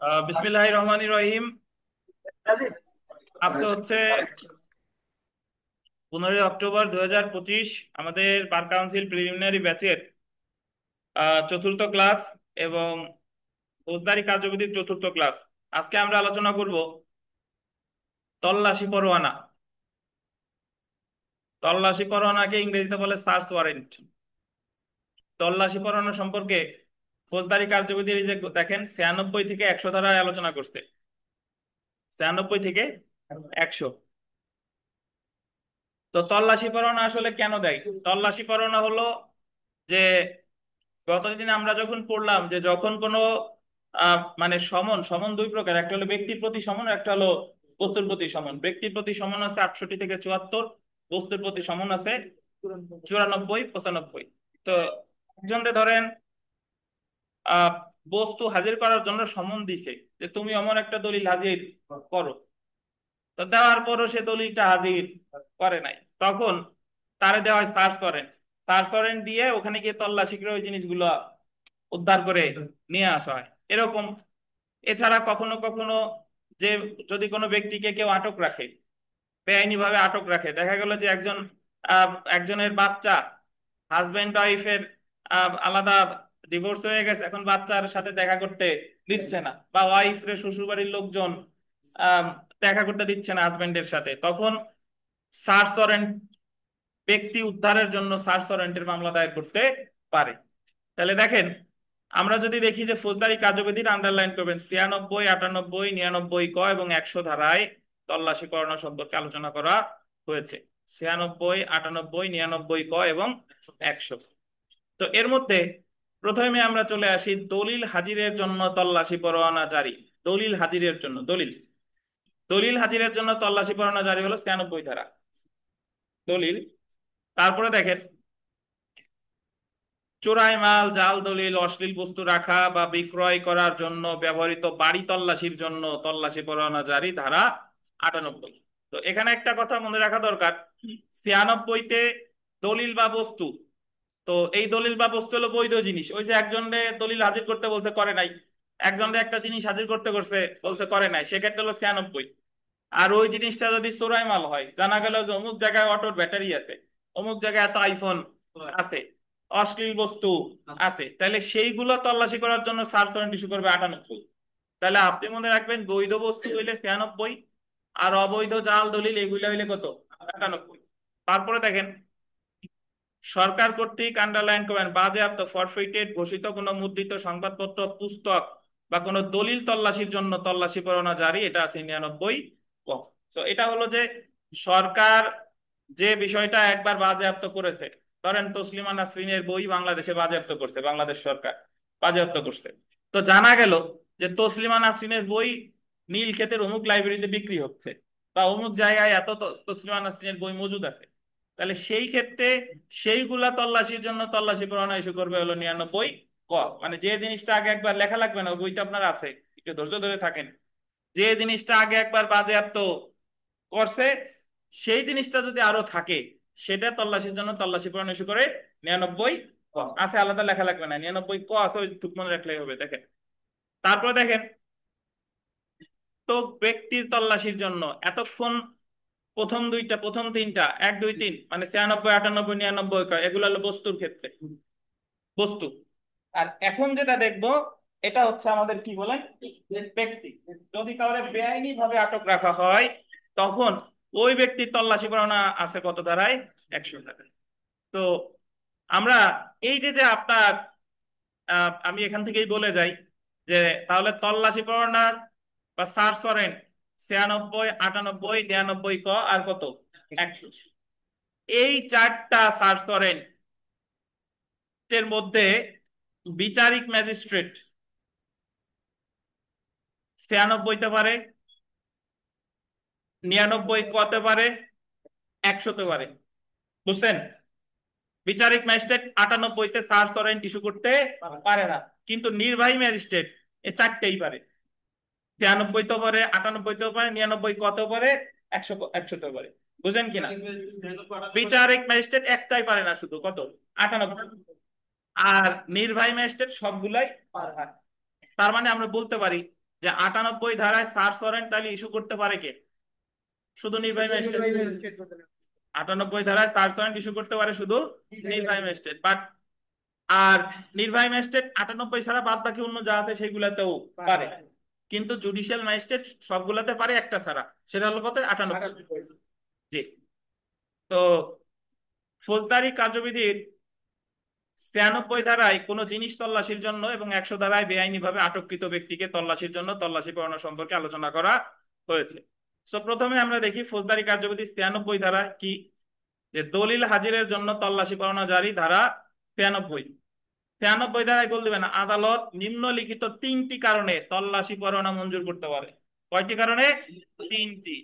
বিসমিল্লাহির রহমানির রহিম। আজকে হচ্ছে 15ই অক্টোবর 2025। আমাদের বার কাউন্সিল প্রিলিমিনারি ব্যাচের চতুর্থ ক্লাস এবং ফৌজদারি কার্যবিধির চতুর্থ ক্লাস। আজকে আমরা আলোচনা করব তল্লাশি পরোয়ানা। তল্লাশি পরোয়ানাকে ইংরেজিতে বলে সার্চ ওয়ারেন্ট। তল্লাশি পরোয়ানা সম্পর্কে ফৌজদারি কার্যবিধির এই যে দেখেন 96 থেকে 100 ধারায় আলোচনা করছে। 96 থেকে 100। তো তল্লাশি পরোয়ানা আসলে কেন দেয়? তল্লাশি পরোয়ানা হলো যে গতদিন আমরা যখন পড়লাম যে যখন কোনো মানে সমন সমন দুই প্রকার, একটা হলো ব্যক্তির প্রতি সমন, একটা হলো বস্তুর প্রতি সমন। ব্যক্তির প্রতি সমন আছে 68 থেকে 74, বস্তুর প্রতি সমন আছে 94 95। তো একজনকে ধরেন আহ বস্তু হাজির করার জন্য সমন দিছে যে তুমি এমন একটা দলিল হাজির করো। তো দেওয়ার পরও সে দলিলটা হাজির করে নাই, তখন তারে দেওয়া হয় সার্চ ওয়ারেন্ট। সার্চ ওয়ারেন্ট দিয়ে ওখানে গিয়ে তল্লাশি করে ওই জিনিসগুলো উদ্ধার করে নিয়ে আসা হয় এরকম। এছাড়া কখনো কখনো যে যদি কোনো ব্যক্তিকে কেউ আটক রাখে, বেআইনি ভাবে আটক রাখে, দেখা গেল যে একজনের বাচ্চা, হাজবেন্ড ওয়াইফের আলাদা ডিভোর্স হয়ে গেছে, এখন বাচ্চার সাথে দেখা করতে দিচ্ছে না, বা ওয়াইফ রে শ্বশুর বাড়ির লোকজন আহ, দেখা করতে দিচ্ছে না হাজবেন্ডের সাথে, তখন সার্চ ওয়ারেন্ট, ব্যক্তি উদ্ধারের জন্য সার্চ ওয়ারেন্টের মামলা দায়ের করতে পারে। তাহলে দেখেন, আমরা যদি দেখি যে ফৌজদারি কার্যবিধির আন্ডারলাইন করবেন 96 98 99 ক এবং 100 ধারায় তল্লাশি পরোয়ানা সম্পর্কে আলোচনা করা হয়েছে। 96 98 99 ক এবং 100। তো এর মধ্যে প্রথমে আমরা চলে আসি দলিল হাজিরের জন্য তল্লাশি পরোয়ানা জারি। দলিল হাজিরের জন্য, দলিল দলিল হাজিরের জন্য তল্লাশি পরোয়ানা জারি হলো 96 ধারা দলিল। তারপরে দেখেন, চোরাই মাল, জাল দলিল, অশ্লীল বস্তু রাখা বা বিক্রয় করার জন্য ব্যবহৃত বাড়ি তল্লাশির জন্য তল্লাশি পরোয়ানা জারি ধারা 98। তো এখানে একটা কথা মনে রাখা দরকার, 96-তে দলিল বা বস্তু, তো এই দলিল বা বস্তু হলো বৈধ জিনিস। ওই যে একজনে দলিল হাজির করতে বলছে করে নাই, একজনে একটা জিনিস হাজির করতে করছে বলছে করে নাই, সেক্ষেত্রে হলো 96। আর ওই জিনিসটা যদি চোরাই মাল হয়, জানা গেল যে অমুক জায়গায় অটোর ব্যাটারি আছে, অমুক জায়গায় এত আইফোন আছে, অশ্লীল বস্তু আছে, তাহলে সেইগুলো তল্লাশি করার জন্য সার্চ ওয়ারেন্ট ইস্যু করবে 98। তাহলে আপনি মনে রাখবেন, বৈধ বস্তু হইলে 96, আর অবৈধ জাল দলিল এগুলো হইলে কত? 98। তারপরে দেখেন, সরকার কর্তৃক আন্ডারলাইন করবেন বাজেয়াপ্ত ফরফিটেড ঘোষিত কোনো মুদ্রিত সংবাদপত্র, পুস্তক বা কোনো দলিল তল্লাশির জন্য তল্লাশি পরোয়ানা জারি, এটা আছে 99 ক। তো এটা হলো যে সরকার যে বিষয়টা একবার বাজেয়াপ্ত করেছে, ধরেন তসলিমা নাসরিনের বই বাংলাদেশে বাজেয়াপ্ত করছে, বাংলাদেশ সরকার বাজেয়াপ্ত করছে। তো জানা গেল যে তসলিমা নাসরিনের বই নীলক্ষেতের অমুক লাইব্রেরিতে বিক্রি হচ্ছে, বা অমুক জায়গায় এত তসলিমা নাসরিনের বই মজুদ আছে। তাহলে সেই ক্ষেত্রে সেইগুলা তল্লাশির জন্য তল্লাশি পরোয়ানা ইস্যু করবে হলো 99 ক। মানে যে জিনিসটা আগে একবার লেখা লাগবে না, ওই বইটা আপনার আছে, একটু ধৈর্য ধরে থাকেন। যে জিনিসটা আগে একবার বাজেয়াপ্ত করছে, সেই জিনিসটা যদি আরো থাকে, সেটা তল্লাশির জন্য তল্লাশি পরোয়ানা ইস্যু করে 99 ক। আছে, আলাদা লেখা লাগবে না, 99 ক আছে, ওই টুক মনে রাখলেই হবে। দেখেন, তারপরে দেখেন, তো ব্যক্তির তল্লাশির জন্য এতক্ষণ প্রথম দুইটা, প্রথম তিনটা, 1 2 3, মানে 96 98 99 এগুলো হলো বস্তুর ক্ষেত্রে, বস্তু। আর এখন যেটা দেখবো, এটা হচ্ছে আমাদের কি বলেন, ব্যক্তি। যদি কাউরে বেআইনি ভাবে আটক রাখা হয়, তখন ওই ব্যক্তির তল্লাশি পরোয়ানা আছে কত ধারায়? 100 ধারায়। তো আমরা এই যে যে আপনার আমি এখান থেকেই বলে যাই যে তাহলে তল্লাশি পরোয়ানার বা সার্চ ওয়ারেন্ট 96 98 99 ক আর কত? 100। এই চারটা সার্চ ওয়ারেন্টের মধ্যে বিচারিক ম্যাজিস্ট্রেট 96 তে পারে, 99 কতে পারে, 100 তে পারে। বুঝছেন? বিচারিক ম্যাজিস্ট্রেট 98 তে সার্চ ওয়ারেন্ট ইস্যু করতে পারে না, কিন্তু নির্বাহী ম্যাজিস্ট্রেট এ চারটেই পারে। 96 তেও পারে, 98 তেও পারে, 99 কতেও পারে, 100 100 তেও পারে। বুঝেন কিনা? বিচারিক ম্যাজিস্ট্রেট একটাই পারে না, শুধু কত? 98। আর নির্বাহী ম্যাজিস্ট্রেট সবগুলাই পারে। তার মানে আমরা বলতে পারি যে 98 ধারায় সার্চ ওয়ারেন্ট তাহলে ইস্যু করতে পারে কে? শুধু নির্বাহী ম্যাজিস্ট্রেট। 98 ধারায় সার্চ ওয়ারেন্ট ইস্যু করতে পারে শুধু নির্বাহী ম্যাজিস্ট্রেট, বাট আর নির্বাহী ম্যাজিস্ট্রেট 98 ছাড়া বাদ বাকি অন্য যা আছে সেগুলাতেও পারে, কিন্তু জুডিশিয়াল ম্যাজিস্ট্রেট সবগুলাতে পারে একটা ছাড়া, সেটা হলো কত? 98। জি। তো ফৌজদারি কার্যবিধির 96 ধারায় কোনো জিনিস তল্লাশির জন্য এবং 100 ধারায় বেআইনিভাবে আটককৃত ব্যক্তিকে তল্লাশির জন্য তল্লাশি পরোয়ানা সম্পর্কে আলোচনা করা হয়েছে। তো প্রথমে আমরা দেখি ফৌজদারি কার্যবিধির 93 ধারায় কি, যে দলিল হাজিরের জন্য তল্লাশি পরোয়ানা জারি, ধারা 93। 93 ধারায় বল দিবেন আদালত নিম্নলিখিত 3টি কারণে তল্লাশি পরোয়ানা মঞ্জুর করতে পারে। কয়টি কারণে? 3টি।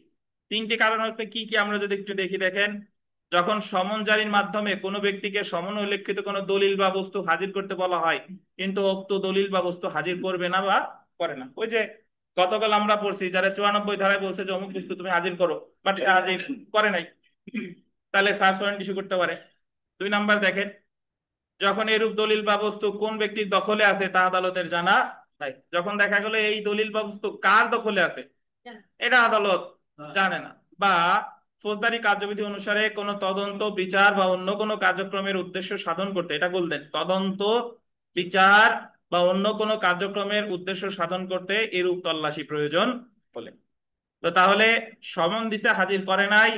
3টি কারণ হচ্ছে কি কি আমরা যদি একটু দেখি, দেখেন, যখন সমন জারির মাধ্যমে কোনো ব্যক্তিকে সমন উল্লেখিত কোনো দলিল বা বস্তু হাজির করতে বলা হয়, কিন্তু উক্ত দলিল বা বস্তু হাজির করবে না বা করে না। ওই যে গতকাল আমরা পড়ছি, যারা 94 ধারায় বলছে যে অমুক বস্তু তুমি হাজির করো, বাট হাজির করে নাই, তাহলে সার্চ ওয়ারেন্ট ইস্যু করতে পারে। 2 নাম্বার দেখেন, যখন এরূপ দলিল বা বস্তু কোন ব্যক্তির দখলে আছে তা আদালতের জানা নাই। যখন দেখা গেল এই দলিল বা বস্তু কার দখলে আছে এটা আদালত জানে না, বা ফৌজদারি কার্যবিধি অনুসারে কোনো তদন্ত, বিচার বা অন্য কোনো কার্যক্রমের উদ্দেশ্য সাধন করতে, এটা বলতেন, তদন্ত, বিচার বা অন্য কোনো কার্যক্রমের উদ্দেশ্য সাধন করতে এরূপ তল্লাশি প্রয়োজন বলে। তো তাহলে সমন দিছে হাজির করে নাই,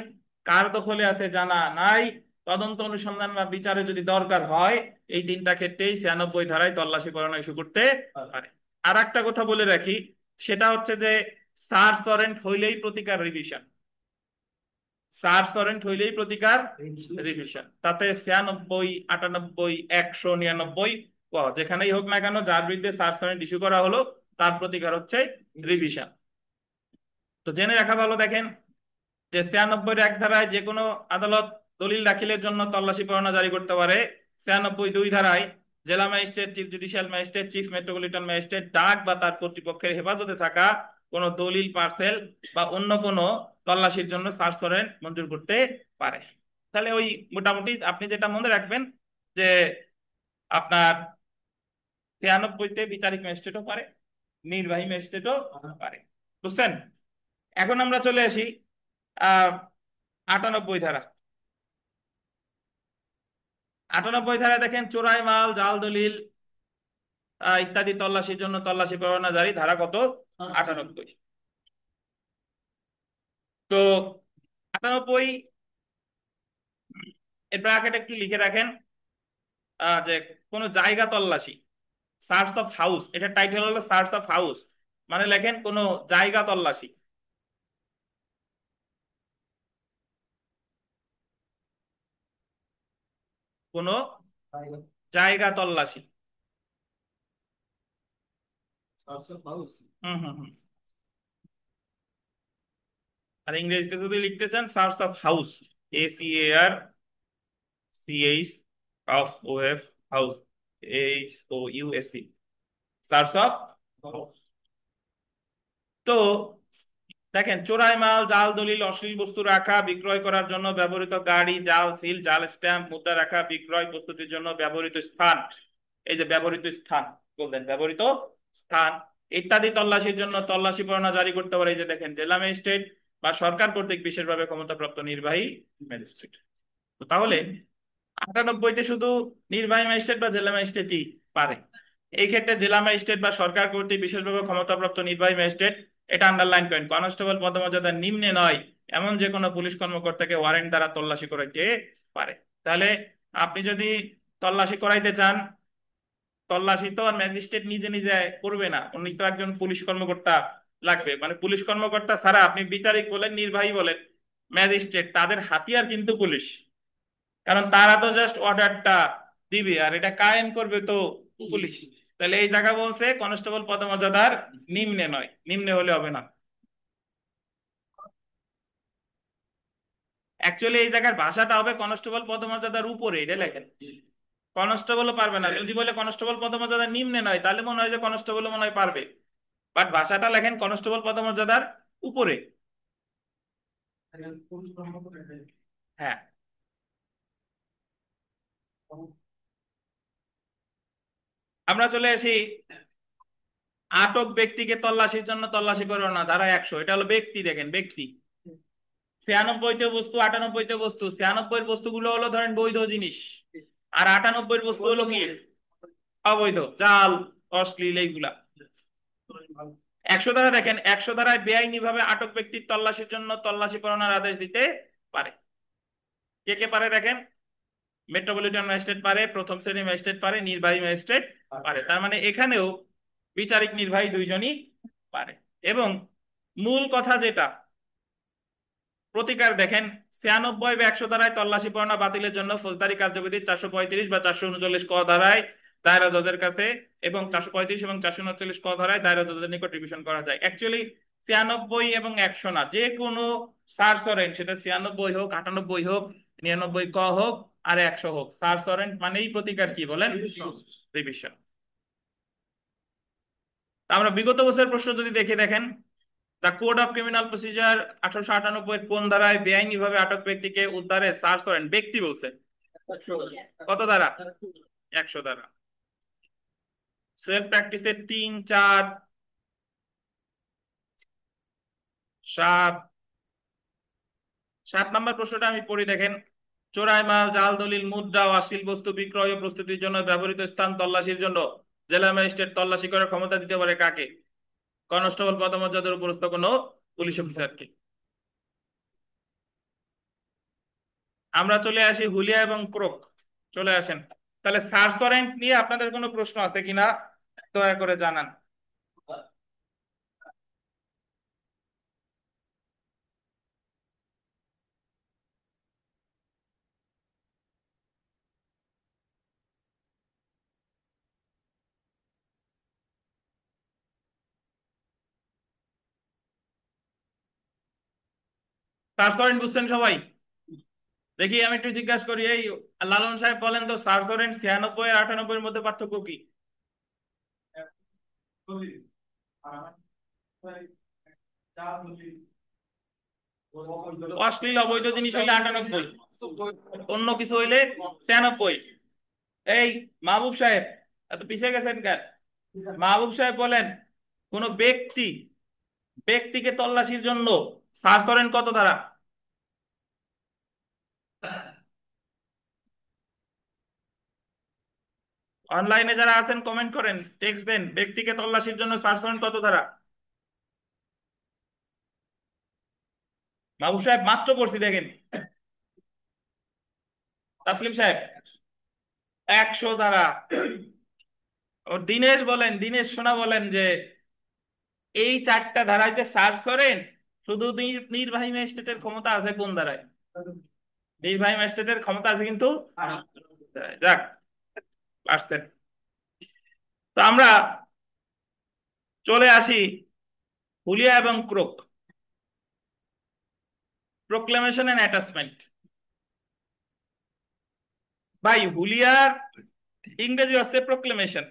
কার দখলে আছে জানা নাই, তদন্ত অনুসন্ধান বা বিচারে যদি দরকার হয়, এই 3টা ক্ষেত্রেই 96 ধারায় তল্লাশি পরোয়ানা ইস্যু করতে পারে। আর একটা কথা বলে রাখি, সেটা হচ্ছে যে সার্চ ওয়ারেন্ট হইলেই প্রতিকার রিভিশন, সার্চ ওয়ারেন্ট হইলেই প্রতিকার রিভিশন, তাতে 96, 98, 100, 99 যেখানেই হোক না কেন, যার বিরুদ্ধে সার্চ ওয়ারেন্ট ইস্যু করা হলো তার প্রতিকার হচ্ছে রিভিশন। তো জেনে রাখা ভালো, দেখেন যে 96 ধারায় যে কোনো আদালত দলিল দাখিলের জন্য তল্লাশি পরোয়ানা জারি করতে পারে। 96 ধারায় জেলা magistrate, chief judicial magistrate, chief metropolitan magistrate ডাক বা তার কর্তৃপক্ষের হেফাজতে থাকা কোনো দলিল, পার্সেল বা অন্য কোনো তল্লাশির জন্য সার্চ ওয়ারেন্ট মঞ্জুর করতে পারে। তাহলে ওই মোটামুটি আপনি যেটা মনে রাখবেন যে আপনার 96-তে বিচারিক ম্যাজিস্ট্রেটও পারে, নির্বাহী ম্যাজিস্ট্রেটও পারে। বুঝছেন? এখন আমরা চলে আসি 98 ধারা। 98 ধারায় দেখেন চোরাই মাল, জাল দলিল ইত্যাদি তল্লাশির জন্য তল্লাশি পরোয়ানা জারি, ধারা কত? 98। তো 98 এর ব্র্যাকেটে একটু লিখে রাখেন যে কোন জায়গা তল্লাশি, সার্চ অফ হাউস, এটা টাইটেল হলো সার্চ অফ হাউস, মানে লেখেন কোন জায়গা তল্লাশি, কোন জায়গা তল্লাশি। হুম হুম হুম। আর ইংরেজিতে যদি লিখতে চান search of house, ACARCH of OF house, HOUSE, search of house. তো দেখেন, চোরাই মাল, জাল দলিল, অশ্লীল বস্তু রাখা বিক্রয় করার জন্য ব্যবহৃত গাড়ি, জাল সিল, জাল স্ট্যাম্প, মুদ্রা রাখা বিক্রয় প্রস্তুতির জন্য ব্যবহৃত স্থান, এই যে ব্যবহৃত স্থান বললেন, ব্যবহৃত স্থান ইত্যাদি তল্লাশির জন্য তল্লাশি পরোয়ানা জারি করতে পারে, এই যে দেখেন, জেলা ম্যাজিস্ট্রেট বা সরকার কর্তৃক বিশেষভাবে ক্ষমতাপ্রাপ্ত নির্বাহী ম্যাজিস্ট্রেট। তো তাহলে 98-তে শুধু নির্বাহী ম্যাজিস্ট্রেট বা জেলা ম্যাজিস্ট্রেটই পারে। এই ক্ষেত্রে জেলা ম্যাজিস্ট্রেট বা সরকার কর্তৃক বিশেষভাবে ক্ষমতাপ্রাপ্ত নির্বাহী ম্যাজিস্ট্রেট, এটা আন্ডারলাইন করেন, কনস্টেবল পদমর্যাদার নিম্নে নয় এমন যে কোনো পুলিশ কর্মকর্তাকে ওয়ারেন্ট দ্বারা তল্লাশি করাইতে পারে। তাহলে আপনি যদি তল্লাশি করাইতে চান, তল্লাশি তো আর ম্যাজিস্ট্রেট নিজে নিজে করবে না, উনি তো একজন পুলিশ কর্মকর্তা লাগবে, মানে পুলিশ কর্মকর্তা ছাড়া আপনি বিচারিক বলেন, নির্বাহী বলেন, ম্যাজিস্ট্রেট, তাদের হাতিয়ার কিন্তু পুলিশ, কারণ তারা তো জাস্ট অর্ডারটা দিবে আর এটা কায়েম করবে তো পুলিশ। তাহলে এই জায়গা বলছে কনস্টেবল পদমর্যাদার নিম্নে নয়, নিম্নে হলে হবে না। অ্যাকচুয়ালি এই জায়গার ভাষাটা হবে কনস্টেবল পদমর্যাদার উপরে, এটা লেখেন, কনস্টেবলও পারবে না। যদি বলে কনস্টেবল পদমর্যাদার নিম্নে নয়, তাহলে মনে হয় যে কনস্টেবল মনে হয় পারবে, বাট ভাষাটা লেখেন কনস্টেবল পদমর্যাদার উপরে। হ্যাঁ। আমরা চলে আসি আটক ব্যক্তিকে তল্লাশির জন্য তল্লাশি করো না, ধারা 100। এটা হলো ব্যক্তি, দেখেন ব্যক্তি। 96তে বস্তু, 98তে বস্তু। 96 বস্তুগুলো হলো ধরেন বৈধ জিনিস, আর 98 বস্তু হলো কি অবৈধ, জাল, অশ্লীল এইগুলা। 100 ধারা দেখেন, 100 ধারায় বেআইনি ভাবে আটক ব্যক্তির তল্লাশির জন্য তল্লাশি পরোয়ানার আদেশ দিতে পারে। কে কে পারে দেখেন, মেট্রোপলিটন ম্যাজিস্ট্রেট পারে, প্রথম শ্রেণী ম্যাজিস্ট্রেট পারে, নির্বাহী ম্যাজিস্ট্রেট পারে। তার মানে এখানেও বিচারিক নির্বাহী দুইজনই পারে। এবং মূল কথা যেটা, প্রতিকার দেখেন 96 বা 100 ধারায় তল্লাশি পরোয়ানা বাতিলের জন্য ফৌজদারি কার্যবিধি 435 বা 439 ক ধারায় দায়রা জজের কাছে, এবং 435 এবং 439 ক ধারায় দায়রা জজের নিকট রিভিশন করা যায়। অ্যাকচুয়ালি 96 এবং 100 না, যে কোনো সার্চ ওয়ারেন্ট, সেটা 96 হোক, 98 হোক, 99 ক হোক, আর 100 হোক, সার্চ ওয়ারেন্ট মানেই প্রতিকার কি বলেন, রিভিশন। আমরা বিগত বছরের প্রশ্ন যদি দেখে দেখেন, the code of criminal procedure 1898 কোন ধারায় বেআইনি ভাবে আটক ব্যক্তিকে উদ্ধারে সার্চ ওয়ারেন্ট, ব্যক্তি বলছে, কত ধারা, 100 ধারা। সেলফ প্র্যাকটিসের 3, 4, 7। 7 নম্বর প্রশ্নটা আমি পড়ি, দেখেন। চোরাই মাল, জাল দলিল, মুদ্রা ও অশ্লীল বস্তু বিক্রয় ও প্রস্তুতির জন্য ব্যবহৃত স্থান তল্লাশির জন্য জেলা ম্যাজিস্ট্রেট তল্লাশি করার ক্ষমতা দিতে পারে কাকে? কনস্টেবল পদমর্যাদার উপরস্থ কোনো পুলিশ অফিসারকে। আমরা চলে আসি হুলিয়া এবং ক্রোক, চলে আসেন। তাহলে সার্চ ওয়ারেন্ট নিয়ে আপনাদের কোনো প্রশ্ন আছে কিনা দয়া করে জানান। সার্চ ওয়ারেন্ট বুঝছেন সবাই? দেখি আমি একটু জিজ্ঞাসা করি, এই লালন সাহেব বলেন তো, সার্চ ওয়ারেন্ট 96 আর 98 এর মধ্যে পার্থক্য কি? অশ্লীল অবৈধ জিনিস হইলে 98, অন্য কিছু হইলে 96। এই মাহবুব সাহেব, এত পিছিয়ে গেছেন কেন? মাহবুব সাহেব বলেন, কোন ব্যক্তিকে তল্লাশির জন্য সার্চ ওয়ারেন্ট কত ধারা? অনলাইনে যারা আছেন কমেন্ট করেন, টেক্সট দেন, ব্যক্তিকে তল্লাশির জন্য সার্চ ওয়ারেন্ট কত ধারা? মাহবুব সাহেব মাত্র পড়ছি, দেখেন। তাসলিম সাহেব 100 ধারা। ও দিনেশ বলেন, দিনেশ সোনা বলেন যে এই 4টা ধারায় যে সার্চ করেন, শুধু নির্বাহী ম্যাজিস্ট্রেটের ক্ষমতা আছে কোন ধারায়? নির্বাহী ম্যাজিস্ট্রেটের ক্ষমতা আছে কিন্তু, যাক আসতেন। তো আমরা চলে আসি হুলিয়া এবং ক্রোক, প্রোক্লেমেশন এন্ড অ্যাটাচমেন্ট। ভাই হুলিয়ার ইংরেজি হচ্ছে প্রোক্লেমেশন,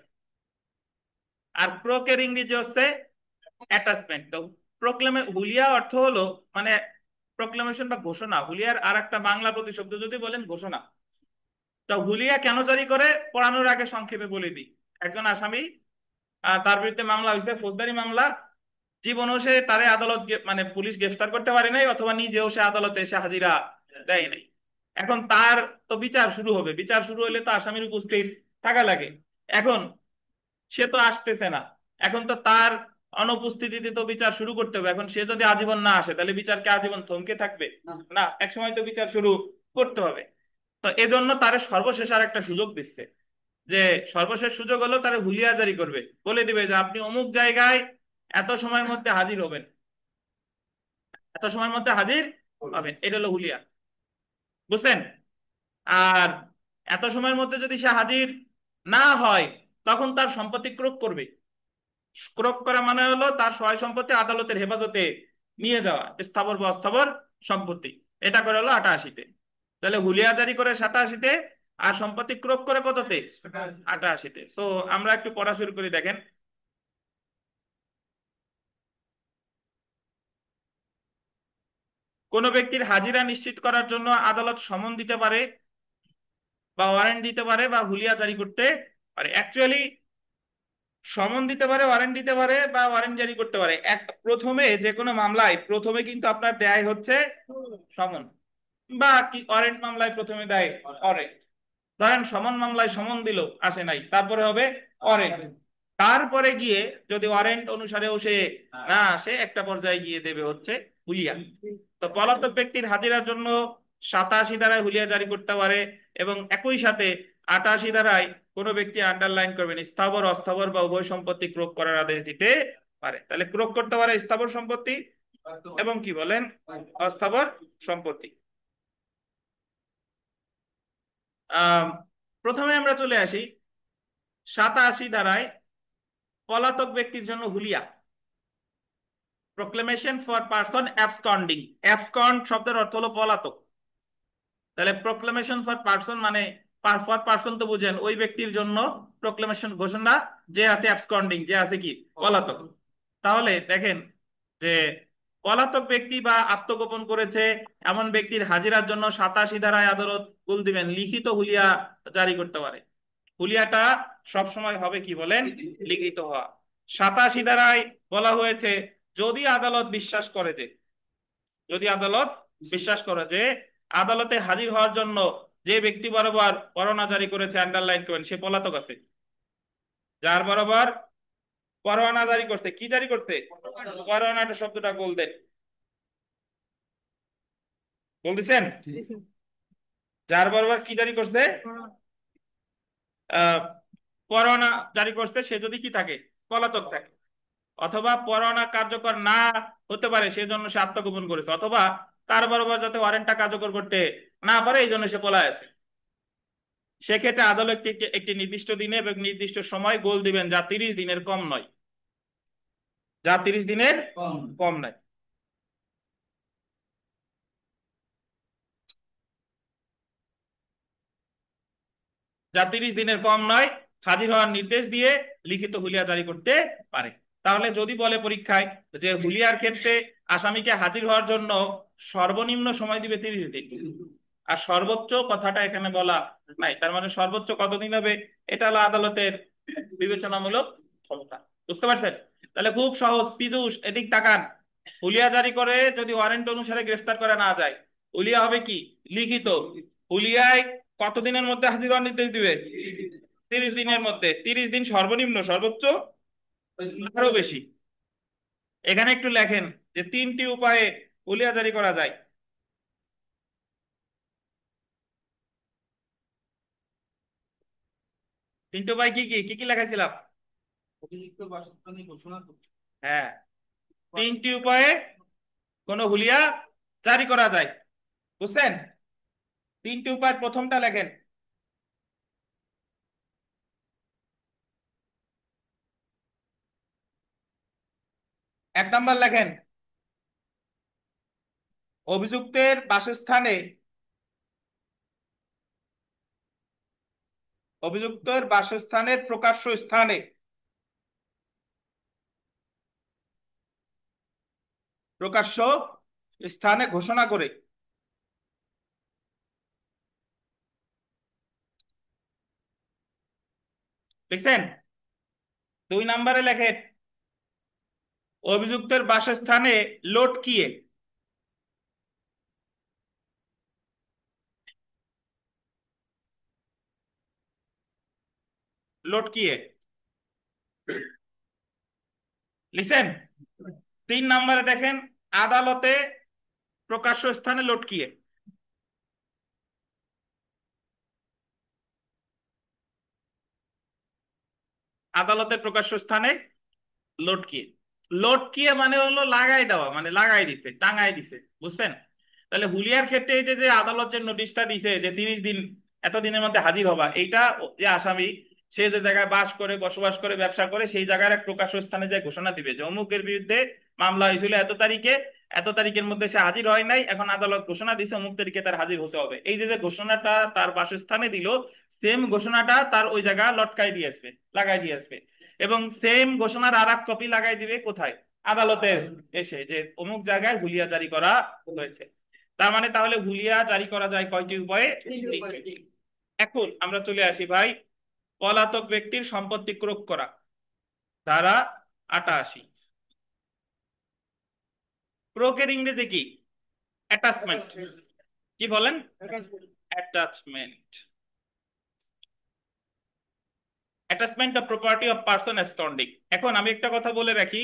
আর ক্রোকের ইংরেজি হচ্ছে অ্যাটাচমেন্ট। তো হুলিয়া অর্থ হলো মানে প্রোক্লেমেশন বা ঘোষণা। হুলিয়ার আর একটা বাংলা প্রতিশব্দ যদি বলেন ঘোষণা। তো হুলিয়া কেন জারি করে পড়ানোর আগে সংক্ষেপে বলে দিই। একজন আসামি, তার বিরুদ্ধে মামলা হয়েছে, ফৌজদারি মামলা। জীবনেও সে তারে আদালত মানে পুলিশ গ্রেফতার করতে পারে নাই, অথবা নিজেও সে আদালতে এসে হাজিরা দেয় নাই। এখন তার তো বিচার শুরু হবে, বিচার শুরু হলে তো আসামির উপস্থিত থাকা লাগে। এখন সে তো আসতেছে না, এখন তো তার অনুপস্থিতিতে তো বিচার শুরু করতে হবে। এখন সে যদি আজীবন না আসে, তাহলে বিচারকে আজীবন থমকে থাকবে না, এক সময় তো বিচার শুরু করতে হবে। তো এজন্য তারে সর্বশেষ আর একটা সুযোগ দিচ্ছে, যে সর্বশেষ সুযোগ হলো তারে হুলিয়া জারি করবে, বলে দিবে যে আপনি অমুক জায়গায় এত সময়ের মধ্যে হাজির হবেন, এত সময়ের মধ্যে হাজির হবেন, এটা হলো হুলিয়া। বুঝছেন? আর এত সময়ের মধ্যে যদি সে হাজির না হয়, তখন তার সম্পত্তি ক্রোক করবে। ক্রোক করা মানে হলো তার সয় সম্পত্তি আদালতের হেফাজতে নিয়ে যাওয়া, স্থাবর বা অস্থাবর সম্পত্তি। এটা করে হলো 88-তে। তাহলে হুলিয়া জারি করে 87-তে, আর সম্পত্তি ক্রোক করে কততে, 88-তে। সো আমরা একটু পড়া শুরু করি, দেখেন। কোন ব্যক্তির হাজিরা নিশ্চিত করার জন্য আদালত সমন দিতে পারে, বা ওয়ারেন্ট দিতে পারে, বা হুলিয়া জারি করতে পারে। অ্যাকচুয়ালি সমন দিতে পারে, ওয়ারেন্ট দিতে পারে, বা ওয়ারেন্ট জারি করতে পারে। এক প্রথমে যে কোনো মামলায় প্রথমে কিন্তু আপনার দেয় হচ্ছে সমন, বা কি ওয়ারেন্ট মামলায় প্রথমে দেয় ওয়ারেন্ট। ধরেন সমন মামলায় সমন দিল, আসে নাই, তারপরে হবে ওয়ারেন্ট। তারপরে গিয়ে যদি ওয়ারেন্ট অনুসারেও সে না আসে, একটা পর্যায়ে গিয়ে দেবে হচ্ছে হুলিয়া। তো পলাতক ব্যক্তির হাজিরার জন্য 87 ধারায় হুলিয়া জারি করতে পারে, এবং একই সাথে 88 ধারায় কোনো ব্যক্তি আন্ডারলাইন করবেন স্থাবর অস্থাবর বা উভয় সম্পত্তি ক্রোক করার আদেশ দিতে পারে। তাহলে ক্রোক করতে পারে স্থাবর সম্পত্তি এবং কি বলেন অস্থাবর সম্পত্তি। আহ প্রথমে আমরা চলে আসি 87 ধারায় পলাতক ব্যক্তির জন্য হুলিয়া, proclamation for person absconding. Abscond শব্দের অর্থ হলো পলাতক। তাহলে প্রোক্লেমেশন ফর পারসন মানে ফর পারসন তো বুঝেন ওই ব্যক্তির জন্য, প্রোক্লেমেশন ঘোষণা যে আছে অ্যাবসকন্ডিং, যে আছে কি পলাতক। তাহলে দেখেন যে পলাতক ব্যক্তি বা আত্মগোপন করেছে এমন ব্যক্তির হাজিরার জন্য 87 ধারায় আদালত কুল দিবেন লিখিত হুলিয়া জারি করতে পারে। হুলিয়াটা সবসময় হবে কি বলেন লিখিত হওয়া। 87 ধারায় বলা হয়েছে যদি আদালত বিশ্বাস করে যে, যদি আদালত বিশ্বাস করে যে আদালতে হাজির হওয়ার জন্য যে ব্যক্তি বরাবর পরোয়ানা জারি করেছে, আন্ডারলাইন করেন, সে পলাতক আছে। যার বরাবর পরোয়ানা জারি করছে, কি জারি করছে পরোয়ানাটা, শব্দটা গোল দেন, বলতেছেন যার বরাবর কি জারি করছে আহ পরোয়ানা জারি করছে, সে যদি কি থাকে পলাতক থাকে, অথবা পরোয়ানা কার্যকর না হতে পারে সেজন্য সে আত্মগোপন করেছে, অথবা তার বরাবর যাতে ওয়ারেন্টটা কার্যকর করতে না পারে এই জন্য সে পলায় আছে, সেক্ষেত্রে আদালত একটি নির্দিষ্ট দিনে এবং নির্দিষ্ট সময় গোল দিবেন যা 30 দিনের কম নয়, যা 30 দিনের কম নয়। যা 30 দিনের কম নয় হাজির হওয়ার নির্দেশ দিয়ে লিখিত হুলিয়া জারি করতে পারে। তাহলে যদি বলে পরীক্ষায় যে হুলিয়ার ক্ষেত্রে আসামিকে হাজির হওয়ার জন্য সর্বনিম্ন সময় দিবে 30 দিন, আর সর্বোচ্চ কথাটা এখানে বলা নাই, তার মানে সর্বোচ্চ কতদিন হবে এটা হলো আদালতের বিবেচনামূলক ক্ষমতা। বুঝতে পারছেন? তাহলে খুব সহজ, পীযূষ এদিক তাকান। হুলিয়া জারি করে যদি ওয়ারেন্ট অনুসারে গ্রেফতার করা না যায়, হুলিয়া হবে কি লিখিত। হুলিয়ায় কতদিনের মধ্যে হাজির হওয়ার নির্দেশ দিবে 30 দিনের মধ্যে। 30 দিন সর্বনিম্ন, সর্বোচ্চ আরো বেশি। এখানে একটু লেখেন যে 3টি উপায়ে হুলিয়া জারি করা যায়। তিনটে উপায় কি কি কি কি লেখাইছিলাম? অভিযুক্ত বাসস্থানে ঘোষণা করতে, হ্যাঁ, 3টি উপায়ে কোন হুলিয়া জারি করা যায়। বুঝছেন? 3টি উপায়, প্রথমটা লেখেন। 1 নাম্বার লেখেন, অভিযুক্তের বাসস্থানে, অভিযুক্তের বাসস্থানের প্রকাশ্য স্থানে, প্রকাশ্য স্থানে ঘোষণা করে। দেখছেন? 2 নাম্বারে লেখেন, অভিযুক্তের বাসস্থানে লটকিয়ে, লটকিয়ে লিখছেন। 3 নাম্বারে দেখেন, আদালতে প্রকাশ্য স্থানে লটকিয়ে। আদালতের প্রকাশ্য স্থানে লটকিয়ে, লটকিয়ে মানে হলো লাগাই দেওয়া, মানে লাগাই দিছে, টাঙাই দিছে। বুঝছেন? তাহলে হুলিয়ার ক্ষেত্রে এই যে যে আদালত যে নোটিশটা দিছে যে 30 দিন, এত দিনের মধ্যে হাজির হবা, এইটা যে আসামি সে যে জায়গায় বাস করে, বসবাস করে, ব্যবসা করে, সেই জায়গার এক প্রকাশ্য স্থানে যে ঘোষণা দিবে যে অমুকের বিরুদ্ধে মামলা হয়েছিল এত তারিখে, এত তারিখের মধ্যে সে হাজির হয় নাই, এখন আদালত ঘোষণা দিছে অমুক তারিখে তার হাজির হতে হবে। এই যে যে ঘোষণাটা তার বাসস্থানে দিল, সেম ঘোষণাটা তার ওই জায়গা লটকাই দিয়ে আসবে, লাগাই দিয়ে আসবে, এবং সেম ঘোষণার আর এক কপি লাগাই দিবে কোথায় আদালতের এসে, যে অমুক জায়গায় হুলিয়া জারি করা হয়েছে। তার মানে তাহলে হুলিয়া জারি করা যায় কয়টি উপায়ে? এখন আমরা চলে আসি ভাই পলাতক ব্যক্তির সম্পত্তি ক্রোক করা। ধারা 88। ক্রোকের ইংরেজি কি? অ্যাটাচমেন্ট। কি বলেন? Attachment. Attachment the property of person absconding. এখন আমি একটা কথা বলে রাখি,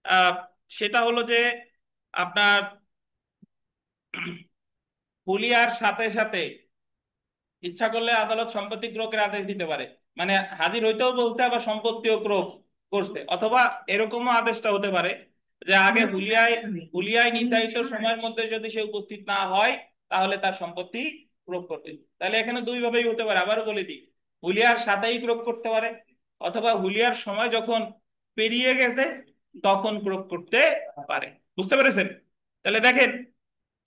আহ, সেটা হলো যে আপনার হুলিয়ার সাথে সাথে ইচ্ছা করলে আদালত সম্পত্তি ক্রোকের আদেশ দিতে পারে। মানে হাজির হইতেও বলতে, আবার সম্পত্তিও ক্রোক করছে, অথবা এরকমও আদেশটা হতে পারে যে আগে হুলিয়ায় নির্ধারিত সময়ের মধ্যে যদি সে উপস্থিত না হয় তাহলে তার সম্পত্তি ক্রোক করবে। তাহলে এখানে দুই ভাবেই হতে পারে, আবারও বলে দিই, হুলিয়ার সাথেই ক্রোক করতে পারে, অথবা হুলিয়ার সময় যখন পেরিয়ে গেছে তখন ক্রোক করতে পারে। বুঝতে পেরেছেন? তাহলে দেখেন,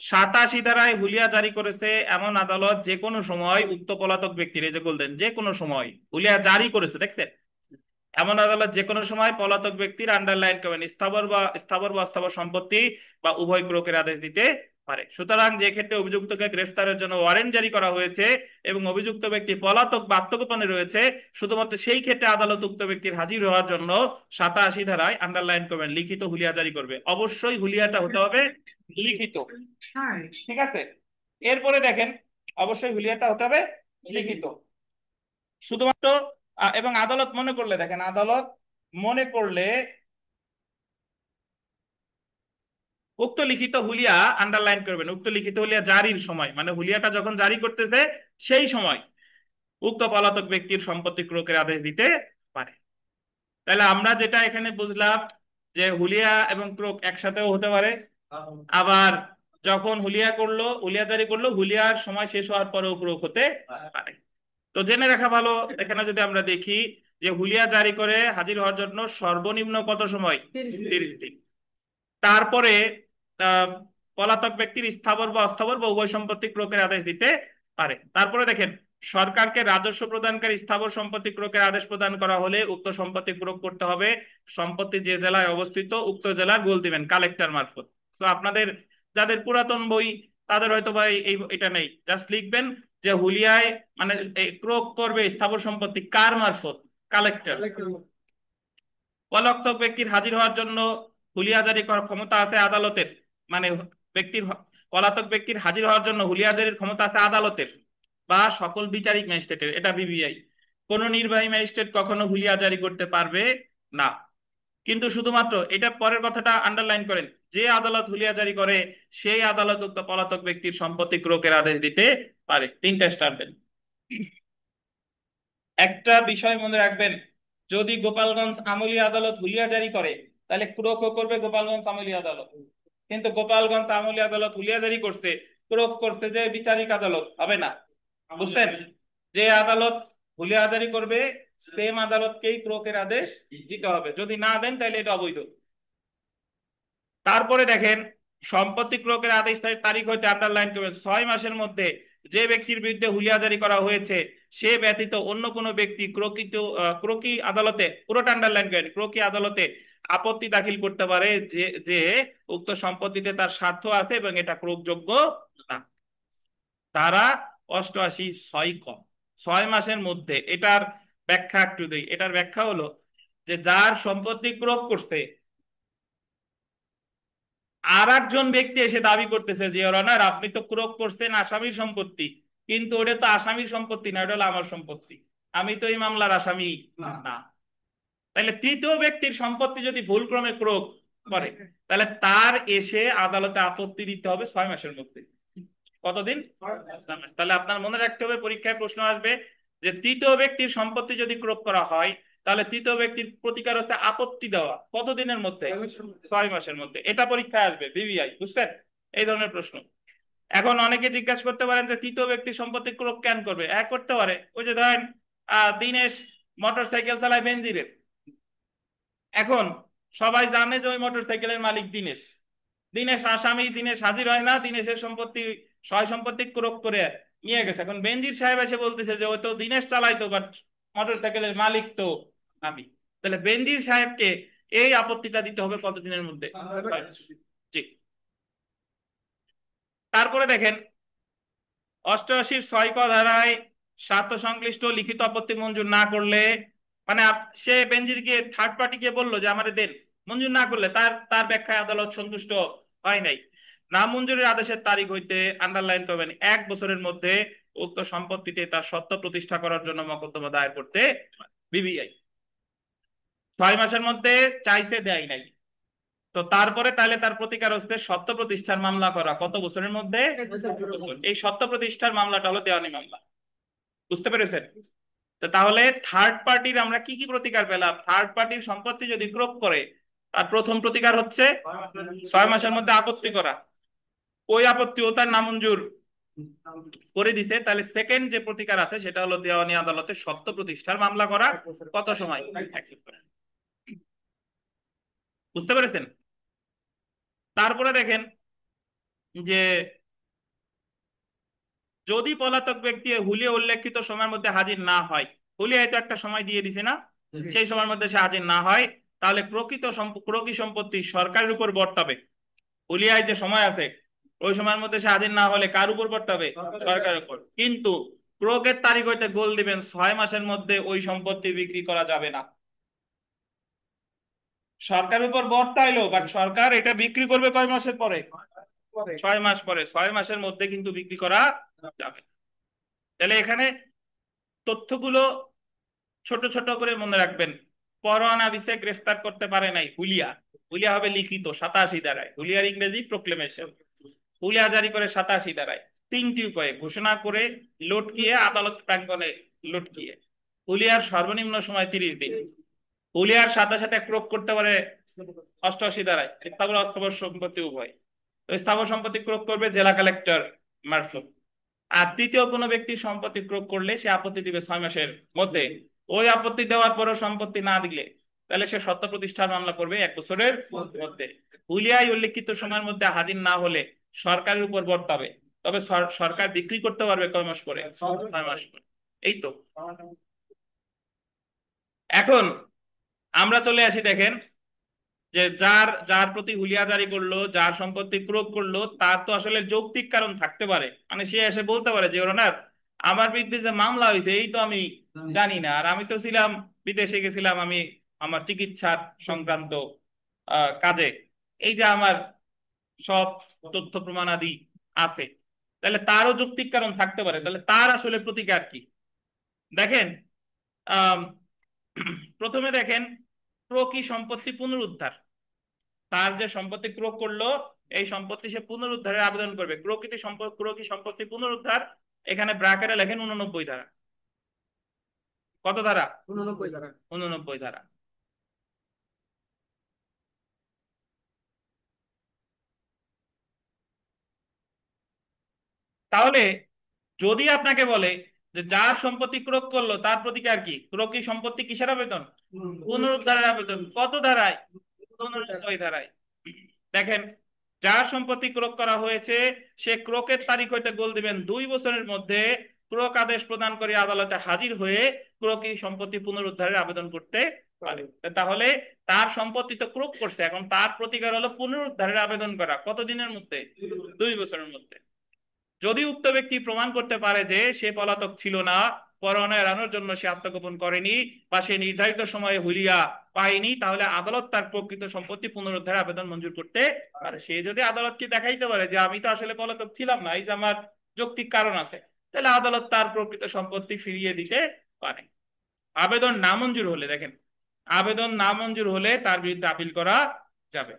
87 ধারায় হুলিয়া জারি করেছে এমন আদালত যে কোনো সময় উক্ত পলাতক ব্যক্তির, এই যে বলতেন যে কোনো সময় হুলিয়া জারি করেছে, দেখছেন, এমন আদালত যে কোনো সময় পলাতক ব্যক্তির আন্ডারলাইন করবেন স্থাবর বা অস্থাবর সম্পত্তি বা উভয় ক্রোকের আদেশ দিতে পারে। সুতরাং যে ক্ষেত্রে অভিযুক্তকে গ্রেফতারের জন্য ওয়ারেন্ট জারি করা হয়েছে এবং অভিযুক্ত ব্যক্তি পলাতক বা আত্মগোপনে রয়েছে, শুধুমাত্র সেই ক্ষেত্রে আদালত উক্ত ব্যক্তির হাজির হওয়ার জন্য 87 ধারায় আন্ডারলাইন করবেন লিখিত হুলিয়া জারি করবে। অবশ্যই হুলিয়াটা হতে হবে লিখিত। ঠিক আছে? এরপরে দেখেন, অবশ্যই হুলিয়াটা হতে হবে লিখিত। শুধুমাত্র এবং আদালত মনে করলে, দেখেন, আদালত মনে করলে উক্ত লিখিত হুলিয়া আন্ডারলাইন করবেন, উক্ত লিখিত হুলিয়া জারির সময়, মানে হুলিয়াটা যখন জারি করতেছে সেই সময় উক্ত পলাতক ব্যক্তির সম্পত্তি ক্রোকের আদেশ দিতে পারে। তাহলে আমরা যেটা এখানে বুঝলাম যে হুলিয়া এবং ক্রোক একসাথেও হতে পারে, আবার যখন হুলিয়া জারি করলো হুলিয়ার সময় শেষ হওয়ার পরেও ক্রোক হতে পারে। তো জেনে রাখা ভালো, এখানে যদি আমরা দেখি যে হুলিয়া জারি করে হাজির হওয়ার জন্য সর্বনিম্ন কত সময়? 30 দিন। তারপরে আহ, পলাতক ব্যক্তির স্থাবর বা অস্থাবর বা উভয় সম্পত্তি ক্রোকের আদেশ দিতে পারে। তারপরে দেখেন, সরকারকে রাজস্ব প্রদানকারী স্থাবর সম্পত্তি ক্রোকের আদেশ প্রদান করা হলে উক্ত সম্পত্তি ক্রোক করতে হবে সম্পত্তি যে জেলায় অবস্থিত উক্ত জেলার গোল দিবেন কালেক্টর মারফত। তো আপনাদের যাদের পুরাতন বই তাদের হয়তো ভাই এটা নেই, জাস্ট লিখবেন যে হুলিয়ায় মানে ক্রোক করবে স্থাবর সম্পত্তি কার মারফত? কালেক্টর। পলাতক ব্যক্তির হাজির হওয়ার জন্য হুলিয়া জারি করার ক্ষমতা আছে আদালতের। মানে ব্যক্তির পলাতক ব্যক্তির হাজির হওয়ার জন্য হুলিয়া জারির ক্ষমতা আছে আদালতের বা সকল বিচারিক ম্যাজিস্ট্রেটের, এটা বিবিআই। কোন নির্বাহী ম্যাজিস্ট্রেট কখনো হুলিয়া জারি করতে পারবে না। কিন্তু শুধুমাত্র এটা পরের কথাটা আন্ডারলাইন করেন, যে আদালত হুলিয়া জারি করে সেই আদালত উক্ত পলাতক ব্যক্তির সম্পত্তি ক্রোকের আদেশ দিতে পারে। তিনটা স্টার দেন। একটা বিষয় মনে রাখবেন, যদি গোপালগঞ্জ আমলি আদালত হুলিয়া জারি করে তাহলে ক্রোকও করবে গোপালগঞ্জ আমলি আদালত। কিন্তু গোপালগঞ্জ আমলি আদালত হুলিয়া জারি করছে, ক্রোক করছে যে বিচারিক আদালত, হবে না। বুঝছেন? যে আদালত হুলিয়া জারি করবে সেম আদালতকেই ক্রোকের আদেশ দিতে হবে, যদি না দেন তাহলে এটা অবৈধ। তারপরে দেখেন, সম্পত্তি ক্রোকের আদেশ তারিখ হইতে আন্ডারলাইন করবে 6 মাসের মধ্যে যে ব্যক্তির বিরুদ্ধে হুলিয়া জারি করা হয়েছে সে ব্যতীত অন্য কোনো ব্যক্তি ক্রোকি আদালতে, পুরোটা আন্ডারলাইন করেন, ক্রোকি আদালতে আপত্তি দাখিল করতে পারে যে যে উক্ত সম্পত্তিতে তার স্বার্থ আছে এবং এটা ক্রোকযোগ্য না। তারা 88 6 ক 6 মাসের মধ্যে। এটার ব্যাখ্যা একটু দিই। এটার ব্যাখ্যা হলো যে যার সম্পত্তি ক্রোক করছে আর একজন ব্যক্তি এসে দাবি করতেছে যে ওর অনার আপনি তো ক্রোক করছেন আসামির সম্পত্তি, কিন্তু ওটা তো আসামির সম্পত্তি না, ওটা হলো আমার সম্পত্তি, আমি তো এই মামলার আসামি না। তাহলে তৃতীয় ব্যক্তির সম্পত্তি যদি ভুলক্রমে ক্রোক করে তাহলে তার এসে আদালতে আপত্তি দিতে হবে 6 মাসের মধ্যে। কতদিন? 6 মাস। তাহলে আপনার মনে রাখতে হবে, পরীক্ষায় প্রশ্ন আসবে যে তৃতীয় ব্যক্তির সম্পত্তি যদি ক্রোক করা হয় তাহলে তৃতীয় ব্যক্তির প্রতিকার হচ্ছে আপত্তি দেওয়া কতদিনের মধ্যে? 6 মাসের মধ্যে। এটা পরীক্ষায় আসবে বিবিআই, বুঝছেন? এই ধরনের প্রশ্ন। এখন অনেকে জিজ্ঞাসা করতে পারেন যে তৃতীয় ব্যক্তির সম্পত্তি ক্রোক কেন করবে? এক করতে পারে, ওই যে ধরেন দিনেশ মোটর সাইকেল চালায় বেনজিরের। এখন সবাই জানে যে ওই মোটর সাইকেলের মালিক দিনেশ। দিনেশ আসামি, দিনেশ হাজির হয় না, দিনেশের সম্পত্তি সয় সম্পত্তি ক্রোক করে নিয়ে গেছে। এখন বেনজির সাহেব এসে বলতেছে যে ওই তো দিনেশ চালাইতো, বাট মোটর সাইকেলের মালিক তো আমি। তাহলে বেনজির সাহেবকে এই আপত্তিটা দিতে হবে কতদিনের মধ্যে? 6 মাস। জি। তারপরে দেখেন, 88 6 ক ধারায় স্বার্থ সংশ্লিষ্ট লিখিত আপত্তি মঞ্জুর না করলে মানে সে বেনজির গিয়ে থার্ড পার্টিকে বললো যে আমারে দেন, মঞ্জুর না করলে তার তার ব্যাখ্যায় আদালত সন্তুষ্ট হয় নাই, না মঞ্জুরের আদেশের তারিখ হইতে আন্ডারলাইন করবেন 1 বছরের মধ্যে উক্ত সম্পত্তিতে তার সত্ত্ব প্রতিষ্ঠা করার জন্য মোকদ্দমা দায়ের করতে বিবিআই। 6 মাসের মধ্যে চাইছে, দেয় নাই, তো তারপরে তাহলে তার প্রতিকার হচ্ছে সত্ত্ব প্রতিষ্ঠার মামলা করা কত বছরের মধ্যে? 1 বছর। এই সত্ত্ব প্রতিষ্ঠার মামলাটা হলো দেওয়ানি মামলা। বুঝতে পেরেছেন? তো তাহলে থার্ড পার্টির আমরা কি কি প্রতিকার পেলাম? থার্ড পার্টির সম্পত্তি যদি ক্রোক করে, তার প্রথম প্রতিকার হচ্ছে 6 মাসের মধ্যে আপত্তি করা। ওই আপত্তিও তার নামঞ্জুর করে দিছে, তাহলে সেকেন্ড যে প্রতিকার আছে সেটা হলো দেওয়ানি আদালতে সত্ত্ব প্রতিষ্ঠার মামলা করা। কত সময়? 1 বছর। বুঝতে পেরেছেন? তারপরে দেখেন যে যদি পলাতক ব্যক্তি হুলিয়া উল্লেখিত সময়ের মধ্যে হাজির না হয়, হুলিয়ায় তো একটা সময় দিয়ে দিছে না, সেই সময়ের মধ্যে সে হাজির না হয়, তাহলে ক্রোকি সম্পত্তি সরকারের উপর বর্তাবে। হুলিয়ায় যে সময় আছে ওই সময়ের মধ্যে সে হাজির না হলে কার উপর বর্তাবে? সরকারের উপর। কিন্তু ক্রোকের তারিখ হইতে গোল দিবেন 6 মাসের মধ্যে ওই সম্পত্তি বিক্রি করা যাবে না। সরকারের উপর বর্তাইলো, বাট সরকার এটা বিক্রি করবে কয় মাসের পরে? 6 মাস পরে। 6 মাসের মধ্যে কিন্তু বিক্রি করা যাবে। তাহলে এখানে তথ্যগুলো ছোট ছোট করে মনে রাখবেন। পরোয়ানা দিছে, গ্রেফতার করতে পারে নাই হুলিয়া। হুলিয়া হবে লিখিত 87 ধারায়, হুলিয়ার ইংরেজি প্রোক্লেমেশন। হুলিয়া জারি করে 87 ধারায়, 3টি উপায়ে ঘোষণা করে, লটকিয়ে, আদালত প্রাঙ্গণে লটকিয়ে। হুলিয়ার সর্বনিম্ন সময় 30 দিন। হুলিয়ার সাথে সাথে ক্রোক করতে পারে 88 ধারায়, স্থাবর অস্থাবর সম্পত্তি উভয়। তো স্থাবর সম্পত্তি ক্রোক করবে জেলা কালেক্টর মারফত। আর তৃতীয় কোনো ব্যক্তির সম্পত্তি ক্রোক করলে সে আপত্তি দিবে 6 মাসের মধ্যে। ওই আপত্তি দেওয়ার পরও সম্পত্তি না দিলে তাহলে সে সত্ত্ব প্রতিষ্ঠার মামলা করবে 1 বছরের মধ্যে। হুলিয়ায় উল্লিখিত সময়ের মধ্যে হাজির না হলে সরকারের উপর বর্তাবে। তবে সরকার বিক্রি করতে পারবে কয় মাস পরে? 6 মাস পরে। এই তো। এখন আমরা চলে আসি, দেখেন যে যার যার প্রতি হুলিয়া জারি করলো, যার সম্পত্তি ক্রোক করলো, তার তো আসলে যৌক্তিক কারণ থাকতে পারে। মানে সে এসে বলতে পারে যে ওনার আমার বিরুদ্ধে যে মামলা হয়েছে এই তো আমি জানি না, আর আমি তো ছিলাম বিদেশে গেছিলাম, আমি আমার চিকিৎসার সংক্রান্ত কাজে, এই যে আমার সব তথ্য প্রমাণাদি আছে। তাহলে তারও যৌক্তিক কারণ থাকতে পারে। তাহলে তার আসলে প্রতিকার কি? দেখেন, আহ প্রথমে দেখেন প্রকৃত সম্পত্তি পুনরুদ্ধার। তার যে সম্পত্তি ক্রয় করলো এই সম্পত্তি সে পুনরুদ্ধারের আবেদন করবে। ক্রয় সম্পত্তি পুনরুদ্ধার, এখানে ব্র্যাকেটে লেখেন 89 ধারা। কত ধারা? 89 ধারা। 89 ধারা। তাহলে যদি আপনাকে বলে যে যার সম্পত্তি ক্রয় করলো তার প্রতিকার কি, ক্রয় সম্পত্তি কিসের আবেদন? পুনরুদ্ধারের আবেদন। কত ধারায়? 89 ধারায়। দেখেন, যার সম্পত্তি ক্রয় করা হয়েছে সে ক্রয়ের তারিখ হইতে গোল দিবেন 2 বছরের মধ্যে ক্রয় আদেশ প্রদান করে আদালতে হাজির হয়ে ক্রয় সম্পত্তি পুনরুদ্ধারের আবেদন করতে পারে। তাহলে তার সম্পত্তি তো ক্রয় করছে, এখন তার প্রতিকার হলো পুনরুদ্ধারের আবেদন করা। কতদিনের মধ্যে? 2 বছরের মধ্যে। যদি উক্ত ব্যক্তি প্রমাণ করতে পারে যে সে পলাতক ছিল না, পরোয়ানা এড়ানোর জন্য সে আত্মগোপন করেনি, বা সে নির্ধারিত সময়ে হুলিয়া পায়নি, তাহলে আদালত তার প্রকৃত সম্পত্তি পুনরুদ্ধারের আবেদন মঞ্জুর করতে পারে। সে যদি আদালতকে দেখাইতে পারে যে আমি তো আসলে পলাতক ছিলাম না, এই যে আমার যৌক্তিক কারণ আছে, তাহলে আদালত তার প্রকৃত সম্পত্তি ফিরিয়ে দিতে পারে। আবেদন নামঞ্জুর হলে, দেখেন, আবেদন নামঞ্জুর হলে তার বিরুদ্ধে আপিল করা যাবে।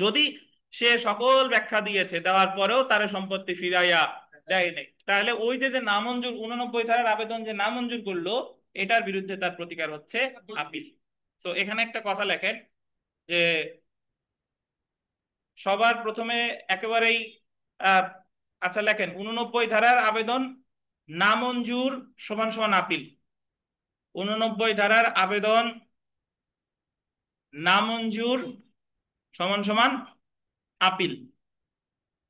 যদি সে সকল ব্যাখ্যা দিয়েছে, দেওয়ার পরেও তার সম্পত্তি ফিরাইয়া দেয় নাই, তাহলে ওই যে যে নামঞ্জুর 89 ধারার আবেদন যে নামঞ্জুর করলো এটার বিরুদ্ধে তার প্রতিকার হচ্ছে আপিল। তো এখানে একটা কথা লেখেন যে সবার প্রথমে একেবারেই আহ আচ্ছা লেখেন 89 ধারার আবেদন নামঞ্জুর সমান সমান আপিল। 89 ধারার আবেদন নামঞ্জুর সমান সমান আপিল।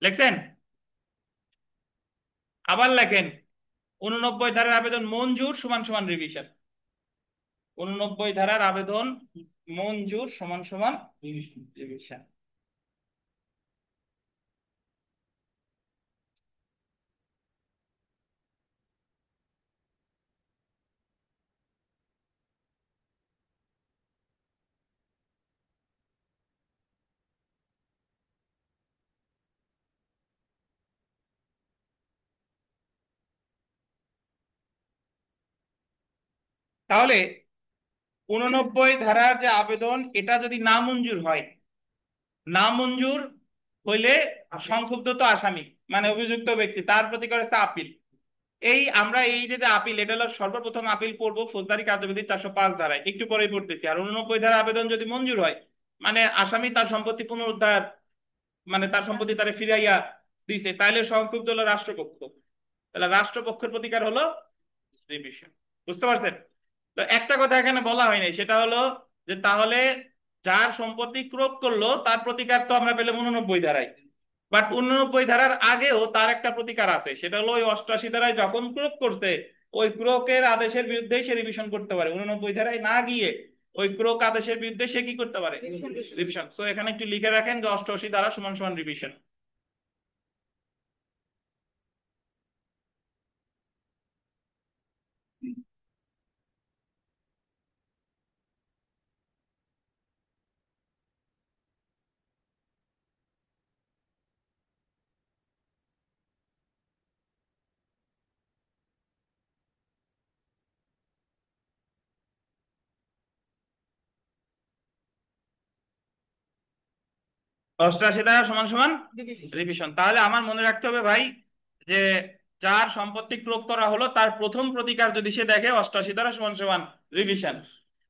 লেখছেন? আবার লেখেন 89 ধারার আবেদন মঞ্জুর সমান সমান রিভিশন। 89 ধারার আবেদন মঞ্জুর সমান সমান রিভিশন। তাহলে 89 ধারার যে আবেদন, এটা যদি না মঞ্জুর হয়, না মঞ্জুর হইলে সংক্ষুব্ধ তো আসামি মানে অভিযুক্ত ব্যক্তি, তার প্রতি করে আপিল। আমরা এই যে যে আপিল, এটা হলো সর্বপ্রথম আপিল করবো ফৌজদারি কার্যবিধি 405 ধারায়, একটু পরেই পড়তেছি। আর 89 ধারা আবেদন যদি মঞ্জুর হয়, মানে আসামি তার সম্পত্তি পুনরুদ্ধার, মানে তার সম্পত্তি তারে ফিরাইয়া দিছে, তাইলে সংক্ষুব্ধ হলো রাষ্ট্রপক্ষ। তাহলে রাষ্ট্রপক্ষের প্রতিকার হলো রিভিশন। বুঝতে পারছেন? তো একটা কথা এখানে বলা হয় নাই, সেটা হলো যে তাহলে যার সম্পত্তি ক্রোধ করলো তার প্রতিকার তো আমরা পেলাম 89 ধারায়, বাট 89 ধারার আগেও তার একটা প্রতিকার আছে, সেটা হলো ওই 88 ধারায় যখন ক্রোধ করছে, ওই ক্রোকের আদেশের বিরুদ্ধে সে রিভিশন করতে পারে। 89 ধারায় না গিয়ে ওই ক্রোক আদেশের বিরুদ্ধে সে কি করতে পারে? রিভিশন। তো এখানে একটু লিখে রাখেন যে 88 ধারা সমান সমান রিভিশন। অষ্টআশি দ্বারা সমান সমান রিভিশন। তাহলে আমার মনে রাখতে হবে ভাই, যে যার সম্পত্তি ক্রোক করা হলো তার প্রথম প্রতিকার যদি সে দেখে 88 দ্বারা সমান সমান রিভিশন,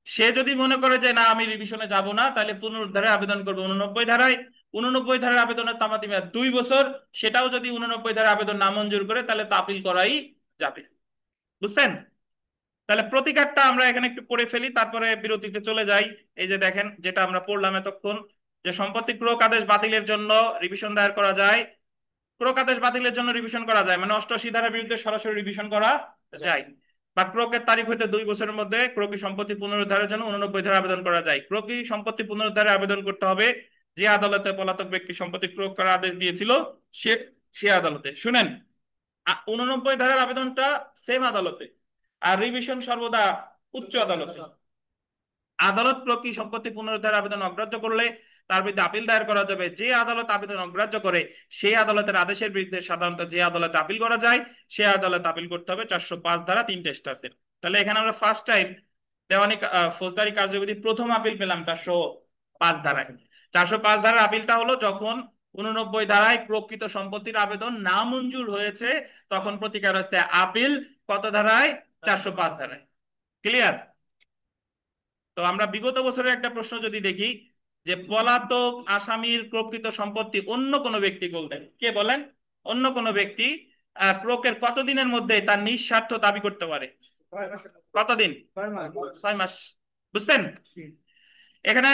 সে যদি মনে করে যে না আমি রিভিশনে যাব না, তাহলে পুনরুদ্ধারে আবেদন করবে 89 ধারায়। 89 ধারার আবেদনের তামাদি মেয়াদ 2 বছর, সেটাও যদি 89 ধারার আবেদন না মঞ্জুর করে তাহলে তো আপিল করাই যাবে। বুঝছেন? তাহলে প্রতিকারটা আমরা এখানে একটু পড়ে ফেলি, তারপরে বিরতিতে চলে যাই। এই যে দেখেন, যেটা আমরা পড়লাম এতক্ষণ, যে সম্পত্তি ক্রোক আদেশ বাতিলের জন্য রিভিশন দায়ের করা যায়। ক্রোক আদেশ বাতিলের জন্য রিভিশন করা যায় মানে 88 ধারার বিরুদ্ধে সরাসরি রিভিশন করা যায়, বা ক্রোকের তারিখ হইতে 2 বছরের মধ্যে ক্রোকি সম্পত্তি পুনরুদ্ধারের জন্য 89 ধারা আবেদন করা যায়। ক্রোকি সম্পত্তি পুনরুদ্ধারে আবেদন করতে হবে যে আদালতে পলাতক ব্যক্তি সম্পত্তি ক্রোক করার আদেশ দিয়েছিল, সে সে আদালতে। শুনেন, 89 ধারার আবেদনটা সেম আদালতে, আর রিভিশন সর্বদা উচ্চ আদালতে। আদালত প্রকৃত সম্পত্তি পুনরুদ্ধার আবেদন অগ্রাহ্য করলে তার বিরুদ্ধে আপিল দায়ের করা যাবে। যে আদালত আবেদন অগ্রাহ্য করে সেই আদালতের আদেশের বিরুদ্ধে সাধারণত যে আদালতে আপিল করা যায় সে আদালত আপিল করতে হবে 405 ধারা 3টে স্টারতে। তাহলে এখানে আমরা ফার্স্ট টাইম দেওয়ানি ফৌজদারি কার্যবিধি প্রথম আপিল পেলাম 405 ধারায়। 405 ধারার আপিলটা হলো যখন 89 ধারায় প্রকৃত সম্পত্তির আবেদন না মঞ্জুর হয়েছে, তখন প্রতিকার হচ্ছে আপিল। কত ধারায়? 405 ধারায়। ক্লিয়ার? তো আমরা বিগত বছরের একটা প্রশ্ন যদি দেখি, যে পলাতক আসামির প্রকৃত সম্পত্তি অন্য কোনো ব্যক্তি বলতেন, কে বলেন? অন্য কোনো ব্যক্তি ক্রোকের কতদিনের মধ্যে তার নিঃস্বার্থ দাবি করতে পারে? কতদিন? 6 মাস। বুঝতেন? এখানে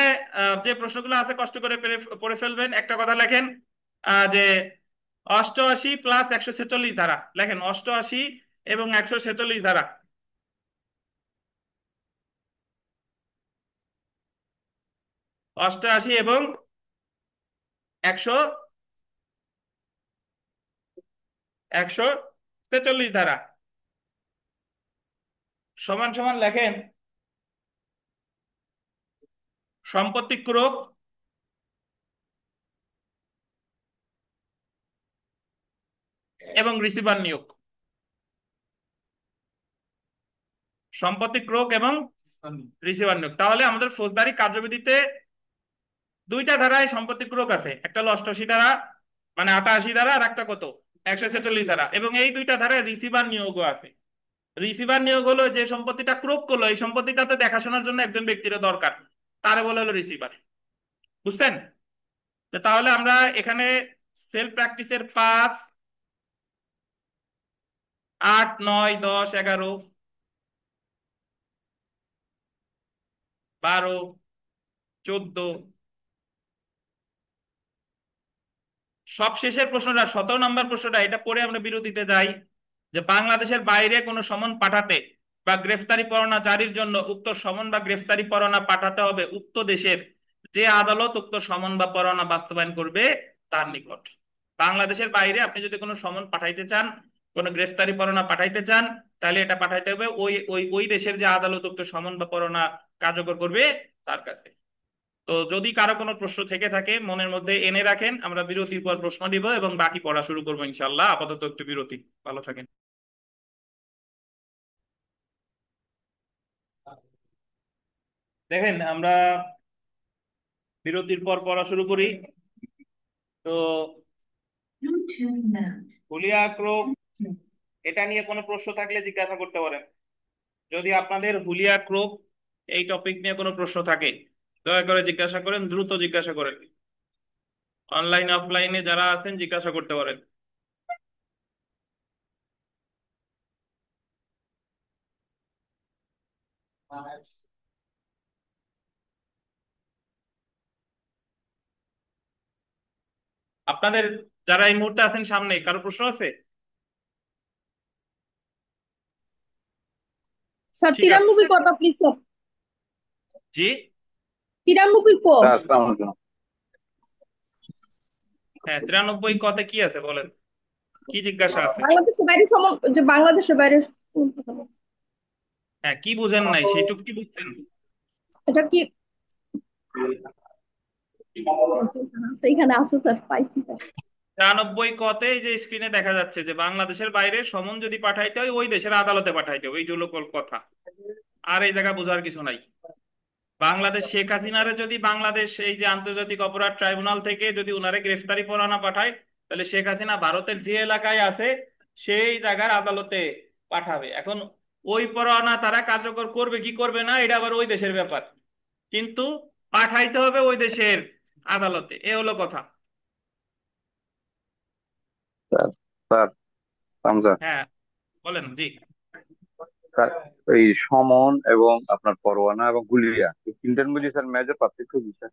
যে প্রশ্নগুলো আছে কষ্ট করে পড়ে ফেলবেন। একটা কথা লেখেন, যে 88 প্লাস 146 ধারা লেখেন, 88 এবং 146 ধারা। 88 এবং 146 ধারা সমান সমান লেখেন সম্পত্তি ক্রোক এবং রিসিভার নিয়োগ। সম্পত্তি ক্রোক এবং রিসিভার নিয়োগ। তাহলে আমাদের ফৌজদারি কার্যবিধিতে 2টা ধারায় সম্পত্তি ক্রোক আছে, একটা হলো 88 ধারা মানে 88 ধারা, আর একটা কত? 146 ধারা। এবং এই 2টা ধারায় রিসিভার নিয়োগও আছে। রিসিভার নিয়োগ হলো যে সম্পত্তিটা ক্রোক করলো, এই সম্পত্তিটাতে দেখাশোনার জন্য একজন ব্যক্তির দরকার, তারে বলে হলো রিসিভার। বুঝছেন? তাহলে আমরা এখানে সেলফ প্র্যাকটিসের 5, 8, 9, 10, 11, 12, 14, সব শেষের প্রশ্নটা 17 নম্বর প্রশ্নটা, এটা পরে আমরা বিরতিতে যাই। যে বাংলাদেশের বাইরে কোনো সমন পাঠাতে বা গ্রেফতারি পরোয়ানা জারির জন্য উক্ত সমন বা গ্রেফতারি পরোয়ানা পাঠাতে হবে উক্ত দেশের যে আদালত উক্ত সমন বা পরোয়ানা বাস্তবায়ন করবে তার নিকট। বাংলাদেশের বাইরে আপনি যদি কোনো সমন পাঠাইতে চান, কোনো গ্রেফতারি পরোয়ানা পাঠাইতে চান, তাহলে এটা পাঠাইতে হবে ওই ওই ওই দেশের যে আদালত উক্ত সমন বা পরোয়ানা কার্যকর করবে তার কাছে। তো যদি কারো কোনো প্রশ্ন থেকে থাকে মনের মধ্যে এনে রাখেন, আমরা বিরতির পর প্রশ্ন দিব এবং বাকি পড়া শুরু করবো ইনশাল্লাহ। আপাতত একটু বিরতি। ভালো থাকেন। দেখেন, আমরা বিরতির পর পড়া শুরু করি। তো হুলিয়া ক্রোক এটা নিয়ে কোনো প্রশ্ন থাকলে জিজ্ঞাসা করতে পারেন। যদি আপনাদের হুলিয়া ক্রোক এই টপিক নিয়ে কোনো প্রশ্ন থাকে, দয়া করে জিজ্ঞাসা করেন, দ্রুত জিজ্ঞাসা করেন। অনলাইন অফলাইনে যারা আছেন জিজ্ঞাসা করতে পারেন। আপনাদের যারা এই মুহূর্তে আছেন সামনে, কারো প্রশ্ন আছে? স্যার ঠিক আছে। 93 কটা প্লিজ স্যার? জি। 93 ক? স্যার আসসালামু আলাইকুম। হ্যাঁ, 93 কতে কি আছে বলেন, কি জিজ্ঞাসা আছে? বাংলাদেশের বাইরে যে বাংলাদেশের বাইরে হ্যাঁ, কি বুঝেন নাই সেইটুক কি বুঝছেন? এটা কি? সেইখানে আছে স্যার, পাইছি স্যার। 93 কতে যে স্ক্রিনে দেখা যাচ্ছে যে বাংলাদেশের বাইরে সমন যদি পাঠাইতে হয় ওই দেশের আদালতে পাঠাইতে হবে, এই জন্য কথা। আর এই জায়গা বোঝার কিছু নাই। বাংলাদেশ শেখ হাসিনারে যদি বাংলাদেশ এই যে আন্তর্জাতিক অপরাধ ট্রাইব্যুনাল থেকে যদি উনারে গ্রেফতারি পরোয়ানা পাঠায়, তাহলে শেখ হাসিনা ভারতের যে এলাকায় আছে সেই জায়গার আদালতে পাঠাবে। এখন ওই পরোয়ানা তারা কার্যকর করবে কি করবে না এটা আবার ওই দেশের ব্যাপার, কিন্তু পাঠাইতে হবে ওই দেশের আদালতে, এ হলো কথা। স্যার স্যার স্যার হ্যাঁ, বলেন জি। স্যার, এই সমন এবং আপনার পরোয়ানা এবং গুলিয়া এই তিনটার মধ্যে স্যার মেজর পার্থক্য কি স্যার?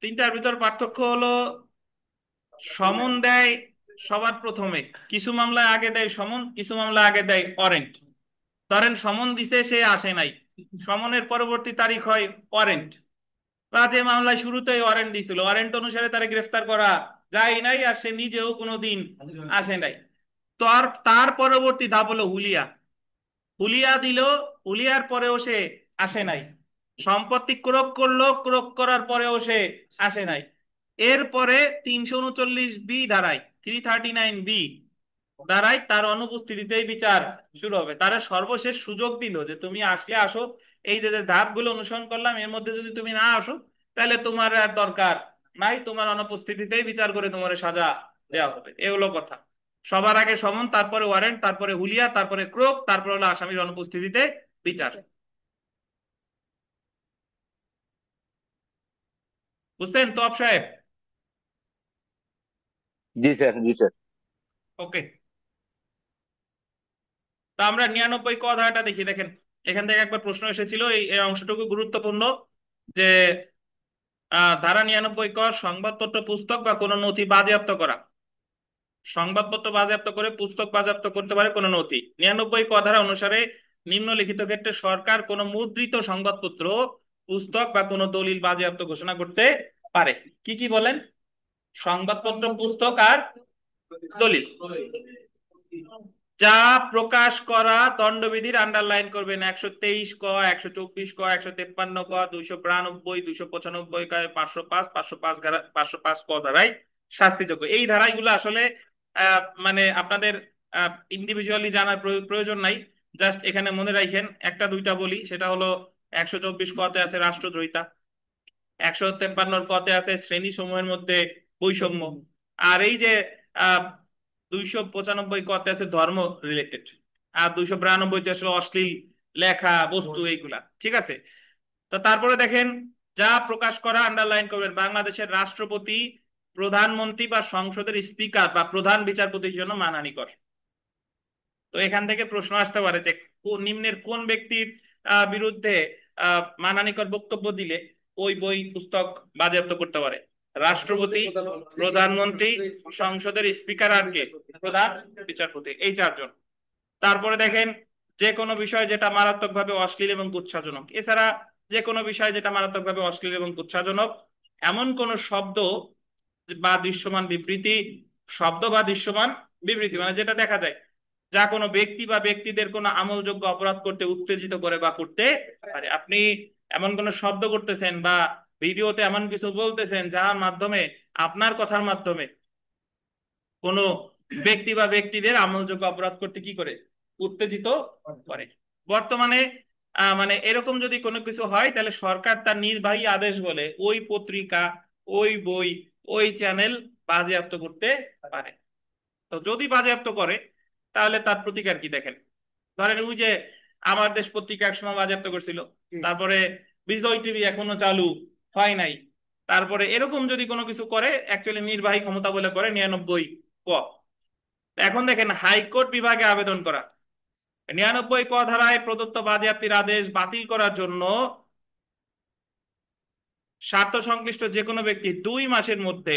তিনটার ভিতর পার্থক্য হলো, সমন দেয় সবার প্রথমে, কিছু মামলায় আগে দেয় সমন, কিছু মামলায় আগে দেয় ওয়ারেন্ট। ধরেন সমন দিছে, সে আসে নাই, সমনের পরবর্তী তারিখ হয় ওয়ারেন্ট। বা যে মামলায় শুরুতেই ওয়ারেন্ট দিছিল, ওয়ারেন্ট অনুসারে তারা গ্রেফতার করা যায় নাই, আর সে নিজেও কোনোদিন আসে নাই। তো আর তার পরবর্তী ধাপ হলো হুলিয়া। হুলিয়া দিল, হুলিয়ার পরেও সে আসে নাই। সম্পত্তি ক্রোক করলো, ক্রোক করার পরেও সে আসে নাই। এরপরে 339 বি ধারায়, 339 বি ধারায় তার অনুপস্থিতিতেই বিচার শুরু হবে। তারা সর্বশেষ সুযোগ দিল যে তুমি আসলে আসো, এই যে যে ধাপগুলো অনুসরণ করলাম এর মধ্যে যদি তুমি না আসো তাহলে তোমার আর দরকার নাই, তোমার অনুপস্থিতিতেই বিচার করে তোমার সাজা দেওয়া হবে, এ হলো কথা। সবার আগে সমন, তারপরে ওয়ারেন্ট, তারপরে হুলিয়া, তারপরে ক্রোক, তারপরে হলো আসামির অনুপস্থিতিতে বিচার। বুঝছেন তো আপ সাহেব? জি স্যার, জি স্যার। ওকে। তা আমরা 99 ক ধারাটা দেখি, দেখেন। এখান থেকে একবার প্রশ্ন এসেছিল, এই অংশটুকু গুরুত্বপূর্ণ, যে ধারা 99 ক, সংবাদপত্র, পুস্তক বা কোনো নথি বাজেয়াপ্ত করা। সংবাদপত্র বাজেয়াপ্ত করে পুস্তক বাজেয়াপ্ত করতে পারে কোনো নথি। 99 ক ধারা অনুসারে নিম্নলিখিত ক্ষেত্রে সরকার কোনো মুদ্রিত সংবাদপত্র, পুস্তক বা কোনো দলিল বাজেয়াপ্ত ঘোষণা করতে পারে। কি কি বলেন? সংবাদপত্র, পুস্তক আর দলিল। যা প্রকাশ করা দণ্ডবিধির, আন্ডারলাইন করবেন, 123 ক, 124 ক, 153 ক, 292, 295, 505, 505, 505 ক ধারায় শাস্তিযোগ্য। এই ধারাগুলো আসলে মানে আপনাদের ইন্ডিভিজুয়ালি জানার প্রয়োজন নাই, জাস্ট এখানে মনে রাখেন। একটা দুইটা বলি, সেটা হলো 124 কতে আছে রাষ্ট্রদ্রোহিতা, 153 কতে আছে শ্রেণী সমূহের মধ্যে বৈষম্য, আর এই যে 295 কতে আছে ধর্ম রিলেটেড, আর 292-তে আসলে অশ্লীল লেখা বস্তু এইগুলা, ঠিক আছে? তো তারপরে দেখেন, যা প্রকাশ করা, আন্ডারলাইন করবেন, বাংলাদেশের রাষ্ট্রপতি, প্রধানমন্ত্রী বা সংসদের স্পিকার বা প্রধান বিচারপতির জন্য মানহানিকর। তো এখান থেকে প্রশ্ন আসতে পারে যে নিম্নের কোন ব্যক্তির বিরুদ্ধে মানহানিকর বক্তব্য দিলে ওই বই পুস্তক বাজেয়াপ্ত করতে পারে? রাষ্ট্রপতি, প্রধানমন্ত্রী, সংসদের স্পিকার, আর কে? প্রধান বিচারপতি, এই চারজন। তারপরে দেখেন, যে কোনো বিষয় যেটা মারাত্মকভাবে অশ্লীল এবং কুৎসাজনক, এছাড়া যে কোনো বিষয় যেটা মারাত্মকভাবে অশ্লীল এবং কুৎসাজনক, এমন কোন শব্দ বা দৃশ্যমান বিবৃতি, শব্দ বা দৃশ্যমান বিবৃতি মানে যেটা দেখা যায়, যা কোনো ব্যক্তি বা ব্যক্তিদের কোনো আমলযোগ্য অপরাধ করতে উত্তেজিত করে বা করতে পারে। আপনি এমন কোন শব্দ করতেছেন বা ভিডিওতে এমন কিছু বলতেছেন যার মাধ্যমে, আপনার কথার মাধ্যমে কোনো ব্যক্তি বা ব্যক্তিদের আমলযোগ্য অপরাধ করতে কি করে, উত্তেজিত করে। বর্তমানে মানে এরকম যদি কোনো কিছু হয় তাহলে সরকার তার নির্বাহী আদেশ বলে ওই পত্রিকা, ওই বই, ওই চ্যানেল বাজেয়াপ্ত করতে পারে। তো যদি বাজেয়াপ্ত করে তাহলে তার প্রতিকার কি দেখেন। ধরেন ওই যে আমার দেশ পত্রিকা একসময় বাজেয়াপ্ত করছিল, তারপরে বিজয় টিভি এখনো চালু হয় নাই, তারপরে এরকম যদি কোনো কিছু করে অ্যাকচুয়ালি নির্বাহী ক্ষমতা বলে করে 99 ক। এখন দেখেন হাইকোর্ট বিভাগে আবেদন করা, 99 ক ধারায় প্রদত্ত বাজেয়াপ্তির আদেশ বাতিল করার জন্য স্বার্থ সংশ্লিষ্ট যে কোনো ব্যক্তি 2 মাসের মধ্যে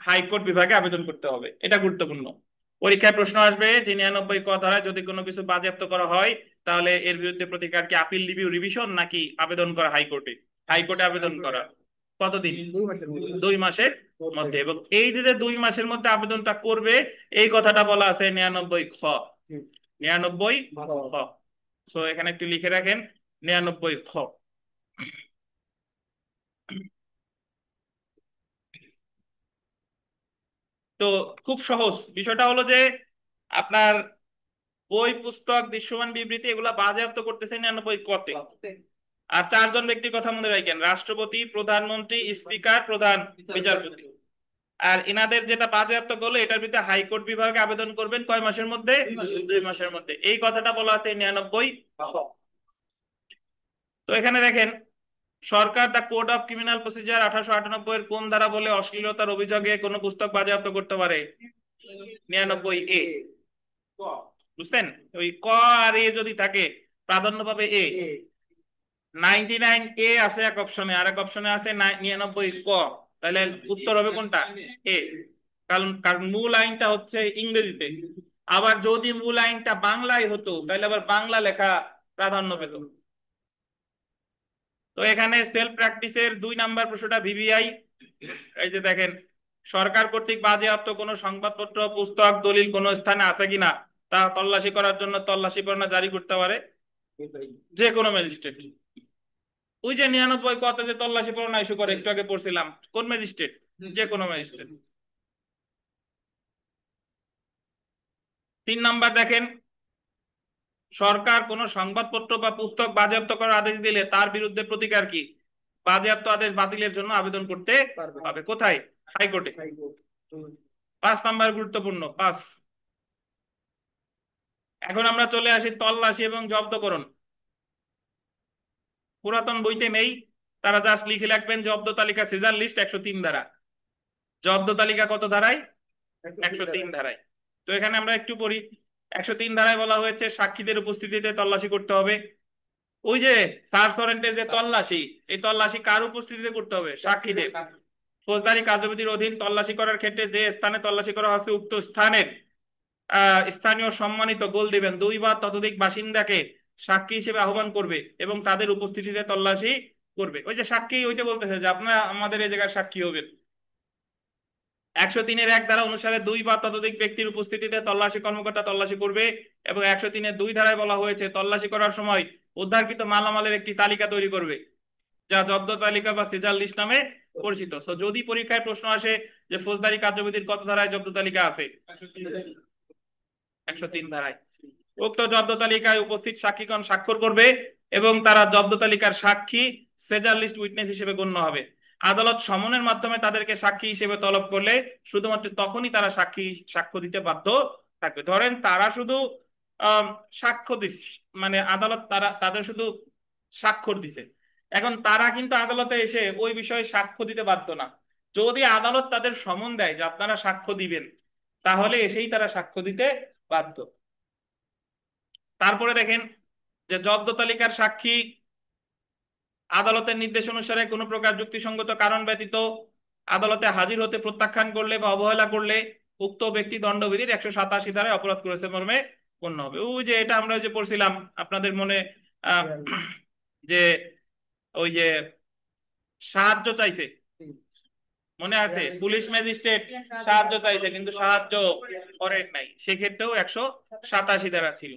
হাইকোর্ট বিভাগে আবেদন করতে হবে। এটা গুরুত্বপূর্ণ। পরীক্ষায় প্রশ্ন আসবে যে 99 ক ধারায় যদি কোনো কিছু বাজেয়াপ্ত করা হয় তাহলে এর বিরুদ্ধে প্রতিকার কি আপিল, রিভিউ, রিভিশন নাকি আবেদন করা হাইকোর্টে। হাইকোর্টে আবেদন করা কতদিন? 2 মাসের মধ্যে। এবং এই যে 2 মাসের মধ্যে আবেদনটা করবে এই কথাটা বলা আছে 99 খ। 99 খ। সো এখানে একটু লিখে রাখেন 99 খ। তো খুব সহজ বিষয়টা হলো যে আপনার বই, পুস্তক, দৃশ্যমান বিবৃতি এগুলা বাজেয়াপ্ত করতেছে 99 কতে। আর 4 জন ব্যক্তির কথা মনে রাখেন, রাষ্ট্রপতি, প্রধানমন্ত্রী, স্পিকার, প্রধান বিচারপতি। আর এনাদের যেটা বাজেয়াপ্ত করলো এটার বিরুদ্ধে হাইকোর্ট বিভাগে আবেদন করবেন কয় মাসের মধ্যে? 2 মাসের মধ্যে। এই কথাটা বলা আছে 99 খ। তো এখানে দেখেন সরকার the code of criminal procedure 1898 এর কোন ধারা বলে অশ্লীলতার অভিযোগে কোনো পুস্তক বাজেয়াপ্ত করতে পারে? 99 এ। বুঝছেন? ওই ক আর এ যদি থাকে প্রাধান্য পাবে এ। 99 এ আছে এক অপশনে, আর এক অপশনে আছে 99 ক। তাহলে উত্তর হবে কোনটা? এ। কারণ কারণ মূল আইনটা হচ্ছে ইংরেজিতে। আবার যদি মূল আইনটা বাংলায় হতো তাহলে আবার বাংলা লেখা প্রাধান্য পেত। তো এখানে সেলফ প্র্যাকটিসের 2 নাম্বার প্রশ্নটা ভিভিআই। এই যে দেখেন সরকার কর্তৃক বাজেয়াপ্ত কোনো সংবাদপত্র, পুস্তক, দলিল কোনো স্থানে আছে কিনা তা তল্লাশি করার জন্য তল্লাশি পরোয়ানা জারি করতে পারে যে কোনো ম্যাজিস্ট্রেট। ওই যে 99 কতে যে তল্লাশি পরোয়ানা ইস্যু করে একটু আগে পড়ছিলাম, কোন ম্যাজিস্ট্রেট? যে কোনো ম্যাজিস্ট্রেট। 3 নাম্বার দেখেন সরকার কোনো সংবাদপত্র বা পুস্তক বাজেয়াপ্ত করার আদেশ দিলে তার বিরুদ্ধে প্রতিকার কি? বাজেয়াপ্ত আদেশ বাতিলের জন্য আবেদন করতে হবে কোথায়? হাইকোর্টে। 5 নাম্বার গুরুত্বপূর্ণ 5। এখন আমরা চলে আসি তল্লাশি এবং জব্দকরণ। পুরাতন বইতে নেই, তারা জাস্ট লিখে রাখবেন জব্দ তালিকা সিজার লিস্ট 103 ধারা। জব্দ তালিকা কত ধারায়? 103 ধারায়। তো এখানে আমরা একটু পড়ি। 103 ধারায় বলা হয়েছে সাক্ষীদের উপস্থিতিতে তল্লাশি করতে হবে। ওই যে সার্চ ওয়ারেন্টের যে তল্লাশি, এই তল্লাশি কার উপস্থিতিতে করতে হবে? সাক্ষীদের। ফৌজদারি কার্যবিধির অধীন তল্লাশি করার ক্ষেত্রে যে স্থানে তল্লাশি করা হচ্ছে উক্ত স্থানের স্থানীয় সম্মানিত গোল দিবেন 2 বা ততোধিক বাসিন্দাকে সাক্ষী হিসেবে আহ্বান করবে এবং তাদের উপস্থিতিতে তল্লাশি করবে। ওই যে সাক্ষী ওইটা বলতেছে যে আপনারা আমাদের এই জায়গায় সাক্ষী হবেন। 103-এর 1 ধারা অনুসারে 2 বা ততোধিক ব্যক্তির উপস্থিতিতে তল্লাশি কর্মকর্তা তল্লাশি করবে। এবং 103-এর 2 ধারায় বলা হয়েছে তল্লাশি করার সময় উদ্ধারকৃত মালামালের একটি তালিকা তৈরি করবে যা জব্দ তালিকা বা সিজার লিস্ট নামে পরিচিত। সো যদি পরীক্ষায় প্রশ্ন আসে যে ফৌজদারি কার্যবিধির কত ধারায় জব্দ তালিকা আছে? 103 ধারায়। উক্ত জব্দ তালিকায় উপস্থিত সাক্ষীগণ স্বাক্ষর করবে এবং তারা জব্দ তালিকার সাক্ষী, সেজার লিস্ট উইটনেস হিসেবে গণ্য হবে। আদালত সমনের মাধ্যমে তাদেরকে সাক্ষী হিসেবে তলব করলে শুধুমাত্র তখনই তারা সাক্ষ্য দিতে বাধ্য থাকবে। ধরেন তারা শুধু আহ সাক্ষ্য দিচ্ছে, মানে আদালত তাদের শুধু স্বাক্ষর দিছে, এখন তারা কিন্তু আদালতে এসে ওই বিষয়ে সাক্ষ্য দিতে বাধ্য না। যদি আদালত তাদের সমন দেয় যে আপনারা সাক্ষ্য দিবেন তাহলে এসেই তারা সাক্ষ্য দিতে বাধ্য। তারপরে দেখেন যে জব্দ তালিকার সাক্ষী আদালতের নির্দেশ অনুসারে কোনো প্রকার যুক্তিসঙ্গত কারণ ব্যতীত আদালতে হাজির হতে প্রত্যাখ্যান করলে বা অবহেলা করলে উক্ত ব্যক্তি দণ্ডবিধির 187 ধারায় অপরাধ করেছে মর্মে গণ্য হবে। ওই যে এটা আমরা যে পড়ছিলাম আপনাদের মনে আহ, যে ওই যে সাহায্য চাইছে, মনে আছে? পুলিশ ম্যাজিস্ট্রেট সাহায্য চাইছে কিন্তু সাহায্য করেন নাই, সেক্ষেত্রেও 187 ধারা ছিল।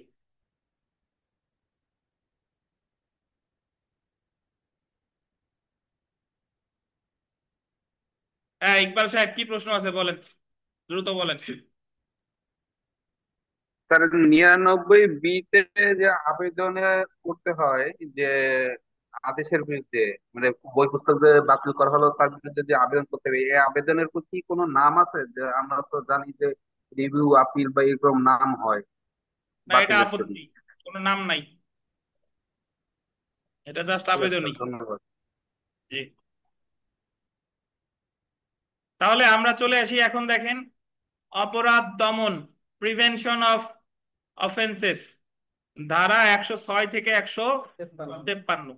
হ্যাঁ ইকবাল সাহেব কি প্রশ্ন আছে বলেন, দ্রুত বলেন। স্যার 99B-তে যে আবেদনে করতে হয়, যে আদেশের বিরুদ্ধে, মানে বই পুস্তক যে বাতিল করা হলো তার বিরুদ্ধে যে আবেদন করতে হবে, এই আবেদনের প্রতি কোনো নাম আছে? যে আমরা তো জানি যে রিভিউ, আপিল বা এরকম নাম হয় না, এটা বাতিলের জন্য। আপত্তি, কোনো নাম নাই, এটা জাস্ট ঠিক আছে স্যার, আবেদনই। ধন্যবাদ। জি। তাহলে আমরা চলে আসি এখন, দেখেন অপরাধ দমন, প্রিভেনশন অফ অফেন্সেস, ধারা 106 থেকে 153।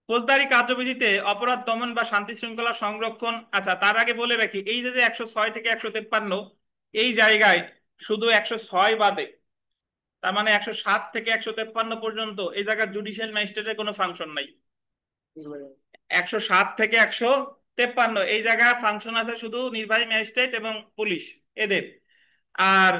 ফৌজদারি কার্যবিধিতে অপরাধ দমন বা শান্তি শৃঙ্খলা সংরক্ষণ। আচ্ছা, তার আগে বলে রাখি, এই যে 106 থেকে 153, এই জায়গায় শুধু 106 বাদে, তার মানে 107 থেকে 153 পর্যন্ত এই জায়গায় জুডিশিয়াল ম্যাজিস্ট্রেটের কোনো ফাংশন নাই। 107 থেকে 153 এই জায়গায় ফাংশন আছে শুধু নির্বাহী ম্যাজিস্ট্রেট এবং পুলিশ, এদের। আর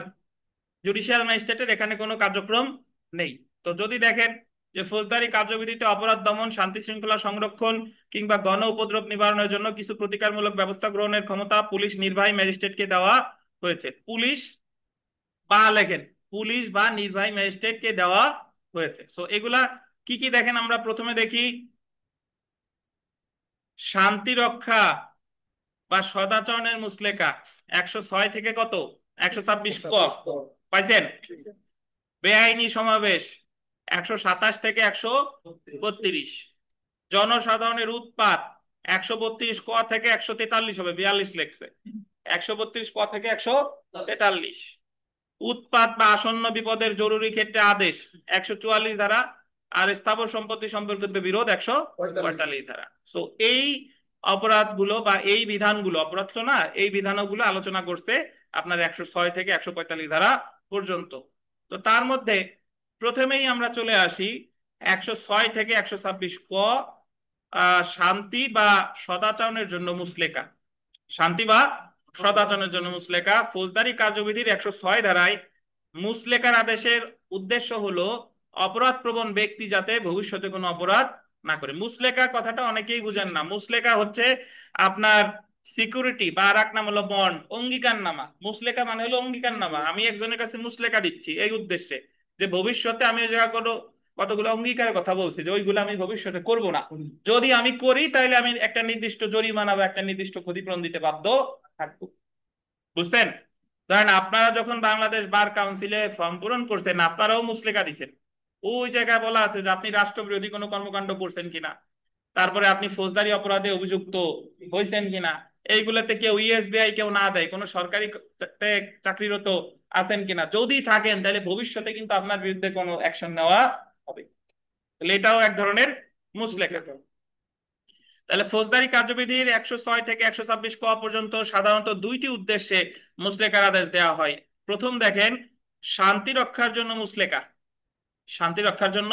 জুডিশিয়াল ম্যাজিস্ট্রেটের এখানে কোনো কার্যক্রম নেই। তো যদি দেখেন যে ফৌজদারি কার্যবিধিতে অপরাধ দমন, শান্তি শৃঙ্খলা সংরক্ষণ কিংবা গণ উপদ্রব নিবারণের জন্য কিছু প্রতিকারমূলক ব্যবস্থা গ্রহণের ক্ষমতা পুলিশ নির্বাহী ম্যাজিস্ট্রেটকে দেওয়া হয়েছে। পুলিশ বা লেখেন, পুলিশ বা নির্বাহী ম্যাজিস্ট্রেটকে দেওয়া হয়েছে। সো এগুলা কি কি দেখেন, আমরা প্রথমে দেখি শান্তি রক্ষা বা সদাচরণের মুসলেকা, 106 থেকে কত, 126 ক পাইছেন। বেআইনি সমাবেশ, 127 থেকে 132। জনসাধারণের উৎপাত, 132 ক থেকে 143 হবে, 42 লেখছে, 132 ক থেকে 143। উৎপাত বা আসন্ন বিপদের জরুরি ক্ষেত্রে আদেশ, 144 ধারা। আর স্থাবর সম্পত্তি সম্পর্কিত বিরোধ, 145 ধারা। তো এই অপরাধগুলো বা এই বিধানগুলো, অপরাধ তো না, এই বিধানগুলো আলোচনা করছে আপনার 106 থেকে 145 ধারা পর্যন্ত। তো তার মধ্যে প্রথমেই আমরা চলে আসি 106 থেকে 126 ক, শান্তি বা সদাচরণের জন্য মুসলেকা। শান্তি বা সদাচরণের জন্য মুসলেকা, ফৌজদারি কার্যবিধির 106 ধারায় মুসলেকার আদেশের উদ্দেশ্য হলো অপরাধ প্রবণ ব্যক্তি যাতে ভবিষ্যতে কোনো অপরাধ না করে। মুসলেকা কথাটা অনেকেই বুঝেন না। মুসলেকা হচ্ছে আপনার সিকিউরিটি, বা আর এক নাম হলো বন্ড, অঙ্গীকারনামা। মুসলেকা মানে হলো অঙ্গীকারনামা, আমি একজনের কাছে মুসলেকা দিচ্ছি এই উদ্দেশ্যে যে ভবিষ্যতে আমি ওই জায়গা কোনো কতগুলো অঙ্গীকারের কথা বলছি যে ওইগুলো আমি ভবিষ্যতে করব না, যদি আমি করি তাহলে আমি একটা নির্দিষ্ট জরিমানা বা একটা নির্দিষ্ট ক্ষতিপূরণ দিতে বাধ্য থাকবো। বুঝছেন? ধরেন আপনারা যখন বাংলাদেশ বার কাউন্সিলে ফর্ম পূরণ করছেন, আপনারাও মুসলেকা দিচ্ছেন, ওই জায়গায় বলা আছে যে আপনি রাষ্ট্রবিরোধী কোনো কর্মকাণ্ড করছেন কিনা, তারপরে আপনি ফৌজদারি অপরাধে অভিযুক্ত হয়েছেন কিনা, এইগুলোতে কেউ ইএস দেয় কেউ না দেয়, কোনো সরকারি চাকরিরত আছেন কিনা, যদি থাকেন তাহলে ভবিষ্যতে কিন্তু আপনার বিরুদ্ধে কোনো অ্যাকশন নেওয়া হবে। তাহলে এটাও এক ধরনের মুসলেকা। তাহলে ফৌজদারি কার্যবিধির 106 থেকে 126 ক পর্যন্ত সাধারণত দুইটি উদ্দেশ্যে মুসলেকার আদেশ দেওয়া হয়। প্রথম দেখেন, শান্তি রক্ষার জন্য মুসলেকা। শান্তি রক্ষার জন্য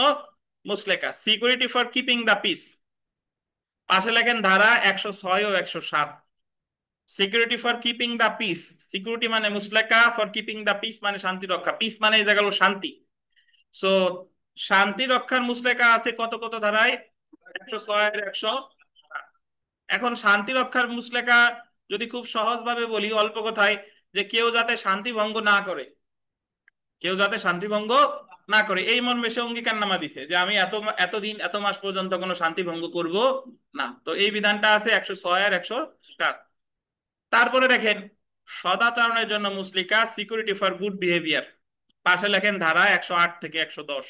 মুসলেকা, security for keeping the peace. পাশে লেখেন ধারা 106 ও 107। Security for keeping the peace, security মানে মুসলেকা, ফর কিপিং দ্য পিস মানে শান্তি রক্ষা, পিস মানে এই জায়গা হলো শান্তি। সো শান্তি রক্ষার মুসলেকা আছে কত কত ধারায়, 106 এর 100। এখন শান্তি রক্ষার মুসলেকা যদি খুব সহজ ভাবে বলি, অল্প কথায়, যে কেউ যাতে শান্তি ভঙ্গ না করে, কেউ যাতে শান্তি ভঙ্গ না করে, এই মর্মে সে অঙ্গীকারনামা দিছে যে আমি এতদিন এত মাস পর্যন্ত কোনো শান্তি ভঙ্গ করব না। তো এই বিধানটা আছে 106 আর 107। তারপরে দেখেন সদাচরণের জন্য মুসলিকা, সিকিউরিটি ফর গুড বিহেভিয়ার। পাশে লেখেন ধারা 108 থেকে 110।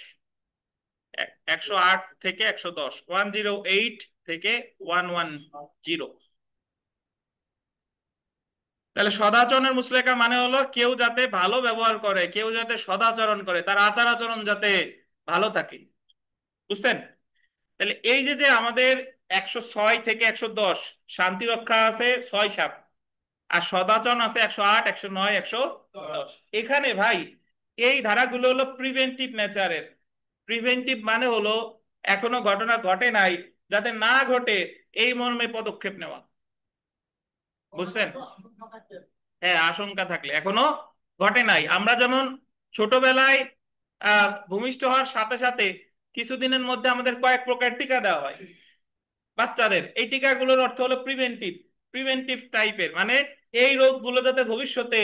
108 থেকে 110, 108 থেকে 110। তাহলে সদাচরণের মুসলেকা মানে হলো কেউ যাতে ভালো ব্যবহার করে, কেউ যাতে সদাচরণ করে, তার আচার আচরণ যাতে ভালো থাকে। বুঝছেন? তাহলে এই যে যে আমাদের 106 থেকে 110 শান্তি রক্ষা আছে 6-7, আর সদাচরণ আছে 108, 109, 110। এখানে ভাই এই ধারাগুলো হলো প্রিভেন্টিভ নেচারের। প্রিভেন্টিভ মানে হলো এখনো ঘটনা ঘটে নাই, যাতে না ঘটে এই মর্মে পদক্ষেপ নেওয়া। বুঝছেন? হ্যাঁ, আশঙ্কা থাকলে, এখনো ঘটে নাই। আমরা যেমন ছোটবেলায় ভূমিষ্ঠ হওয়ার সাথে সাথে কিছুদিনের মধ্যে আমাদের কয়েক প্রকার টিকা দেওয়া হয় বাচ্চাদের, এই টিকাগুলোর অর্থ হলো প্রিভেন্টিভ। প্রিভেন্টিভ টাইপের মানে এই রোগগুলো যাতে ভবিষ্যতে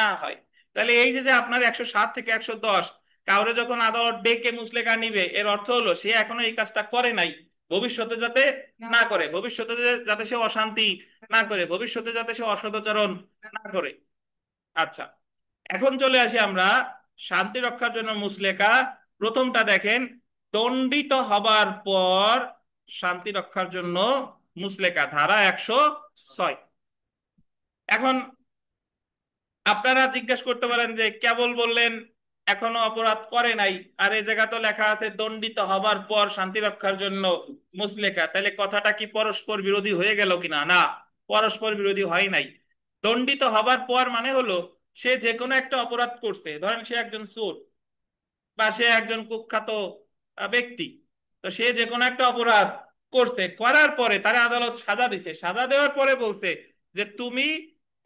না হয়। তাহলে এই যে যে আপনার 107 থেকে 110 কাউরে যখন আদালত ডেকে মুচলেকা নিবে, এর অর্থ হলো সে এখনো এই কাজটা করে নাই, ভবিষ্যতে যাতে না করে, ভবিষ্যতে যাতে সে অশান্তি না করে, ভবিষ্যতে যাতে সে অসদাচরণ না করে। আচ্ছা, এখন চলে আসি আমরা শান্তি রক্ষার জন্য মুচলেকা। প্রথমটা দেখেন, দণ্ডিত হবার পর শান্তি রক্ষার জন্য মুচলেকা, ধারা 106। এখন আপনারা জিজ্ঞেস করতে পারেন যে কেবল বললেন এখনো অপরাধ করে নাই, আর এই জায়গা তো লেখা আছে দণ্ডিত হবার পর শান্তি রক্ষার জন্য মুচলেকা, তাহলে কথাটা কি পরস্পর বিরোধী হয়ে গেল কিনা? না, পরস্পর বিরোধী হয় নাই। দণ্ডিত হবার পর মানে হলো সে যে কোনো একটা অপরাধ করছে, ধরেন সে একজন চোর বা সে একজন কুখ্যাত ব্যক্তি, তো সে যে কোনো একটা অপরাধ করছে, করার পরে তারা আদালত সাজা দিছে, সাজা দেওয়ার পরে বলছে যে তুমি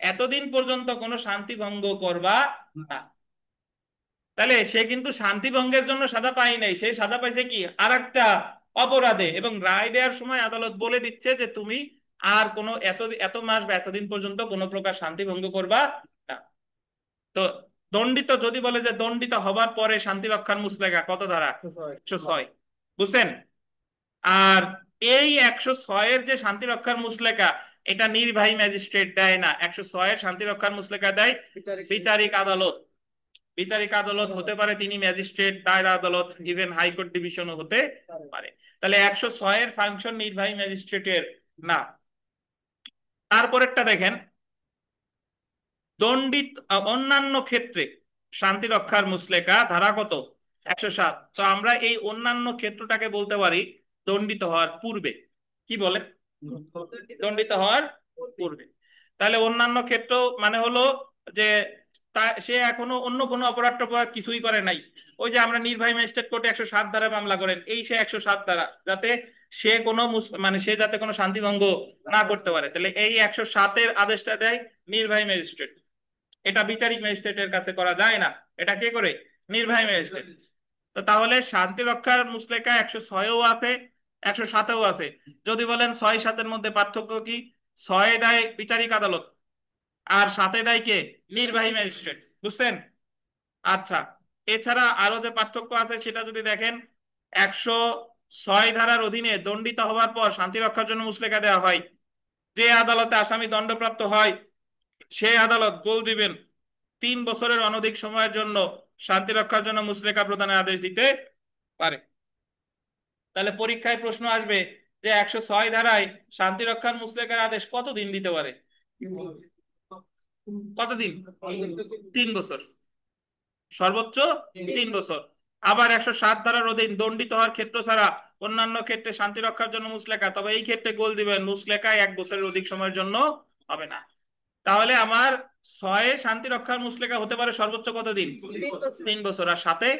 এতদিন পর্যন্ত কোনো শান্তি ভঙ্গ করবা না। তাহলে সে কিন্তু শান্তি ভঙ্গের জন্য সাজা পায় নাই, সে সাজা পাইছে কি আর একটা অপরাধে, এবং রায় দেওয়ার সময় আদালত বলে দিচ্ছে যে তুমি আর কোনো এত এত মাস বা এতদিন পর্যন্ত কোনো প্রকার শান্তি ভঙ্গ করবা না। তো দণ্ডিত যদি বলে যে দণ্ডিত হবার পরে শান্তি রক্ষার মুচলেকা, কত ধারা? 106, বুঝছেন? আর এই 106-এর যে শান্তি রক্ষার মুচলেকা, এটা নির্বাহী ম্যাজিস্ট্রেট দেয় না, 106-এর শান্তি রক্ষার মুচলেকা দেয় বিচারিক আদালত। বিচারিক আদালত হতে পারে তিনি ম্যাজিস্ট্রেট, দায়রা আদালত, ইভেন হাইকোর্ট ডিভিশনও হতে পারে। তাহলে 106-এর ফাংশন নির্বাহী ম্যাজিস্ট্রেটের না। তারপরেরটা দেখেন, দণ্ডিত অন্যান্য ক্ষেত্রে শান্তি রক্ষার মুচলেকা, ধারা কত? 107। তো আমরা এই অন্যান্য ক্ষেত্রটাকে বলতে পারি দণ্ডিত হওয়ার পূর্বে। কি বলে? দণ্ডিত হওয়ার পূর্বে। তাহলে অন্যান্য ক্ষেত্র মানে হলো যে সে এখনো অন্য কোনো অপরাধ টপরাধ কিছুই করে নাই, ওই যে আমরা নির্বাহী ম্যাজিস্ট্রেট কোর্টে 107 ধারা মামলা করেন, এই সে 107 ধারা, যাতে সে কোনো মানে সে যাতে কোনো শান্তি ভঙ্গ না করতে পারে, তাহলে এই 107-এর আদেশটা দেয় নির্বাহী ম্যাজিস্ট্রেট। এটা বিচারিক ম্যাজিস্ট্রেটের কাছে করা যায় না, এটা কে করে? নির্বাহী ম্যাজিস্ট্রেট। তো তাহলে শান্তি রক্ষার মুচলেকা 106-ও আছে, 107-ও আছে। যদি বলেন 6-7-এর মধ্যে পার্থক্য কি? 6 দেয় বিচারিক আদালত, আর 7 দেয় কে? নির্বাহী ম্যাজিস্ট্রেট, বুঝছেন? আচ্ছা, এছাড়া আরো যে পার্থক্য আছে সেটা যদি দেখেন, 106 ধারার অধীনে দণ্ডিত হওয়ার পর শান্তি রক্ষার জন্য মুচলেকা দেওয়া হয়, যে আদালতে আসামি দণ্ডপ্রাপ্ত হয় সে আদালত গোল দিবেন 3 বছরের অনধিক সময়ের জন্য শান্তি রক্ষার জন্য মুচলেকা প্রদানের আদেশ দিতে পারে। তাহলে পরীক্ষায় প্রশ্ন আসবে যে 106 ধারায় শান্তি রক্ষার মুচলেকার আদেশ কতদিন দিতে পারে? কতদিন? 3 বছর, সর্বোচ্চ 3 বছর। আবার 107 ধারার অধীন দণ্ডিত হওয়ার ক্ষেত্র ছাড়া অন্যান্য ক্ষেত্রে শান্তি রক্ষার জন্য মুচলেকা, তবে এই ক্ষেত্রে গোল দিবেন মুচলেকায় 1 বছরের অধিক সময়ের জন্য হবে না। তাহলে আমার 6-এ শান্তি রক্ষার মুচলেকা হতে পারে সর্বোচ্চ কতদিন? 3 বছর, আর 7-এ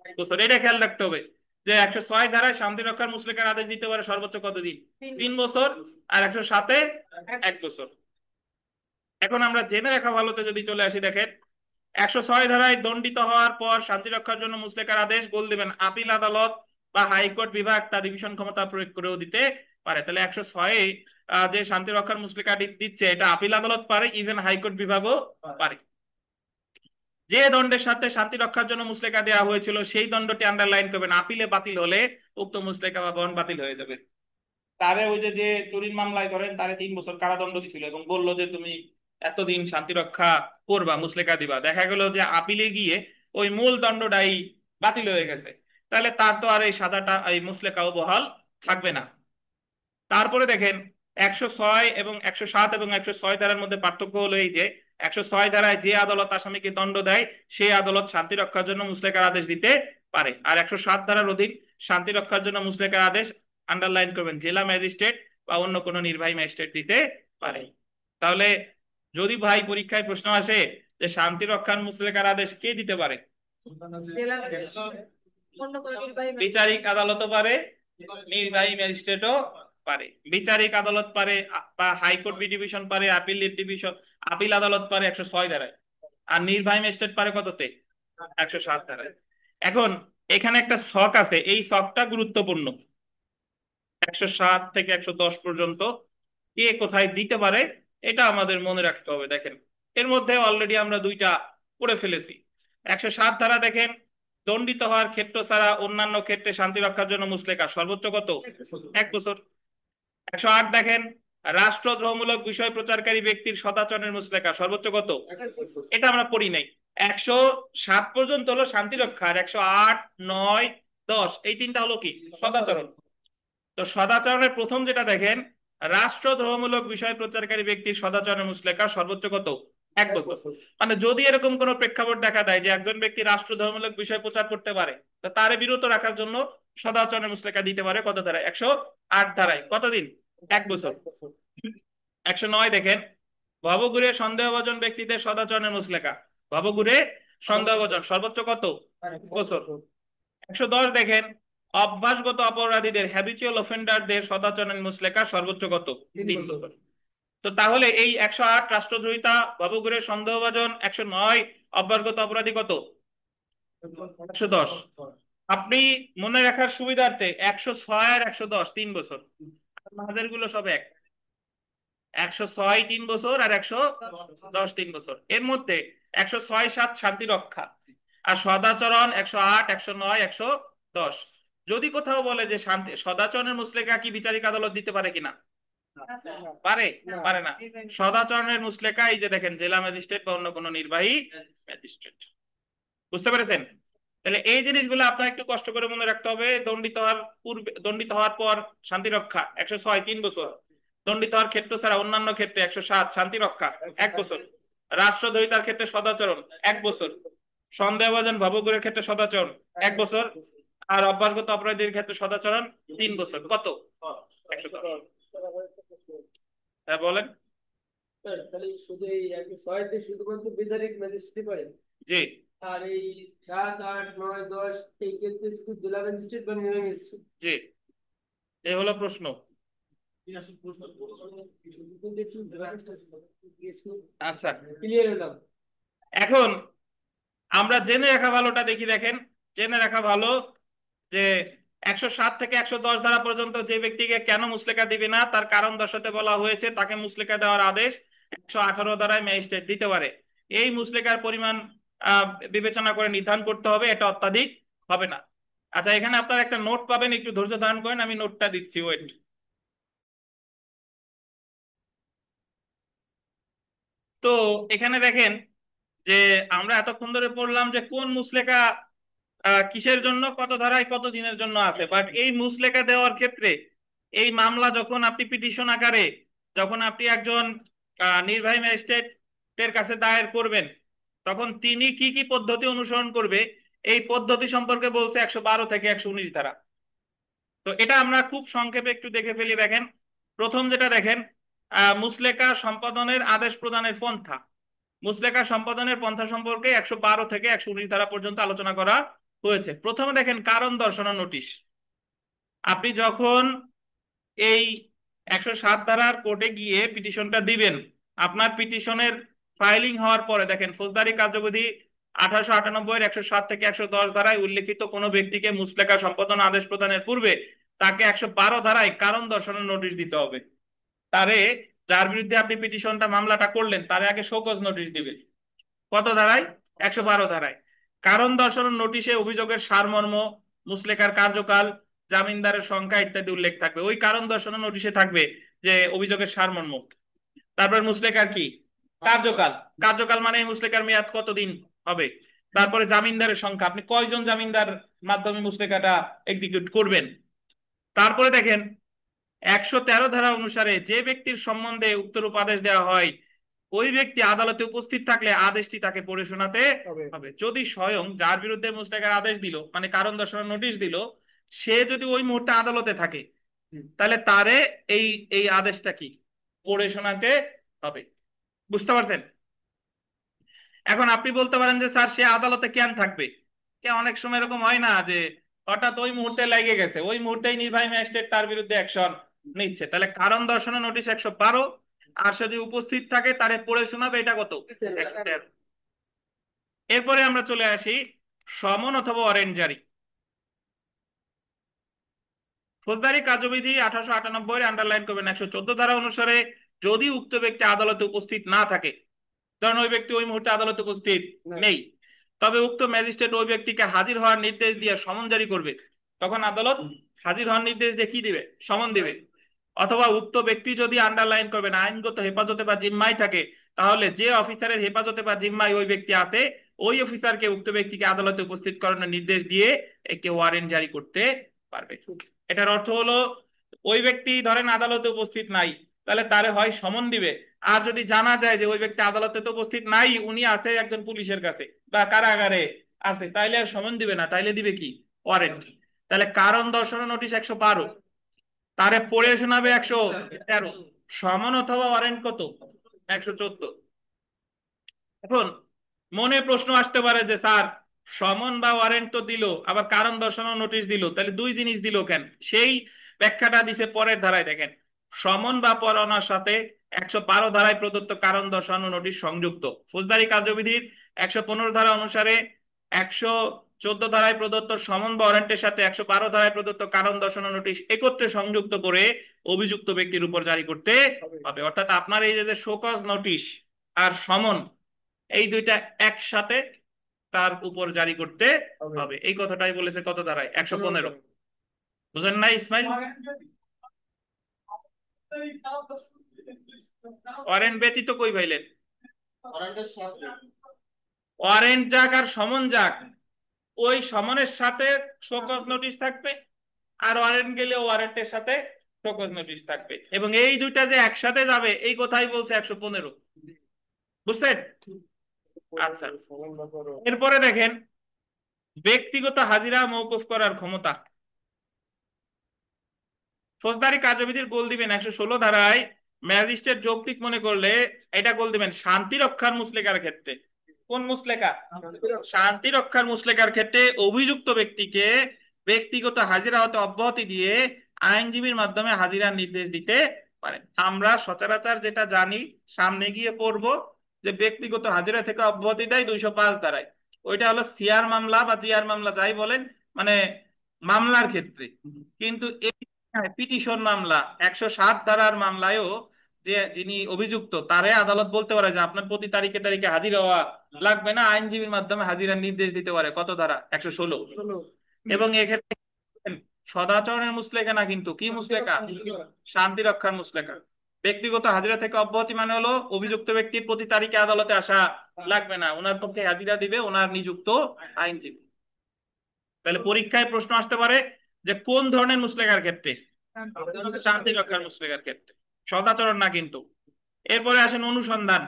1 বছর। এটা খেয়াল রাখতে হবে যে 106 ধারায় শান্তি রক্ষার মুচলেকার আদেশ দিতে পারে সর্বোচ্চ কতদিন? 3 বছর, আর 107-এ 1 বছর। এখন আমরা জেনে রাখা ভালোতে যদি চলে আসি, দেখেন 106 ধারায় দণ্ডিত হওয়ার পর শান্তি রক্ষার জন্য মুচলেকার আদেশ গোল দিবেন আপিল আদালত বা হাইকোর্ট বিভাগ তার রিভিশন ক্ষমতা প্রয়োগ করেও দিতে পারে। তাহলে 106-এ যে শান্তি রক্ষার মুচলেকা দিচ্ছে, এটা আপিল আদালত পারে, ইভেন হাইকোর্ট বিভাগও পারে। যে দণ্ডের সাথে শান্তি রক্ষার জন্য মুচলেকা দেওয়া হয়েছিল সেই দণ্ডটি আন্ডারলাইন করবেন, আপিলে বাতিল হলে উক্ত মুচলেকা বা বন্ড বাতিল হয়ে যাবে। তারে ওই যে যে চুরির মামলায় ধরেন তারে 3 বছর কারাদণ্ড দিছিল এবং বললো যে তুমি এতদিন শান্তি রক্ষা করবা, মুচলেকা দিবা, দেখা গেল যে আপিলে গিয়ে ওই মূল দণ্ডটাই বাতিল হয়ে গেছে, তাহলে তার তো আর এই সাজাটা এই মুচলেকাও বহাল থাকবে না। তারপরে দেখেন 106 এবং 107 এবং 106 ধারার মধ্যে পার্থক্য হলো এই যে 106 ধারায় যে আদালত আসামিকে দণ্ড দেয় সেই আদালত শান্তি রক্ষার জন্য মুচলেকার আদেশ দিতে পারে, আর 107 ধারার অধীন শান্তি রক্ষার জন্য মুচলেকার আদেশ আন্ডারলাইন করবেন জেলা ম্যাজিস্ট্রেট বা অন্য কোনো নির্বাহী ম্যাজিস্ট্রেট দিতে পারে। তাহলে যদি ভাই পরীক্ষায় প্রশ্ন আসে যে শান্তি রক্ষার মুচলেকার আদেশ কে দিতে পারে? বিচারিক আদালতও পারে, নির্বাহী ম্যাজিস্ট্রেটও পারে। বিচারিক আদালত পারে বা হাইকোর্ট ডিভিশন পারে, আপিল ডিভিশন আপিল আদালত পারে 106 ধারায়, আর নির্বাহী ম্যাজিস্ট্রেট পারে কততে? 107 ধারায়। এখন এখানে একটা ছক আছে, এই ছকটা গুরুত্বপূর্ণ। 107 থেকে 110 পর্যন্ত কে কোথায় দিতে পারে এটা আমাদের মনে রাখতে হবে। দেখেন এর মধ্যে অলরেডি আমরা দুইটা পড়ে ফেলেছি। 107 ধারা দেখেন, দণ্ডিত হওয়ার ক্ষেত্র ছাড়া অন্যান্য ক্ষেত্রে শান্তি রক্ষার জন্য মুচলেকা সর্বোচ্চ কত? 1 বছর। 108 দেখেন, রাষ্ট্রদ্রোহমূলক বিষয় প্রচারকারী ব্যক্তির সদাচরণের মুচলেকা সর্বোচ্চ কত? এটা আমরা পড়ি নাই। 107 পর্যন্ত হলো শান্তি রক্ষা, আর 108, 9, 10 এই তিনটা হলো কি? সদাচরণ। তো সদাচরণের প্রথম যেটা দেখেন, রাষ্ট্রদ্রোহমূলক বিষয় প্রচারকারী ব্যক্তির সদাচরণের মুচলেকা সর্বোচ্চ কত? 1 বছর। মানে যদি এরকম কোন প্রেক্ষাপট দেখা দেয় যে একজন ব্যক্তি রাষ্ট্রধর্মূলক বিষয় প্রচার করতে পারে, তা তারে বিরত রাখার জন্য সদাচরণের মুচলেকা দিতে পারে কত ধারায়? 108 ধারায়। কতদিন? 1 বছর। 109 দেখেন, ভবঘুরে সন্দেহভাজন ব্যক্তিদের সদাচরণের মুচলেকা। ভবঘুরে সন্দেহভাজন সর্বোচ্চ কত? 1 বছর। 110 দেখেন, অভ্যাসগত অপরাধীদের হ্যাবিচুয়াল অফেন্ডারদের সদাচরণের মুচলেকা সর্বোচ্চ কত? 3 বছর। তো তাহলে এই 108 রাষ্ট্রদ্রোহিতা, ভবঘুরে সন্দেহভাজন, 109 অভ্যাসগত অপরাধী, কত? 110। আপনি মনে রাখার সুবিধার্থে 106 আর 110 3 বছর, আমাদের গুলো সব এক। 106 3 বছর আর 110 3 বছর। এর মধ্যে 106-7 শান্তি রক্ষা, আর সদাচরণ 108, 109, 110। যদি কোথাও বলে যে শান্তি সদাচরণের মুচলেকা কি বিচারিক আদালত দিতে পারে কিনা? পারে? পারে না। সদাচরণের মুচলেকা এই যে দেখেন, জেলা ম্যাজিস্ট্রেট বা অন্য কোনো নির্বাহী ম্যাজিস্ট্রেট। বুঝতে পেরেছেন? তাহলে এই জিনিসগুলো আপনার একটু কষ্ট করে মনে রাখতে হবে। দণ্ডিত হওয়ার পূর্বে, দণ্ডিত হওয়ার পর শান্তি রক্ষা 106 3 বছর। দণ্ডিত হওয়ার ক্ষেত্র ছাড়া অন্যান্য ক্ষেত্রে 107 শান্তি রক্ষা 1 বছর। রাষ্ট্রদ্রোহিতার ক্ষেত্রে সদাচরণ 1 বছর। সন্দেহভাজন ভবঘুরের ক্ষেত্রে সদাচরণ 1 বছর। আর অভ্যাসগত অপরাধীর ক্ষেত্রে সদাচরণ 3 বছর। কত? 110। হ্যাঁ বলেন। তাহলে শুধু এই 106 শুধুমাত্র বিচারিক ম্যাজিস্ট্রেট পারে, জি আর এই 7, 8, 9, 10 এই ক্ষেত্রে শুধু জেলা ম্যাজিস্ট্রেট বা নির্বাহী ম্যাজিস্ট্রেট? জি, এই হলো প্রশ্ন। আচ্ছা, ক্লিয়ার হলাম। এখন আমরা জেনে রাখা ভালোটা দেখি। দেখেন, জেনে রাখা ভালো যে 107 থেকে 110 ধারা পর্যন্ত যে ব্যক্তিকে কেন মুচলেকা দিবে না তার কারণ দর্শাতে বলা হয়েছে, তাকে মুচলেকা দেওয়ার আদেশ 118 ধারায় ম্যাজিস্ট্রেট দিতে পারে। এই মুচলেকার পরিমাণ বিবেচনা করে নির্ধারণ করতে হবে, এটা অত্যাধিক হবে না। আচ্ছা, এখানে আপনারা একটা নোট পাবেন, একটু ধৈর্য ধারণ করেন, আমি নোটটা দিচ্ছি, ওয়েট। তো এখানে দেখেন যে আমরা এতক্ষণ ধরে পড়লাম যে কোন মুচলেকা কিসের জন্য, কত ধারায়, কত দিনের জন্য আছে। বাট এই মুচলেকা দেওয়ার ক্ষেত্রে, এই মামলা যখন আপনি পিটিশন আকারে, যখন আপনি একজন নির্বাহী ম্যাজিস্ট্রেটের কাছে দায়ের করবেন, তখন তিনি কি কি পদ্ধতি অনুসরণ করবে এই পদ্ধতি সম্পর্কে বলছে 112 থেকে 119 ধারা। তো এটা আমরা খুব সংক্ষেপে একটু দেখে ফেলি। দেখেন, প্রথম যেটা দেখেন, মুচলেকা সম্পাদনের আদেশ প্রদানের পন্থা। মুচলেকা সম্পাদনের পন্থা সম্পর্কে 112 থেকে 119 ধারা পর্যন্ত আলোচনা করা হয়েছে। প্রথমে দেখেন, কারণ দর্শানো নোটিশ। আপনি যখন এই 107 ধারার কোর্টে গিয়ে পিটিশনটা দিবেন, আপনার পিটিশনের ফাইলিং হওয়ার পরে দেখেন, ফৌজদারি কার্যবিধি 1898 107 থেকে 110 ধারায় উল্লেখিত কোনো ব্যক্তিকে মুচলেকা সম্পাদন আদেশ প্রদানের পূর্বে তাকে 112 ধারায় কারণ দর্শানোর নোটিশ দিতে হবে। তারে, যার বিরুদ্ধে আপনি পিটিশনটা মামলাটা করলেন, তারে আগে শোকজ নোটিশ দিবে। কত ধারায়? 112 ধারায়। কারণ দর্শানোর নোটিশে অভিযোগের সারমর্ম, মুচলেকার কার্যকাল, জামিনদারের সংখ্যা ইত্যাদি উল্লেখ থাকবে। ওই কারণ দর্শানোর নোটিশে থাকবে যে অভিযোগের সারমর্ম। তারপর মুচলেকার কি কার্যকাল, কার্যকাল মানে এই মুচলেকার মেয়াদ কতদিন হবে। তারপরে জামিনদারের সংখ্যা, আপনি কয়জন জামিনদার মাধ্যমে মুচলেকাটা এক্সিকিউট করবেন। তারপরে দেখেন, 113 ধারা অনুসারে যে ব্যক্তির সম্বন্ধে উক্তরূপ আদেশ দেওয়া হয়, ওই ব্যক্তি আদালতে উপস্থিত থাকলে আদেশটি তাকে পড়ে শোনাতে হবে। যদি স্বয়ং যার বিরুদ্ধে মুচলেকার আদেশ দিল, মানে কারণ দর্শানোর নোটিশ দিল, সে যদি ওই মুহূর্তে আদালতে থাকে, তাহলে তারে এই এই আদেশটা কি পড়ে শোনাতে হবে। বুঝতে পারছেন? এখন আপনি বলতে পারেন যে স্যার, সে আদালতে কেন থাকবে? অনেক সময় এরকম হয় না যে হঠাৎ ওই মুহূর্তে লেগে গেছে, ওই মুহূর্তেই নির্বাহী ম্যাজিস্ট্রেট তার বিরুদ্ধে অ্যাকশন নিচ্ছে, তাহলে কারণ দর্শানোর নোটিশ 112, আর সে যদি উপস্থিত থাকে তারে পড়ে শোনাবে, এটা কত? 113। এরপরে আমরা চলে আসি সমন অথবা ওয়ারেন্ট জারি। ফৌজদারি কার্যবিধি 1898 আন্ডারলাইন করবেন, 114 ধারা অনুসারে যদি উক্ত ব্যক্তি আদালতে উপস্থিত না থাকে, কারণ ওই ব্যক্তি ওই মুহূর্তে আদালতে উপস্থিত নেই, তবে উক্ত ম্যাজিস্ট্রেট ওই ব্যক্তিকে হাজির হওয়ার নির্দেশ দিয়ে সমন জারি করবে। তখন আদালত হাজির হওয়ার নির্দেশ দিয়ে কি দিবে? সমন দিবে। অথবা উক্ত ব্যক্তি যদি আন্ডারলাইন করবেন আইনগত হেফাজতে বা জিম্মায় থাকে, তাহলে যে অফিসারের হেফাজতে বা জিম্মায় ওই ব্যক্তি আছে, ওই অফিসারকে উক্ত ব্যক্তিকে আদালতে উপস্থিত করানোর নির্দেশ দিয়ে একটি ওয়ারেন্ট জারি করতে পারবে। এটার অর্থ হলো ওই ব্যক্তি ধরেন আদালতে উপস্থিত নাই, তাহলে তারে হয় সমন দিবে। আর যদি জানা যায় যে ওই ব্যক্তি আদালতে তো উপস্থিত নাই, উনি আছে একজন পুলিশের কাছে বা কারাগারে আছে, তাইলে আর সমন দিবে না, তাইলে দিবে কি? ওয়ারেন্ট। তাহলে কারণ দর্শানো নোটিশ 112, তারে পড়ে শোনাবে 113, সমন অথবা ওয়ারেন্ট কত? 114। এখন মনে প্রশ্ন আসতে পারে যে স্যার, সমন বা ওয়ারেন্ট তো দিল, আবার কারণ দর্শানো নোটিশ দিল, তাহলে দুই জিনিস দিল কেন? সেই ব্যাখ্যাটা দিছে পরের ধারায়। দেখেন, সমন বা পরোয়ানার সাথে 112 ধারায় প্রদত্ত কারণ দর্শানো নোটিশ সংযুক্ত। ফৌজদারি কার্যবিধির 115 ধারা অনুসারে 114 ধারায় প্রদত্ত সমন বা ওয়ারেন্টের সাথে 112 ধারায় প্রদত্ত কারণ দর্শানো নোটিশ একত্রে সংযুক্ত করে অভিযুক্ত ব্যক্তির উপর জারি করতে হবে। অর্থাৎ আপনার এই যে শোকজ নোটিশ আর সমন, এই দুইটা একসাথে তার উপর জারি করতে হবে। এই কথাটাই বলেছে কত ধারায়? 115। বুঝেন নাই ইসমাইল? ওয়ারেন্ট ব্যতীত কই পাইলেন? ওয়ারেন্ট যাক আর সমন যাক, ওই সমনের সাথে শোকজ নোটিশ থাকবে, আর ওয়ারেন্ট গেলে ওয়ারেন্টের সাথে শোকজ নোটিশ থাকবে, এবং এই দুইটা যে একসাথে যাবে এই কথাই বলছে 115। বুঝছেন? আচ্ছা, এরপরে দেখেন ব্যক্তিগত হাজিরা মওকুফ করার ক্ষমতা। ফৌজদারি কার্যবিধির গোল দিবেন 116 ধারায় ম্যাজিস্ট্রেট যৌক্তিক মনে করলে এটা গোল দিবেন শান্তি রক্ষার মুসলেকার ক্ষেত্রে। কোন মুসলেকা? শান্তি রক্ষার মুসলেকার ক্ষেত্রে অভিযুক্ত ব্যক্তিকে ব্যক্তিগত হাজিরা হতে অব্যাহতি দিয়ে আইনজীবীর মাধ্যমে হাজিরার নির্দেশ দিতে পারে। আমরা সচরাচর যেটা জানি, সামনে গিয়ে পড়বো, যে ব্যক্তিগত হাজিরা থেকে অব্যাহতি দেয় 205 ধারায়। ওইটা হলো সিআর মামলা বা জিআর মামলা যাই বলেন, মানে মামলার ক্ষেত্রে। কিন্তু পিটিশন মামলা 107 ধারার মামলায়ও যে যিনি অভিযুক্ত তারে আদালত বলতে পারে যে আপনার প্রতি তারিখে তারিখে হাজির হওয়া লাগবে না, আইনজীবীর মাধ্যমে হাজিরার নির্দেশ দিতে পারে। কত ধারা? 116। এবং এক্ষেত্রে সদাচরণের মুসলেকা না, কিন্তু কি মুসলেকা? শান্তি রক্ষার মুসলেকা। ব্যক্তিগত হাজিরা থেকে অব্যাহতি মানে হলো অভিযুক্ত ব্যক্তির প্রতি তারিখে আদালতে আসা লাগবে না, ওনার পক্ষে হাজিরা দিবে ওনার নিযুক্ত আইনজীবী। তাহলে পরীক্ষায় প্রশ্ন আসতে পারে যে কোন ধরনের মুসলেকার ক্ষেত্রে? শান্তি রক্ষার মুসলেকার ক্ষেত্রে, সদাচরণ না কিন্তু। এরপরে আসেন অনুসন্ধান।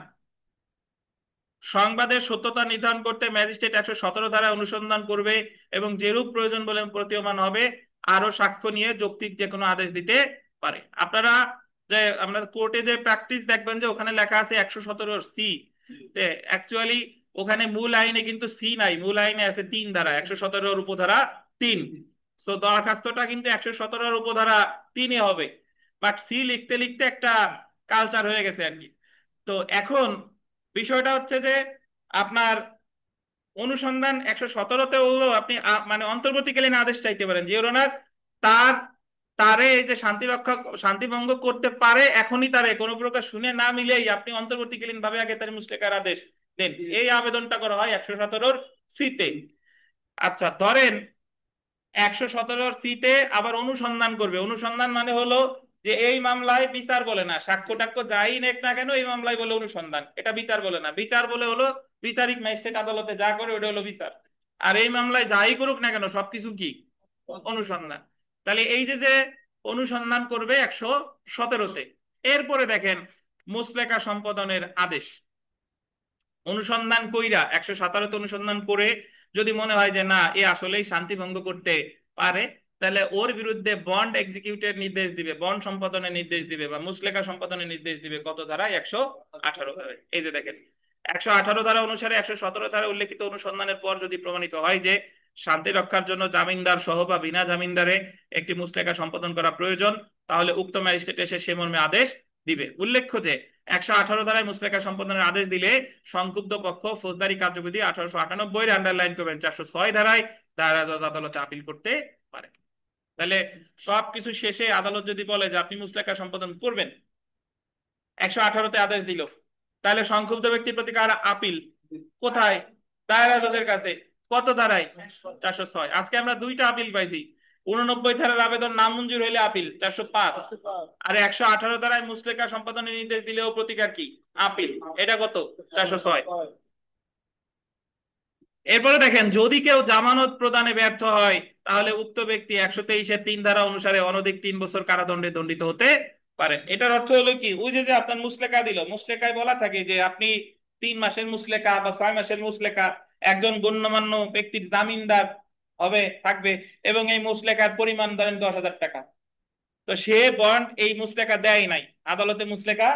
সংবাদের সত্যতা নির্ধারণ করতে ম্যাজিস্ট্রেট 117 ধারায় অনুসন্ধান করবে এবং যেরূপ প্রয়োজন বলে প্রতীয়মান হবে আরো সাক্ষ্য নিয়ে যৌক্তিক যে কোনো আদেশ দিতে পারে। আপনারা যে আমরা কোর্টে যে প্র্যাকটিস দেখবেন যে ওখানে লেখা আছে 117C, অ্যাকচুয়ালি ওখানে মূল আইনে কিন্তু সি নাই, মূল আইনে আছে 3 ধারা, 117 উপধারা 3। তো দরখাস্তটা কিন্তু 117 উপধারা 3 হবে, বাট সি লিখতে লিখতে একটা কালচার হয়ে গেছে আর কি। তো এখন বিষয়টা হচ্ছে যে আপনার অনুসন্ধান 117-তে হলেও আপনি মানে অন্তর্বর্তীকালীন আদেশ চাইতে পারেন যে ওনার তার তারে এই যে শান্তি রক্ষা শান্তি ভঙ্গ করতে পারে, এখনই তারে কোনো প্রকার শুনে না মিলেই আপনি অন্তর্বর্তীকালীন ভাবে আগে তার মুসলেকার আদেশ দেন। এই আবেদনটা করা হয় 117C-তে। আচ্ছা, ধরেন 117C-তে আবার অনুসন্ধান করবে। অনুসন্ধান মানে হলো যে এই মামলায় বিচার বলে না, সাক্ষ্য টাক্ষ্য যাই নেক না কেন এই মামলায় বলে অনুসন্ধান, এটা বিচার বলে না। বিচার বলে হলো বিচারিক ম্যাজিস্ট্রেট আদালতে যা করে ওটা হলো বিচার, আর এই মামলায় যাই করুক না কেন সবকিছু কি? অনুসন্ধান। তাহলে এই যে যে অনুসন্ধান করবে 117-তে। এরপরে দেখেন মুসলেকা সম্পাদনের আদেশ। অনুসন্ধান কইরা 117-তে অনুসন্ধান করে যদি মনে হয় যে না এ আসলেই শান্তি ভঙ্গ করতে পারে, তাহলে ওর বিরুদ্ধে বন্ড এক্সিকিউটের নির্দেশ দিবে, বন্ড সম্পাদনের নির্দেশ দিবে বা মুসলেকা সম্পাদনের নির্দেশ দিবে। কত ধারা? 118 ধারা। এই যে দেখেন 118 ধারা অনুসারে 117 ধারা উল্লেখিত অনুসন্ধানের পর যদি প্রমাণিত হয় যে শান্তি রক্ষার জন্য জামিনদার সহ বা বিনা জামিনদারে একটি মুসলেকা সম্পাদন করা প্রয়োজন, তাহলে উক্ত ম্যাজিস্ট্রেট এসে সে মর্মে আদেশ দিবে। উল্লেখ্য যে 118 ধারায় মুসলেকা সম্পাদনের আদেশ দিলে সংক্ষুব্ধ পক্ষ ফৌজদারি কার্যবিধি 1898 আন্ডারলাইন করবেন 406 ধারায় দায়রা জজ আদালতে আপিল করতে পারে। তাহলে সবকিছু শেষে আদালত যদি বলে যে আপনি মুসলেকা সম্পাদন করবেন, 118তে আদেশ দিল, তাহলে সংক্ষুব্ধ ব্যক্তির প্রতি কার আপিল? কোথায়? দায়রা জজের কাছে। কত ধারায়? 406। আজকে আমরা দুইটা আপিল পাইছি। 89 ধারার আবেদন নামঞ্জুর হইলে আপিল 405, আর 118 ধারায় মুসলেকা সম্পাদনের নির্দেশ দিলেও প্রতিকার কি? আপিল। এটা কত? 406। এরপরে দেখেন, যদি কেউ জামানত প্রদানে ব্যর্থ হয় তাহলে উক্ত ব্যক্তি 123-এর 3 ধারা অনুসারে অনধিক 3 বছর কারাদণ্ডে দণ্ডিত হতে পারেন। এটার অর্থ হলো কি, ওই যে যে আপনার মুসলেকা দিল, মুসলেকায় বলা থাকে যে আপনি 3 মাসের মুসলেকা বা 6 মাসের মুসলেকা, একজন গণ্যমান্য ব্যক্তির জামিনদার হবে থাকবে, এবং এই মুসলেকার পরিমাণ ধরেন 10,000 টাকা। তো সে বন্ড এই মুসলেকা দেয় নাই, আদালতে মুসলেকা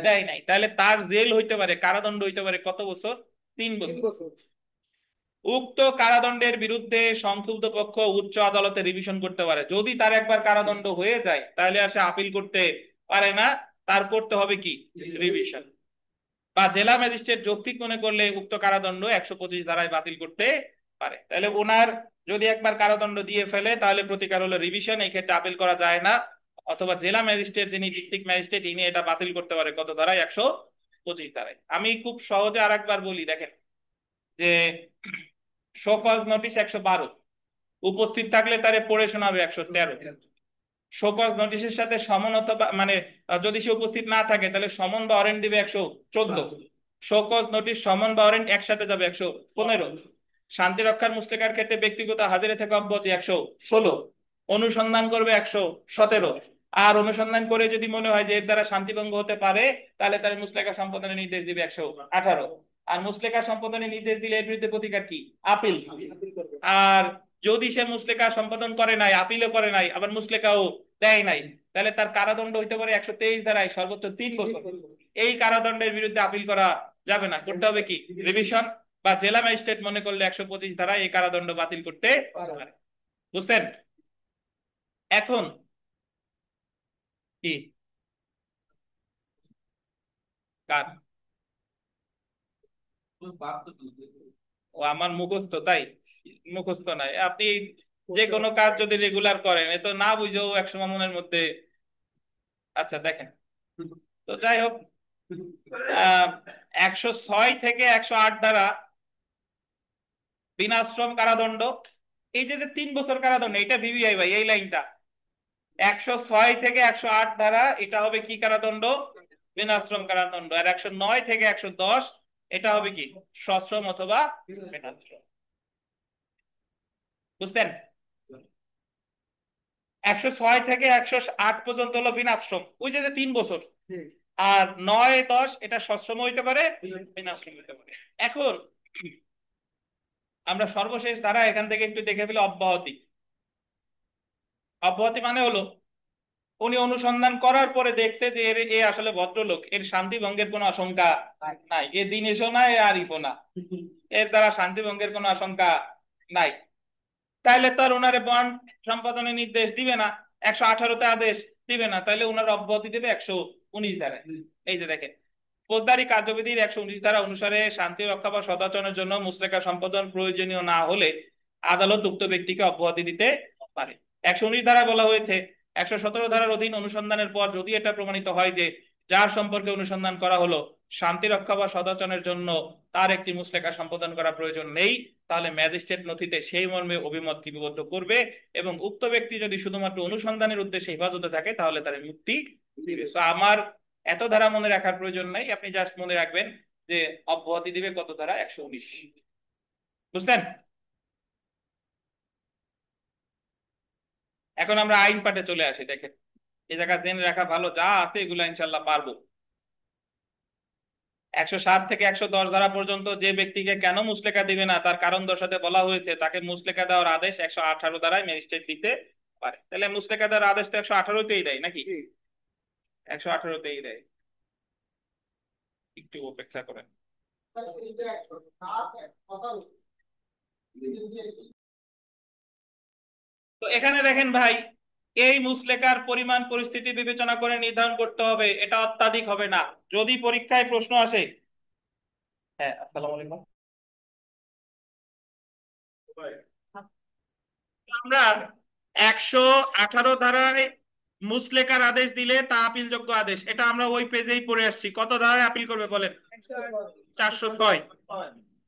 দেয় নাই, তাহলে তার জেল হইতে পারে, কারাদণ্ড হইতে পারে কত বছর? 3 বছর। উক্ত কারাদণ্ডের বিরুদ্ধে সংক্ষুব্ধ পক্ষ উচ্চ আদালতে রিভিশন করতে পারে। যদি তার একবার কারাদণ্ড হয়ে যায় তাহলে আর সে আপিল করতে পারে না, তার করতে হবে কি? রিভিশন। বা জেলা ম্যাজিস্ট্রেট যৌক্তিক মনে করলে উক্ত কারাদণ্ড 125 ধারায় বাতিল করতে পারে। তাহলে ওনার যদি একবার কারাদণ্ড দিয়ে ফেলে তাহলে প্রতিকার হলো রিভিশন, এই ক্ষেত্রে আপিল করা যায় না। অথবা জেলা ম্যাজিস্ট্রেট, যিনি ডিস্ট্রিক্ট ম্যাজিস্ট্রেট, ইনি এটা বাতিল করতে পারে কত ধারায়? 125 ধারায়। আমি খুব সহজে আরেকবার বলি, দেখেন যে শো কজ নোটিশ 112, উপস্থিত থাকলে তারে পড়ে শোনাবে 113। শো কজ নোটিশের সাথে সমন অথবা মানে যদি সে উপস্থিত না থাকে তাহলে সমন বা ওয়ারেন্ট দিবে 114। শো কজ নোটিশ, সমন বা ওয়ারেন্ট একসাথে যাবে 115। শান্তি রক্ষার মুসলেকার ক্ষেত্রে ব্যক্তিগত হাজিরা থেকে অব্যাহতি 116। অনুসন্ধান করবে 117। আর অনুসন্ধান করে যদি মনে হয় যে এর দ্বারা শান্তিভঙ্গ হতে পারে তাহলে তার মুসলেকা সম্পাদনের নির্দেশ দিবে 118। আর মুসলেকা সম্পাদনের নির্দেশ দিলে এর বিরুদ্ধে প্রতিকার কি? আপিল। আর যদি সে মুসলেকা সম্পাদন করে নাই, আপিলও করে নাই, আবার মুসলেকাও দেয় নাই, তাহলে তার কারাদণ্ড হইতে পারে 123 ধারায় সর্বোচ্চ 3 বছর। এই কারাদণ্ডের বিরুদ্ধে আপিল করা যাবে না, করতে হবে কি? রিভিশন। বা জেলা ম্যাজিস্ট্রেট মনে করলে 125 ধারায় এই কারাদণ্ড বাতিল করতে পারে। বুঝছেন? এখন কি কার? ও আমার মুখস্থ, তাই? মুখস্থ নাই। আপনি যে কোনো কাজ যদি রেগুলার করেন, এ তো না বুঝেও 100 মনের মধ্যে। আচ্ছা দেখেন, তো যাই হোক, 106 থেকে 108 দ্বারা বিনাশ্রম কারাদণ্ড। এই যে 3 বছর কারাদণ্ড, এটা ভিভিআই ভাই, এই লাইনটা 106 থেকে 108 দ্বারা এটা হবে কি কারাদণ্ড? বিনাশ্রম কারাদণ্ড। আর 109 থেকে 110 এটা হবে কি? সশ্রম অথবা বিনাশ্রম। বুঝছেন? 106 থেকে 108 পর্যন্ত হলো বিনাশ্রম, ওই যে 3 বছর। আর 9-10 এটা সশ্রম হইতে পারে, বিনাশ্রম হইতে পারে। এখন আমরা সর্বশেষ ধারা এখান থেকে একটু দেখে ফেলে অব্যাহতি। অব্যাহতি মানে হলো উনি অনুসন্ধান করার পরে দেখছে যে এ আসলে ভদ্রলোক, এর শান্তি ভঙ্গের কোনো আশঙ্কা নাই, এ দিনেশও না, এ আরিফও না, এর দ্বারা শান্তি ভঙ্গের কোনো আশঙ্কা নাই, তাইলে তো আর ওনারে বন্ড সম্পাদনের নির্দেশ দিবে না, 118তে আদেশ দিবে না, তাহলে ওনার অব্যাহতি দেবে 119 ধারায়। এই যে দেখেন, ফৌজদারি কার্যবিধির 119 ধারা অনুসারে শান্তি রক্ষা বা সদাচরণের জন্য মুসলেকা সম্পাদন প্রয়োজনীয় না হলে আদালত উক্ত ব্যক্তিকে অব্যাহতি দিতে পারে। 119 ধারা বলা হয়েছে 117 ধারার অধীন অনুসন্ধানের পর যদি এটা প্রমাণিত হয় যে যার সম্পর্কে অনুসন্ধান করা হলো শান্তি রক্ষা বা সদাচরণের জন্য তার একটি মুসলেকা সম্পাদন করা প্রয়োজন নেই, তাহলে ম্যাজিস্ট্রেট নথিতে সেই মর্মে অভিমত লিপিবদ্ধ করবে, এবং উক্ত ব্যক্তি যদি শুধুমাত্র অনুসন্ধানের উদ্দেশ্যে হেফাজতে থাকে তাহলে তার মুক্তি দিবে। আমার এত ধারা মনে রাখার প্রয়োজন নাই, আপনি জাস্ট মনে রাখবেন যে অব্যাহতি দিবে কত ধারা? 119। বুঝছেন? এখন আমরা আইন পাঠে চলে আসি। দেখেন, এই জায়গা জেনে রাখা ভালো, যা আছে এগুলো ইনশাল্লাহ পারবো। 107 থেকে 110 ধারা পর্যন্ত যে ব্যক্তিকে কেন মুসলেকা দিবে না তার কারণ দর্শাতে বলা হয়েছে, তাকে মুসলেকা দেওয়ার আদেশ 118 ধারায় ম্যাজিস্ট্রেট দিতে পারে। তাহলে মুসলেকা দেওয়ার আদেশ তো 118তেই দেয় নাকি? 118তেই দেয়। একটু অপেক্ষা করেন। তো এখানে দেখেন ভাই, এই মুসলেকার পরিমাণ পরিস্থিতি বিবেচনা করে নির্ধারণ করতে হবে, এটা অত্যাধিক হবে না। যদি পরীক্ষায় প্রশ্ন আসে, হ্যাঁ আসসালামু আলাইকুম, আমরা 118 ধারায় মুসলেকার আদেশ দিলে তা আপিলযোগ্য আদেশ, এটা আমরা ওই পেজেই পড়ে আসছি। কত ধারায় আপিল করবে বলেন? 406।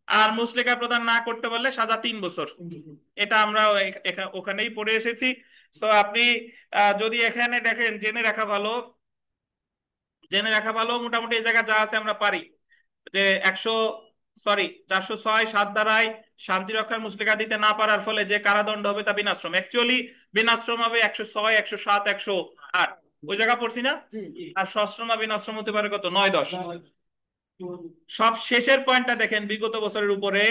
আর মুসলেকা প্রদান না করতে বললে সাজা 3 বছর, এটা আমরা ওখানেই পড়ে এসেছি। তো আপনি যদি এখানে দেখেন, জেনে রাখা ভালো মোটামুটি এই জায়গা যা আছে আমরা পারি যে 406 ধারায় শান্তি রক্ষার মুসলেকা দিতে না পারার ফলে যে কারাদণ্ড হবে তা বিনাশ্রম। অ্যাকচুয়ালি বিনাশ্রম হবে 106, 107, 108, ওই জায়গা পড়ছি না? আর সশ্রম আর বিনাশ্রম হতে পারে কত, 9, 10। সব শেষের পয়েন্টটা দেখেন, বিগত বছরের উপরে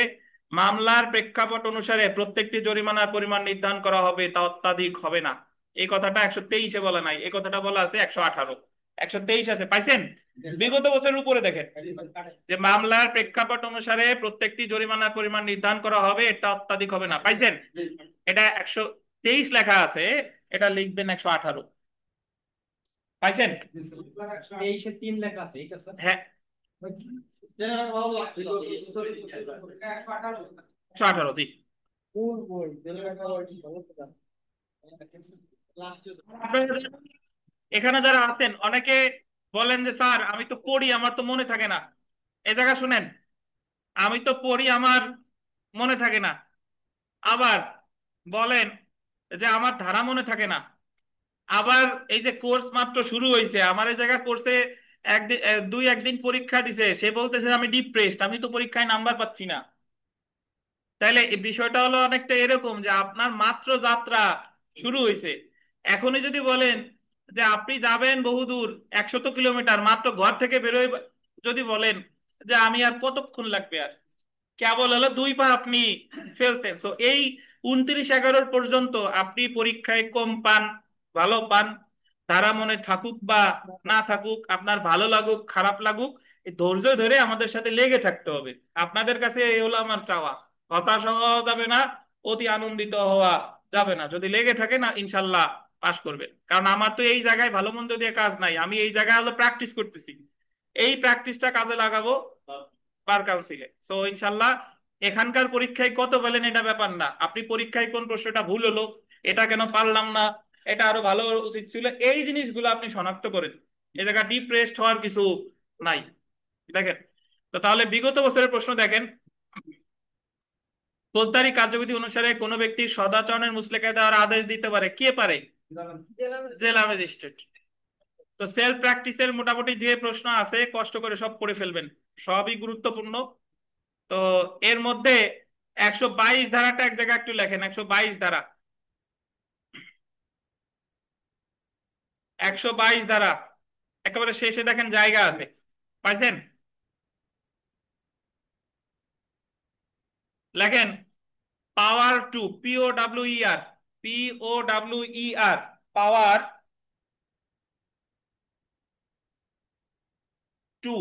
মামলার প্রেক্ষাপট অনুসারে প্রত্যেকটি জরিমানার পরিমাণ নির্ধারণ করা হবে, তা অত্যাধিক হবে না। এই কথাটা 123-এ বলা নাই, এই কথাটা বলা আছে 118। 123 আছে, পাইছেন? বিগত বছরের উপরে দেখেন যে মামলার প্রেক্ষাপট অনুসারে প্রত্যেকটি জরিমানার পরিমাণ নির্ধারণ করা হবে, এটা অত্যাধিক হবে না, পাইছেন? এটা 123 লেখা আছে, এটা লিখবেন 118, পাইছেন? 23-3 লেখা আছে, এটা স্যার। হ্যাঁ, জেনারেল ভালো লাগছে 118, জি। আপনারা এখানে যারা আছেন অনেকে বলেন যে স্যার আমি তো পড়ি, আমার তো মনে থাকে না। এই জায়গা শুনেন, আমি তো পড়ি, আমার মনে থাকে না। আবার বলেন যে আমার ধারা মনে থাকে না। আবার এই যে কোর্স মাত্র শুরু হয়েছে, আমার এই জায়গা কোর্সে একদিন 2-1 দিন পরীক্ষা দিছে, সে বলতেছে আমি ডিপ্রেসড, আমি তো পরীক্ষায় নাম্বার পাচ্ছি না। তাইলে এই বিষয়টা হলো অনেকটা এরকম যে আপনার মাত্র যাত্রা শুরু হয়েছে। এখনই যদি বলেন যে আপনি যাবেন বহুদূর, 100 কিলোমিটার, মাত্র ঘর থেকে বেরোয় যদি বলেন যে আমি আর কতক্ষণ লাগবে, আর কেবল হলো 2 পা আপনি ফেলছেন। তো এই 29-11 পর্যন্ত আপনি পরীক্ষায় কম পান, ভালো পান, তারা মনে থাকুক বা না থাকুক, আপনার ভালো লাগুক খারাপ লাগুক, এই ধৈর্য ধরে আমাদের সাথে লেগে থাকতে হবে। আপনাদের কাছে এই হলো আমার চাওয়া। হতাশ হওয়া যাবে না, অতি আনন্দিত হওয়া যাবে না। যদি লেগে থাকে না, ইনশাল্লাহ পাস করবেন। কারণ আমার তো এই জায়গায় ভালো মন্দ দিয়ে কাজ নাই, আমি এই জায়গায় হলো প্র্যাকটিস করতেছি, এই প্র্যাকটিসটা কাজে লাগাবো বার কাউন্সিলে। সো ইনশাল্লাহ এখানকার পরীক্ষায় কত পেলেন এটা ব্যাপার না, আপনি পরীক্ষায় কোন প্রশ্নটা ভুল হলো, এটা কেন পারলাম না, এটা আরো ভালো উচিত ছিল, এই জিনিসগুলো আপনি শনাক্ত করেন। এই জায়গা ডিপ্রেসড হওয়ার কিছু নাই। দেখেন তো, তাহলে বিগত বছরের প্রশ্ন দেখেন। ফৌজদারি কার্যবিধি অনুসারে কোনো ব্যক্তির সদাচরণের মুচলেকা দেওয়ার আদেশ দিতে পারে, কে পারে? জেলা ম্যাজিস্ট্রেট। তো সেলফ প্র্যাকটিসের মোটামুটি যে প্রশ্ন আছে কষ্ট করে সব পড়ে ফেলবেন, সবই গুরুত্বপূর্ণ। তো এর মধ্যে 122 ধারাটা এক জায়গায় একটু লেখেন, 122 ধারা, 122 ধারা একেবারে শেষে দেখেন জায়গা আছে, পাইছেন? লেখেন power to, POWER, POWER, power to,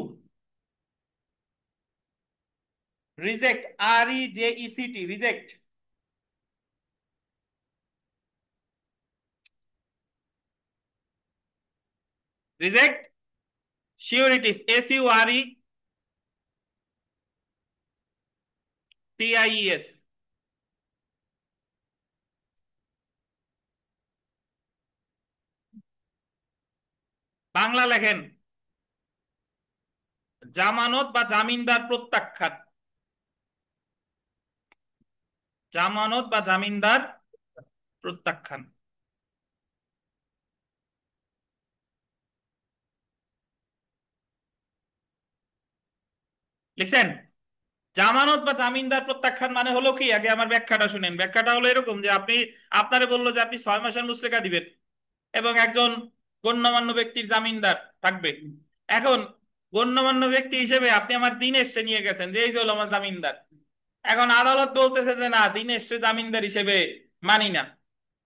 reject, REJECT, reject, reject sureties, SURETIES। Bangla লেখেন জামানত বা জামিনদার প্রত্যাখ্যান, জামানত বা জামিনদার প্রত্যাখ্যান। লিখছেন? জামানত বা জামিনদার প্রত্যাখ্যান মানে হলো কি, আগে আমার ব্যাখ্যাটা শুনেন। ব্যাখ্যাটা হলো এরকম যে আপনি, আপনারে বললো যে আপনি 6 মাসের মুচলেকা দিবেন এবং একজন গণ্যমান্য ব্যক্তির জামিনদার থাকবে। এখন গণ্যমান্য ব্যক্তি হিসেবে আপনি আমার দিনেশকে নিয়ে গেছেন যে এই যে হলো আমার জামিনদার। এখন আদালত বলতেছে যে না, দিনেশকে জামিনদার হিসেবে মানি না,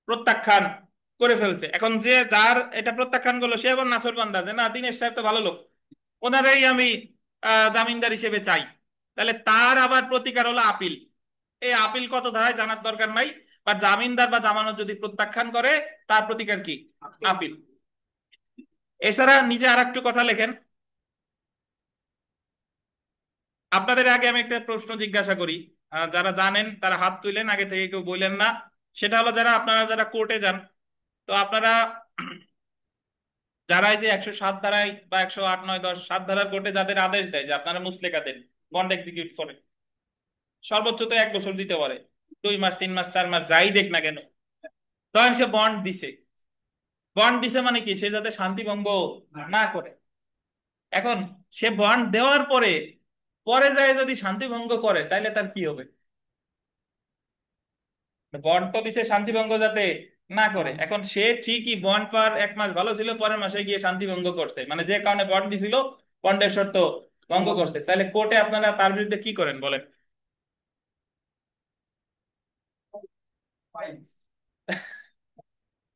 প্রত্যাখ্যান করে ফেলছে। এখন যে যার এটা প্রত্যাখ্যান করলো সে আবার নাছোড়বান্দা, যে না দিনেশ সাহেব তো ভালো লোক, ওনারাই আমি জামিনদার হিসেবে চাই। তাহলে তার আবার প্রতিকার হলো আপিল। এই আপিল কত ধারায় জানার দরকার নাই, বা জামিনদার বা জামানত যদি প্রত্যাখ্যান করে তার প্রতিকার কি? আপিল। এছাড়া নিচে আর একটু কথা লেখেন। আপনাদের আগে আমি একটা প্রশ্ন জিজ্ঞাসা করি, যারা জানেন তারা হাত তুলেন, আগে থেকে কেউ বললেন না। সেটা হলো যারা আপনারা যারা কোর্টে যান, তো আপনারা যারা এই যে 107 ধারায় বা 108, 9, 10, 7 ধারার কোর্টে যাদের আদেশ দেয় যে আপনারা মুচলেকা দেন, বন্ড এক্সিকিউট করে, সর্বোচ্চ তো 1 বছর দিতে পারে, 2 মাস, 3 মাস, 4 মাস, যাই দেখ না কেন, তখন সে বন্ড দিছে। বন্ড দিছে মানে কি, সে যাতে শান্তি ভঙ্গ না করে। এখন সে বন্ড দেওয়ার পরে পরে যায় যদি শান্তি ভঙ্গ করে, তাইলে তার কি হবে? বন্ড তো দিছে শান্তি ভঙ্গ যাতে না করে। এখন সে ঠিকই বন্ড পার 1 মাস ভালো ছিল, পরের মাসে গিয়ে শান্তি ভঙ্গ করছে, মানে যে কারণে বন্ড দিছিল বন্ডের শর্ত ভঙ্গ করছে, তাহলে কোর্টে আপনারা তার বিরুদ্ধে কি করেন বলেন?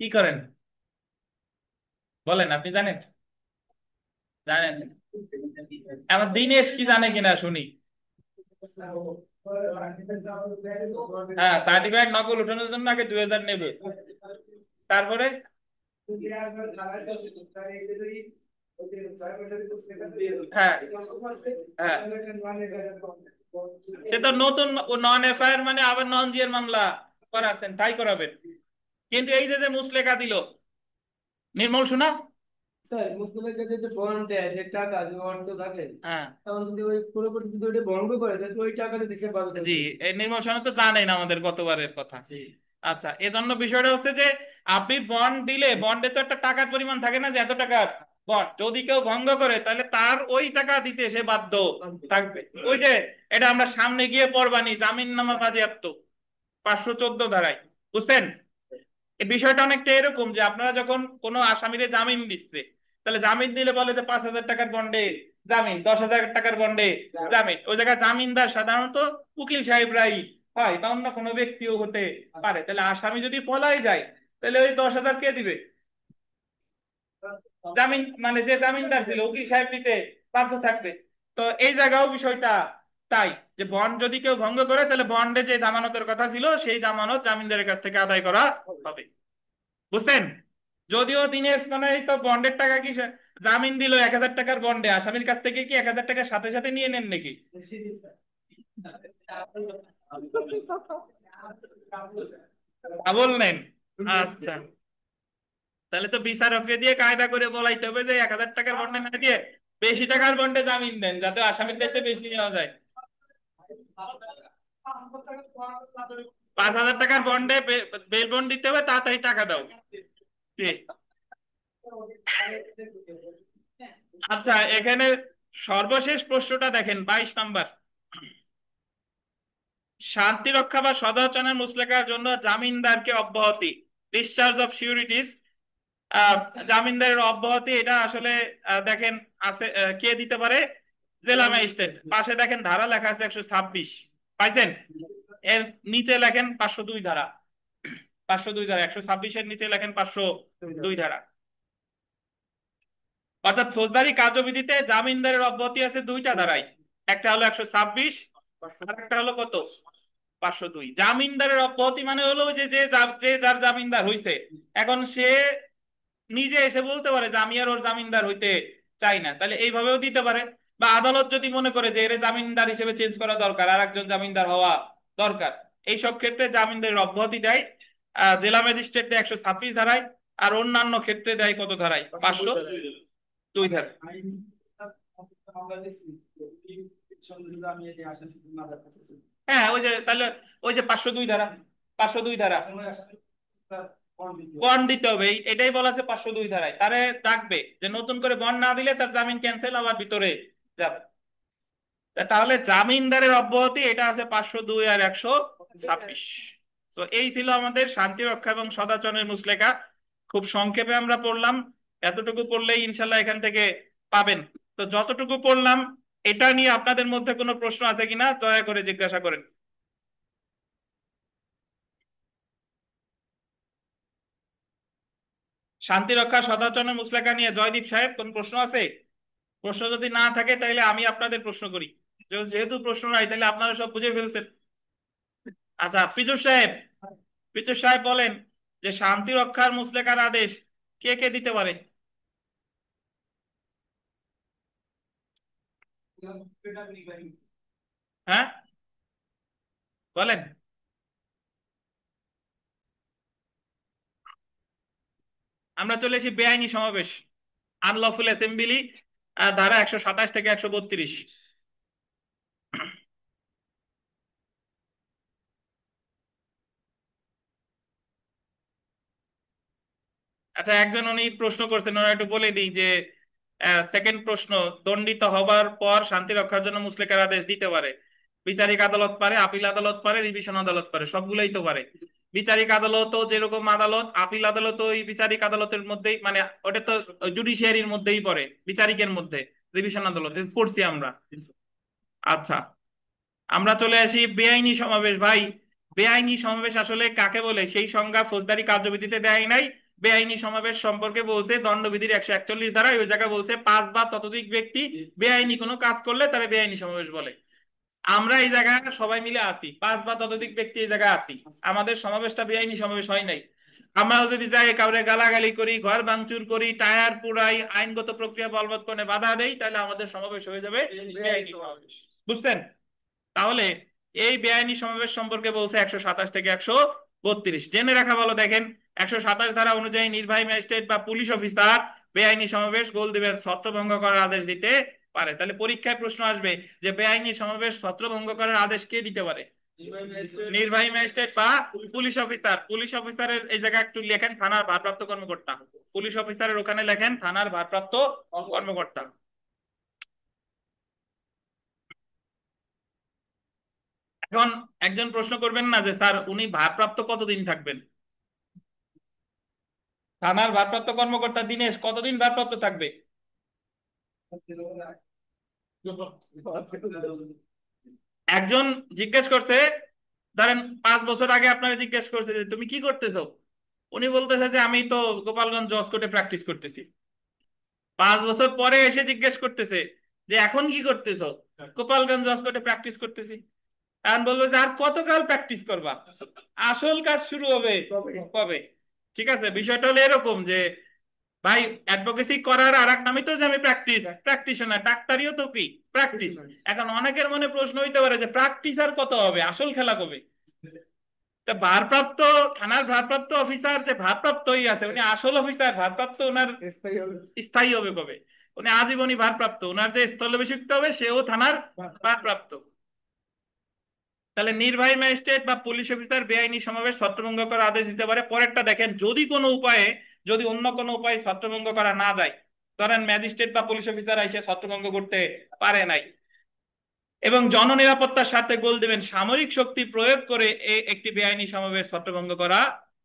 কি করেন বলেন, আপনি জানেন? জানেন? আমার দিনেশ কি জানে কিনা শুনি। হ্যাঁ, সার্টিফাইড নকল উঠানোর জন্য আগে 2000 নেবে, তারপরে হ্যাঁ, হ্যাঁ, সে তো নতুন নন এফআইআর মানে আবার নন জিএর মামলা করাচ্ছেন, তাই করাবেন। কিন্তু এই যে যে মুচলেকা দিল, নির্মল শোনা, স্যার মুসলিমের কাছে যে বন্ড দেয়, যে টাকা যে অর্থ থাকে, হ্যাঁ, তখন যদি ওই পুরোপুরি যদি ওইটা ভঙ্গ করে তাহলে তো ওই টাকাটা দেশে বাদ জি, থাকবে। এই নির্মল শোনা তো জানেন আমাদের গতবারের কথা। আচ্ছা, এজন্য বিষয়টা হচ্ছে যে আপনি বন্ড দিলে বন্ডে তো একটা টাকার পরিমাণ থাকে না, যে এত টাকার বন্ড, যদি কেউ ভঙ্গ করে তাহলে তার ওই টাকা দিতে সে বাধ্য থাকবে। ওই যে এটা আমরা সামনে গিয়ে পড়বানি, জামিননামা বাজেয়াপ্ত 514 ধারায়, বুঝছেন? এই বিষয়টা অনেকটা এরকম যে আপনারা যখন কোনো আসামিরে জামিন দিচ্ছে, তাহলে জামিন দিলে বলে যে 5,000 টাকার বন্ডে জামিন, 10,000 টাকার বন্ডে জামিন। ওই জায়গায় জামিনদার সাধারণত উকিল সাহেবরাই হয়, বা অন্য কোনো ব্যক্তিও হতে পারে। তাহলে আসামি যদি পলাই যায়, তাহলে ওই 10,000 কে দিবে? জামিন মানে যে জামিনদার ছিল, উকিল সাহেব দিতে বাধ্য থাকবে। তো এই জায়গাও বিষয়টা তাই, যে বন্ড যদি কেউ ভঙ্গ করে, তাহলে বন্ডে যে জামানতের কথা ছিল সেই জামানত জামিনদারের কাছ থেকে আদায় করা হবে, বুঝছেন? যদিও দিনেশ মানে এই তো বন্ডের টাকা কি জামিন দিল 1,000 টাকার বন্ডে, আসামির কাছ থেকে কি 1,000 টাকা সাথে সাথে নিয়ে নেন নাকি? বললেন? আচ্ছা, তাহলে তো বিচারককে দিয়ে কায়দা করে বলাইতে হবে যে 1,000 টাকার বন্ডে না দিয়ে বেশি টাকার বন্ডে জামিন দেন, যাতে আসামির চাইতে বেশি নেওয়া যায়। 5,000 টাকার বন্ডে বেল বন্ড দিতে হবে, তাড়াতাড়ি টাকা দাও। ঠিক। আচ্ছা, এখানে সর্বশেষ প্রশ্নটা দেখেন, 22 নাম্বার। শান্তি রক্ষা বা সদাচরণের মুচলেকার জন্য জামিনদারকে অব্যাহতি, ডিসচার্জ অফ সিউরিটিস, জামিনদারের অব্যাহতি, এটা আসলে দেখেন আছে, কে দিতে পারে? জেলা ম্যাজিস্ট্রেট। পাশে দেখেন ধারা লেখা আছে 126, পাইছেন? এর নিচে লেখেন 502 ধারা, 502 ধারা, 126-এর নিচে লেখেন 502 ধারা। অর্থাৎ ফৌজদারি কার্যবিধিতে জামিনদারের অব্যাহতি আছে 2টা ধারায়, একটা হলো 126, আর একটা হলো কত? 502। জামিনদারের অব্যাহতি মানে হলো যে যে যে যার জামিনদার হইছে, এখন সে নিজে এসে বলতে পারে যে আমি আর ওর জামিনদার হইতে চাই না, তাহলে এইভাবেও দিতে পারে। বা আদালত যদি মনে করে যে এর জামিনদার হিসেবে চেঞ্জ করা দরকার, আর একজন জামিনদার হওয়া দরকার, এই সব ক্ষেত্রে জামিনদারের অব্যাহতি দেয় জেলা ম্যাজিস্ট্রেট দেয় 126 ধারায়, আর অন্যান্য ক্ষেত্রে দেয় কত ধারায়? 502 ধারায়। হ্যাঁ, ওই যে তাহলে ওই যে 502 ধারা, 502 ধারা বন্ড দিতে হবে, এটাই বলা আছে 502 ধারায়। তারে ডাকবে যে নতুন করে বন্ড না দিলে তার জামিন ক্যান্সেল, আবার ভিতরে যাবে। তাহলে জামিনদারের অব্যাহতি এটা আছে 502 আর 126। তো এই ছিল আমাদের শান্তি রক্ষা এবং সদাচরণের মুচলেকা। খুব সংক্ষেপে আমরা পড়লাম, এতটুকু পড়লেই ইনশাল্লাহ এখান থেকে পাবেন। তো যতটুকু পড়লাম, এটা নিয়ে আপনাদের মধ্যে কোনো প্রশ্ন আছে কিনা দয়া করে জিজ্ঞাসা করেন। শান্তি রক্ষা সদাচরণের মুচলেকা নিয়ে জয়দীপ সাহেব কোন প্রশ্ন আছে? প্রশ্ন যদি না থাকে তাহলে আমি আপনাদের প্রশ্ন করি, যেহেতু প্রশ্ন নাই তাহলে আপনারা সব বুঝে ফেলছেন। আচ্ছা, পীযুষ সাহেব বলেন যে শান্তি রক্ষার মুচলেকার আদেশ কে কে দিতে পারে? হ্যাঁ, বলেন। আমরা চলে এসেছি বেআইনি সমাবেশ। আনলফুল অ্যাসেম্বলি, ধারা 127 থেকে 132। আচ্ছা, একজন উনি প্রশ্ন করছেন, ওরা একটু বলে দিই যে সেকেন্ড প্রশ্ন, দণ্ডিত হবার পর শান্তি রক্ষার জন্য মুচলেকার আদেশ দিতে পারে। বিচারিক আদালত পারে, আপিল আদালত পারে, রিভিশন আদালত পারে, সবগুলোই তো পারে। বিচারিক আদালতও যেরকম আদালত, আপিল আদালত ওই বিচারিক আদালতের মধ্যেই, মানে ওটা তো জুডিশিয়ারির মধ্যেই পড়ে, বিচারিকের মধ্যে। রিভিশন আদালত পড়ছি আমরা। আচ্ছা, আমরা চলে আসি বেআইনি সমাবেশ। ভাই, বেআইনি সমাবেশ আসলে কাকে বলে সেই সংজ্ঞা ফৌজদারি কার্যবিধিতে দেয় নাই। বেআইনি সমাবেশ সম্পর্কে বলছে দণ্ডবিধির 141 ধারায়, ওই জায়গায় বলছে 5 বা ততোধিক ব্যক্তি বেআইনি কোনো কাজ করলে তারা বেআইনি সমাবেশ বলে। আমরা এই জায়গায় সবাই মিলে আছি, 5 বা ততোধিক ব্যক্তি এই জায়গায় আছি, আমাদের সমাবেশটা বেআইনি সমাবেশ হয় নাই। আমরা যদি যাই কাউরে গালাগালি করি, ঘর ভাঙচুর করি, টায়ার পুরাই, আইনগত প্রক্রিয়া বলবৎ করে বাধা দেই, তাহলে আমাদের সমাবেশ হয়ে যাবে বেআইনি সমাবেশ। বুঝছেন? তাহলে এই বেআইনি সমাবেশ সম্পর্কে বলছে 127 থেকে 132, জেনে রাখা ভালো। দেখেন, 127 ধারা অনুযায়ী নির্বাহী ম্যাজিস্ট্রেট বা পুলিশ অফিসার বেআইনি সমাবেশ গোলদিবের ছত্রভঙ্গ করার আদেশ দিতে পারে। তাহলে পরীক্ষায় প্রশ্ন আসবে যে বেআইনি সমাবেশ ছত্রভঙ্গ করার আদেশ কে দিতে পারে? নির্বাহী ম্যাজিস্ট্রেট বা পুলিশ অফিসার। পুলিশ অফিসারের এই জায়গায় একটু লেখেন থানার ভারপ্রাপ্ত কর্মকর্তা। পুলিশ অফিসারের ওখানে লেখেন থানার ভারপ্রাপ্ত কর্মকর্তা। এখন একজন প্রশ্ন করবেন না যে স্যার উনি ভারপ্রাপ্ত কতদিন থাকবেন? থানার ভারপ্রাপ্ত কর্মকর্তা দিনেশ কতদিন ভারপ্রাপ্ত থাকবে? একজন জিজ্ঞেস করছে, ধরেন 5 বছর আগে আপনারা জিজ্ঞেস করছে যে তুমি কি করতেছো, উনি বলতেছে যে আমি তো গোপালগঞ্জ জজ কোর্টে প্র্যাকটিস করতেছি। 5 বছর পরে এসে জিজ্ঞেস করতেছে যে এখন কি করতেছো, গোপালগঞ্জ জজ কোর্টে প্র্যাকটিস করতেছি। এখন বলবো যে আর কতকাল প্র্যাকটিস করবা, আসল কাজ শুরু হবে কবে? ঠিক আছে, বিষয়টা হলো এরকম যে ভাই, অ্যাডভোকেসি করার আর এক নামই তো যে আমি প্র্যাকটিশনার, ডাক্তারিও তো কি প্র্যাকটিস। এখন অনেকের মনে প্রশ্ন হইতে পারে যে প্র্যাকটিস আর কত হবে, আসল খেলা কবে? তা ভারপ্রাপ্ত থানার ভারপ্রাপ্ত অফিসার যে ভারপ্রাপ্তই আছে, উনি আসল অফিসার, ভারপ্রাপ্ত ওনার স্থায়ী হবে কবে? উনি আজীবনই ভারপ্রাপ্ত, ওনার যে স্থলাভিষিক্ত হবে সেও থানার ভারপ্রাপ্ত। তাহলে নির্বাহী ম্যাজিস্ট্রেট বা পুলিশ অফিসার বেআইনি সমাবেশ ছত্রভঙ্গ করার আদেশ দিতে পারে। পরেরটা দেখেন, যদি কোনো উপায়ে, যদি অন্য কোনো উপায়ে ছত্রভঙ্গ করা না যায়, ধরেন ম্যাজিস্ট্রেট বা পুলিশ অফিসার এসে ছত্রভঙ্গ করতে পারে নাই, এবং জননিরাপত্তার স্বার্থে গোল দিবেন সামরিক শক্তি প্রয়োগ করে একটি বেআইনি সমাবেশ ছত্রভঙ্গ করা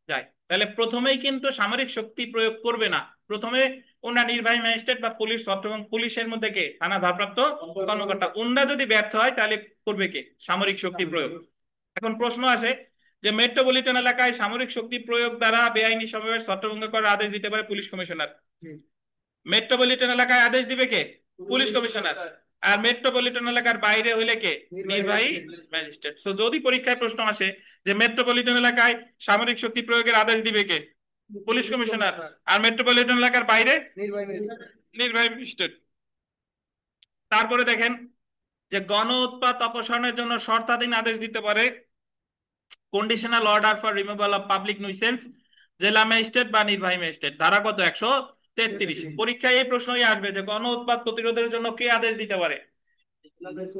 যায়, তাহলে প্রথমেই কিন্তু সামরিক শক্তি প্রয়োগ করবে না। প্রথমে ওনার নির্বাহী ম্যাজিস্ট্রেট বা পুলিশ ছত্রভঙ্গ, পুলিশের মধ্যে কে? থানা ভারপ্রাপ্ত কর্মকর্তা। ওনারা যদি ব্যর্থ হয় তাহলে করবে কে? সামরিক শক্তি প্রয়োগ। এখন প্রশ্ন আসে যে মেট্রোপলিটন এলাকায় সামরিক শক্তি প্রয়োগ দ্বারা বেআইনি সমাবেশ ছত্রভঙ্গ করার আদেশ দিতে পারে পুলিশ কমিশনার। মেট্রোপলিটন এলাকায় আদেশ দিবে কে? Police commissioner. আর মেট্রোপলিটন এলাকার বাইরে হইলে কে? নির্বাহী ম্যাজিস্ট্রেট। তো যদি পরীক্ষায় প্রশ্ন আসে যে মেট্রোপলিটন এলাকায় সামরিক শক্তি প্রয়োগের আদেশ দিবে কে? Police commissioner. আর মেট্রোপলিটন এলাকার বাইরে নির্বাহী ম্যাজিস্ট্রেট। তারপরে দেখেন যে গণ উৎপাত অপসারণের জন্য শর্তাধীন আদেশ দিতে পারে conditional order for removal of public nuisance জেলা ম্যাজিস্ট্রেট বা নির্বাহী ম্যাজিস্ট্রেট। ধারা কত? 133। পরীক্ষায় এই প্রশ্নই আসবে যে গণ উৎপাত প্রতিরোধের জন্য কে আদেশ দিতে পারে?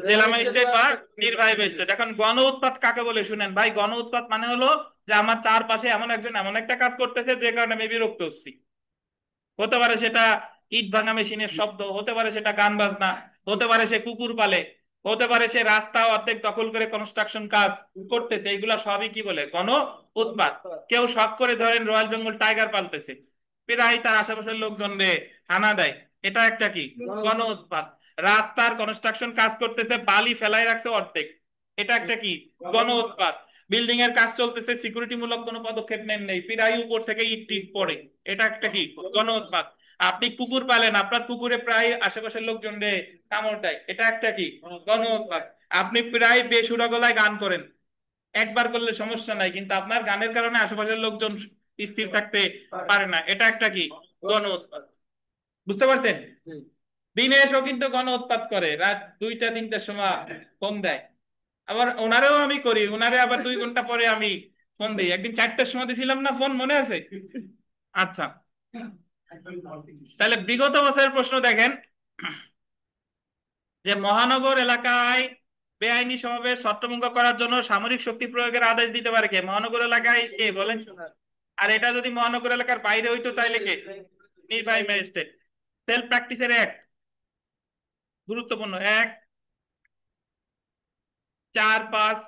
জেলা ম্যাজিস্ট্রেট বা নির্বাহী ম্যাজিস্ট্রেট। এখন গণ উৎপাত কাকে বলে শুনেন ভাই, গণ উৎপাত মানে হলো যে আমার চারপাশে এমন একজন এমন একটা কাজ করতেছে যে কারণে আমি বিরক্ত হচ্ছি। হতে পারে সেটা ইট ভাঙা মেশিনের শব্দ, হতে পারে সেটা গান বাজনা, হতে পারে সে কুকুর পালে, হতে পারে সে রাস্তা অর্ধেক দখল করে কনস্ট্রাকশন কাজ করতেছে, এগুলা সবই কি বলে? গণ উৎপাত। কেউ শখ করে ধরেন রয়্যাল বেঙ্গল টাইগার পালতেছে, প্রায় তার আশেপাশের লোকজন রে হানা দেয়, এটা একটা কি? গণ উৎপাত। রাস্তার কনস্ট্রাকশন কাজ করতেছে, বালি ফেলাই রাখছে অর্ধেক, এটা একটা কি? গণ উৎপাত। বিল্ডিং এর কাজ চলতেছে, সিকিউরিটি মূলক কোনো পদক্ষেপ নেন নেই, প্রায় উপর থেকে ইট টিট পড়ে, এটা একটা কি? গণ উৎপাত। আপনি কুকুর পালেন, আপনার কুকুরে প্রায় আশেপাশের লোকজন রে কামড় দেয়, এটা একটা কি? গণ উৎপাত। আপনি প্রায় বেসুরা গলায় গান করেন, একবার করলে সমস্যা নাই, কিন্তু আপনার গানের কারণে আশেপাশের লোকজন স্থির থাকতে পারে না, এটা একটা কি? গণ উৎপাত। বুঝতে পারছেন? দিনে এসেও কিন্তু গণ উৎপাত করে, রাত 2টা 3টার সময় ফোন দেয়। আবার ওনারেও আমি করি, ওনারে আবার 2 ঘন্টা পরে আমি ফোন দিই। একদিন 4টার সময় দিছিলাম না ফোন, মনে আছে? আচ্ছা, তাহলে বিগত বছরের প্রশ্ন দেখেন যে মহানগর এলাকায় বেআইনি সমাবেশ ছত্রভঙ্গ করার জন্য সামরিক শক্তি প্রয়োগের আদেশ দিতে পারে কে? মহানগর এলাকায় কে বলেন? আর এটা যদি মহানগর এলাকার বাইরে হইতো তাইলে কে? নির্বাহী ম্যাজিস্ট্রেট। সেলফ প্র্যাকটিসের অ্যাক্ট গুরুত্বপূর্ণ, 1, 4, 5,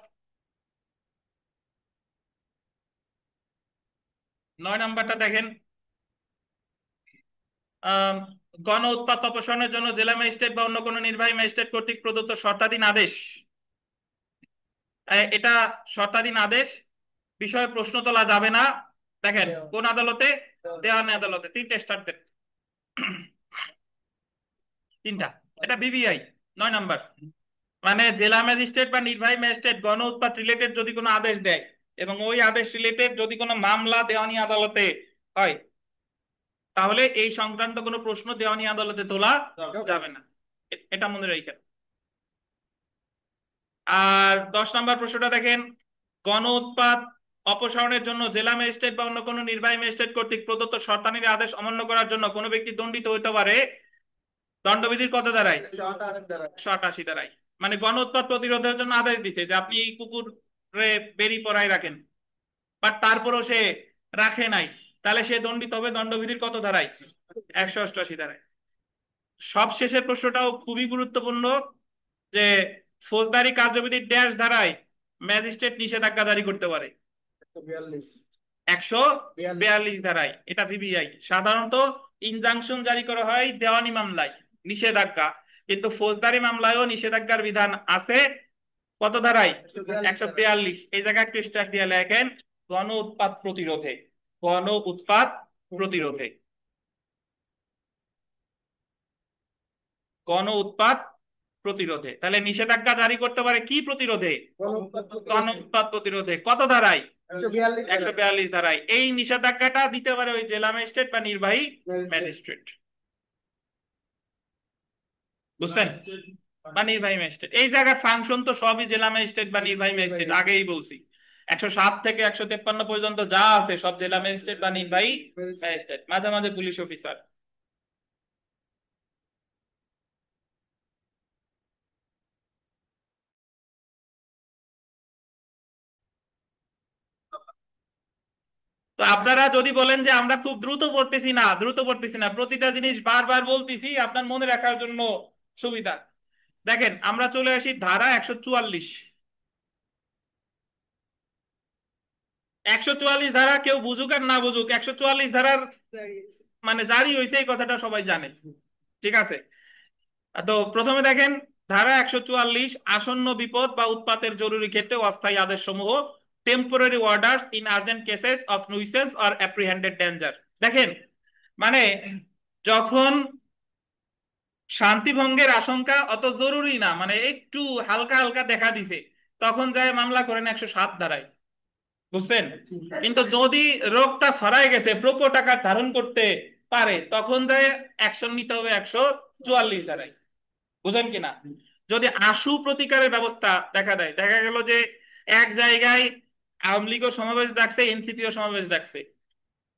9 নাম্বারটা দেখেন, গণ উৎপাত অপসারণের জন্য জেলা ম্যাজিস্ট্রেট বা অন্য কোনো নির্বাহী ম্যাজিস্ট্রেট কর্তৃক প্রদত্ত শর্তাধীন আদেশ। এটা শর্তাধীন আদেশ, বিষয়ে প্রশ্ন তোলা যাবে না। দেখেন কোন আদালতে? দেওয়ানি আদালতে। 3টে স্টার দেন, 3টা। এটা বিবিআই 9 নাম্বার। মানে জেলা ম্যাজিস্ট্রেট বা নির্বাহী ম্যাজিস্ট্রেট গণ উৎপাত রিলেটেড যদি কোনো আদেশ দেয় এবং ওই আদেশ রিলেটেড যদি কোনো মামলা দেওয়ানি আদালতে হয়, তাহলে এই সংক্রান্ত কোনো প্রশ্ন দেওয়ানি আদালতে তোলা যাবে না। এটা মনে রাখেন। আর 10 নম্বর প্রশ্নটা দেখেন, গণ উৎপাত অপসারণের জন্য জেলা ম্যাজিস্ট্রেট বা অন্য কোনো নির্বাহী ম্যাজিস্ট্রেট কর্তৃক প্রদত্ত শর্তানীর আদেশ অমান্য করার জন্য কোনো ব্যক্তি দণ্ডিত হইতে পারে দণ্ডবিধির কত দ্বারাই? 188 দ্বারাই। মানে গণ উৎপাত প্রতিরোধের জন্য আদেশ দিতে যে আপনি কুকুরে বেরি পরাই রাখেন, বাট তারপরও সে রাখে নাই, তাহলে সে দণ্ডিত হবে দণ্ডবিধির কত ধারায়? 188 ধারায়। সব শেষের প্রশ্নটাও খুবই গুরুত্বপূর্ণ, যে ফৌজদারি কার্যবিধির ড্যাশ ধারায় ম্যাজিস্ট্রেট নিষেধাজ্ঞা জারি করতে পারে? 142 ধারায়। এটা ভিভিআই। সাধারণত ইনজাংশন জারি করা হয় দেওয়ানি মামলায়, নিষেধাজ্ঞা, কিন্তু ফৌজদারি মামলায়ও নিষেধাজ্ঞার বিধান আছে। কত ধারায়? 142। এই জায়গায় একটু স্টার দিয়ে লেখেন, গণ উৎপাত প্রতিরোধে। গণ উৎপাত প্রতিরোধে, গণ উৎপাত প্রতিরোধে। তাহলে নিষেধাজ্ঞা জারি করতে পারে কি প্রতিরোধে? গণ উৎপাত প্রতিরোধে। কত ধারায়? 142 ধারায়। এই নিষেধাজ্ঞাটা দিতে পারে ওই জেলা ম্যাজিস্ট্রেট বা নির্বাহী ম্যাজিস্ট্রেট। বুঝছেন? বা নির্বাহী ম্যাজিস্ট্রেট। এই জায়গার ফাংশন তো সবই জেলা ম্যাজিস্ট্রেট বা নির্বাহী ম্যাজিস্ট্রেট, আগেই বলছি। 107 থেকে 153 পর্যন্ত যা আছে সব জেলা ম্যাজিস্ট্রেট বা নির্বাহী ম্যাজিস্ট্রেট, মাঝে মাঝে পুলিশ অফিসার। তো আপনারা যদি বলেন যে আমরা খুব দ্রুত পড়তেছি না, দ্রুত পড়তেছি না, প্রতিটা জিনিস বারবার বলতেছি আপনার মনে রাখার জন্য সুবিধা। দেখেন আমরা চলে আসি ধারা 144। 144 ধারা কেউ বুঝুক আর না বুঝুক, 144 ধারার মানে জারি হয়েছে এই কথাটা সবাই জানে, ঠিক আছে? তো প্রথমে দেখেন ধারা 144, আসন্ন বিপদ বা উৎপাতের জরুরি ক্ষেত্রে অস্থায়ী আদেশ সমূহ, temporary orders in urgent cases of nuisance or apprehended danger. দেখেন মানে যখন শান্তি ভঙ্গের আশঙ্কা অত জরুরি না, মানে একটু হালকা হালকা দেখা দিছে, তখন যায় মামলা করেন 107 ধারায়। বুঝছেন? কিন্তু যদি রোগটা ছড়াই গেছে, প্রকট আকার ধারণ করতে পারে, তখন যায় অ্যাকশন নিতে হবে 144 ধারায়। বুঝেন কিনা? যদি আশু প্রতিকারের ব্যবস্থা দেখা দেয়, দেখা গেল যে এক জায়গায় আওয়ামী লীগও সমাবেশ ডাকছে, এনসিপিও সমাবেশ ডাকছে,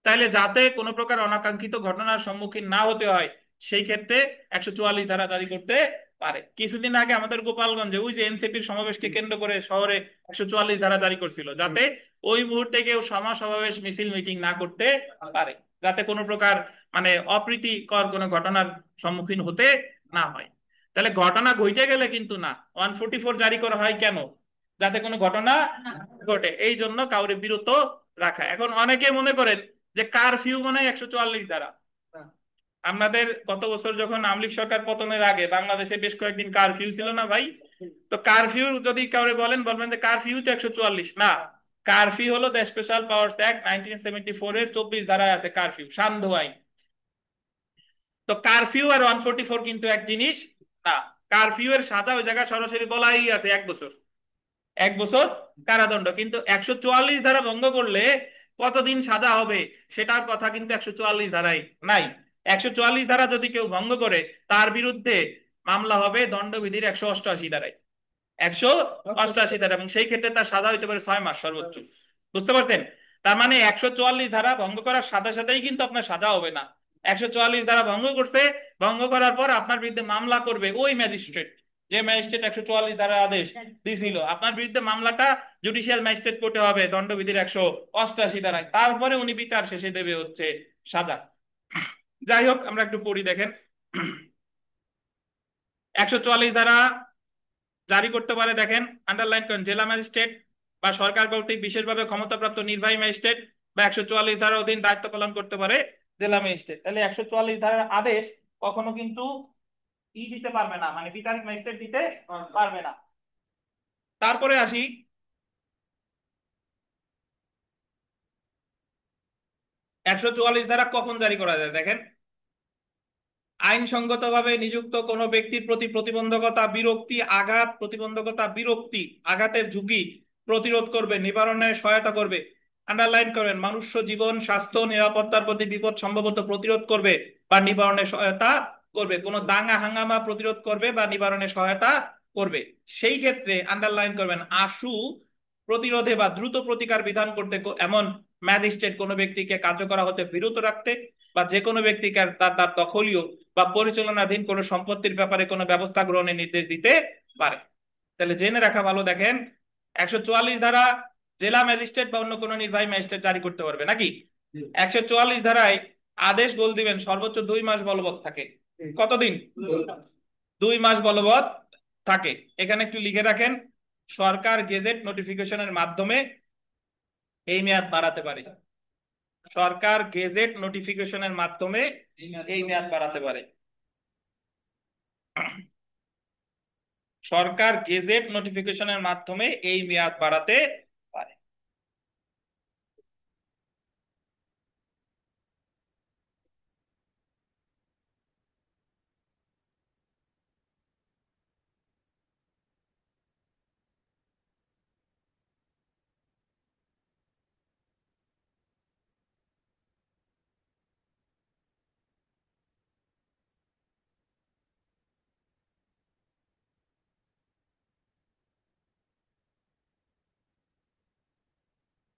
তাহলে যাতে কোনো প্রকার অনাকাঙ্ক্ষিত ঘটনার সম্মুখীন না হতে হয়, সেই ক্ষেত্রে 144 ধারা জারি করতে পারে। কিছুদিন আগে আমাদের গোপালগঞ্জে ওই যে এনসিপির সমাবেশকে কেন্দ্র করে শহরে 144 ধারা জারি করছিল, যাতে ওই মুহূর্তে কেউ সমাবেশ মিছিল মিটিং না করতে পারে, যাতে কোনো প্রকার মানে অপ্রীতিকর কোনো ঘটনার সম্মুখীন হতে না হয়। তাহলে ঘটনা ঘটে গেলে কিন্তু না, 144 জারি করা হয় কেন? যাতে কোনো ঘটনা ঘটে, এই জন্য কাউরে বিরত রাখা। এখন অনেকে মনে করেন যে কারফিউ মানে 144 ধারা। আমাদের গত বছর যখন আওয়ামী লীগ সরকার পতনের আগে বাংলাদেশে বেশ কয়েকদিন কারফিউ ছিল না ভাই? তো কারফিউ যদি কাউরে বলবেন যে কারফিউ তো 144 না। কারফিউ হলো দ্য স্পেশাল পাওয়ার্স অ্যাক্ট 1974 এর 24 ধারায় আছে কারফিউ, সান্ধ্য আইন। তো কারফিউ আর 144 কিন্তু এক জিনিস না। কারফিউ এর সাজা ওই জায়গায় সরাসরি বলাই আছে 1 বছর, 1 বছর কারাদণ্ড। কিন্তু 144 ধারা ভঙ্গ করলে কতদিন সাজা হবে সেটার কথা কিন্তু 144 ধারায় নাই। 144 ধারা যদি কেউ ভঙ্গ করে তার বিরুদ্ধে মামলা হবে দণ্ডবিধির 188 ধারায়, 188 ধারা, এবং সেই ক্ষেত্রে তার সাজা হইতে পারে 6 মাস সর্বোচ্চ। বুঝতে পারছেন? তার মানে 144 ধারা ভঙ্গ করার সাথে সাথেই কিন্তু আপনার সাজা হবে না, 144 ধারা ভঙ্গ করছে, ভঙ্গ করার পর আপনার বিরুদ্ধে মামলা করবে ওই ম্যাজিস্ট্রেট, যে ম্যাজিস্ট্রেট 144 ধারার আদেশ দিছিল, আপনার বিরুদ্ধে মামলাটা জুডিশিয়াল ম্যাজিস্ট্রেট কোর্টে হবে দণ্ডবিধির 188 ধারায়। তারপরে উনি বিচার শেষে দেবে হচ্ছে সাজা। যাই হোক, আমরা একটু পড়ি, দেখেন। 144 ধারা জারি করতে পারে, দেখেন আন্ডারলাইন করেন, জেলা ম্যাজিস্ট্রেট বা সরকার কর্তৃক বিশেষভাবে ক্ষমতাপ্রাপ্ত নির্বাহী ম্যাজিস্ট্রেট বা 144 ধারার অধীন দায়িত্ব পালন করতে পারে জেলা ম্যাজিস্ট্রেট। তাহলে 144 ধারার আদেশ কখনো কিন্তু দিতে পারবে না, মানে বিচারিক ম্যাজিস্ট্রেট দিতে পারবে না। তারপরে আসি, 144 ধারা কখন জারি করা যায়, দেখেন। আইনসঙ্গতভাবে নিযুক্ত কোনো ব্যক্তির প্রতি প্রতিবন্ধকতা, বিরক্তি, আঘাত, প্রতিবন্ধকতা, বিরক্তি, আঘাতের ঝুঁকি প্রতিরোধ করবে, নিবারণে সহায়তা করবে। আন্ডারলাইন করেন, মনুষ্য জীবন, স্বাস্থ্য, নিরাপত্তার প্রতি বিপদ সম্ভবত প্রতিরোধ করবে বা নিবারণে সহায়তা করবে, কোনো দাঙ্গা হাঙ্গামা প্রতিরোধ করবে বা নিবারণে সহায়তা করবে। সেই ক্ষেত্রে আন্ডারলাইন করবেন, আশু প্রতিরোধে বা দ্রুত প্রতিকার বিধান করতে এমন ম্যাজিস্ট্রেট কোনো ব্যক্তিকে কার্যকর হতে বিরত রাখতে বা যে কোনো ব্যক্তিকে তার দখলীয় বা পরিচালনাধীন কোনো সম্পত্তির ব্যাপারে কোনো ব্যবস্থা গ্রহণের নির্দেশ দিতে পারে। তাহলে জেনে রাখা ভালো, দেখেন 144 ধারা জেলা ম্যাজিস্ট্রেট বা অন্য কোনো নির্বাহী ম্যাজিস্ট্রেট জারি করতে পারবে নাকি। 144 ধারায় আদেশ বল দিবেন সর্বোচ্চ 2 মাস বলবৎ থাকে। কতদিন? 2 মাস বলবৎ থাকে। এখানে একটু লিখে রাখেন, সরকার গেজেট নোটিফিকেশনের মাধ্যমে এই মেয়াদ বাড়াতে পারে। সরকার গেজেট নোটিফিকেশনের মাধ্যমে এই মেয়াদ বাড়াতে পারে। সরকার গেজেট নোটিফিকেশনের মাধ্যমে এই মেয়াদ বাড়াতে পারে।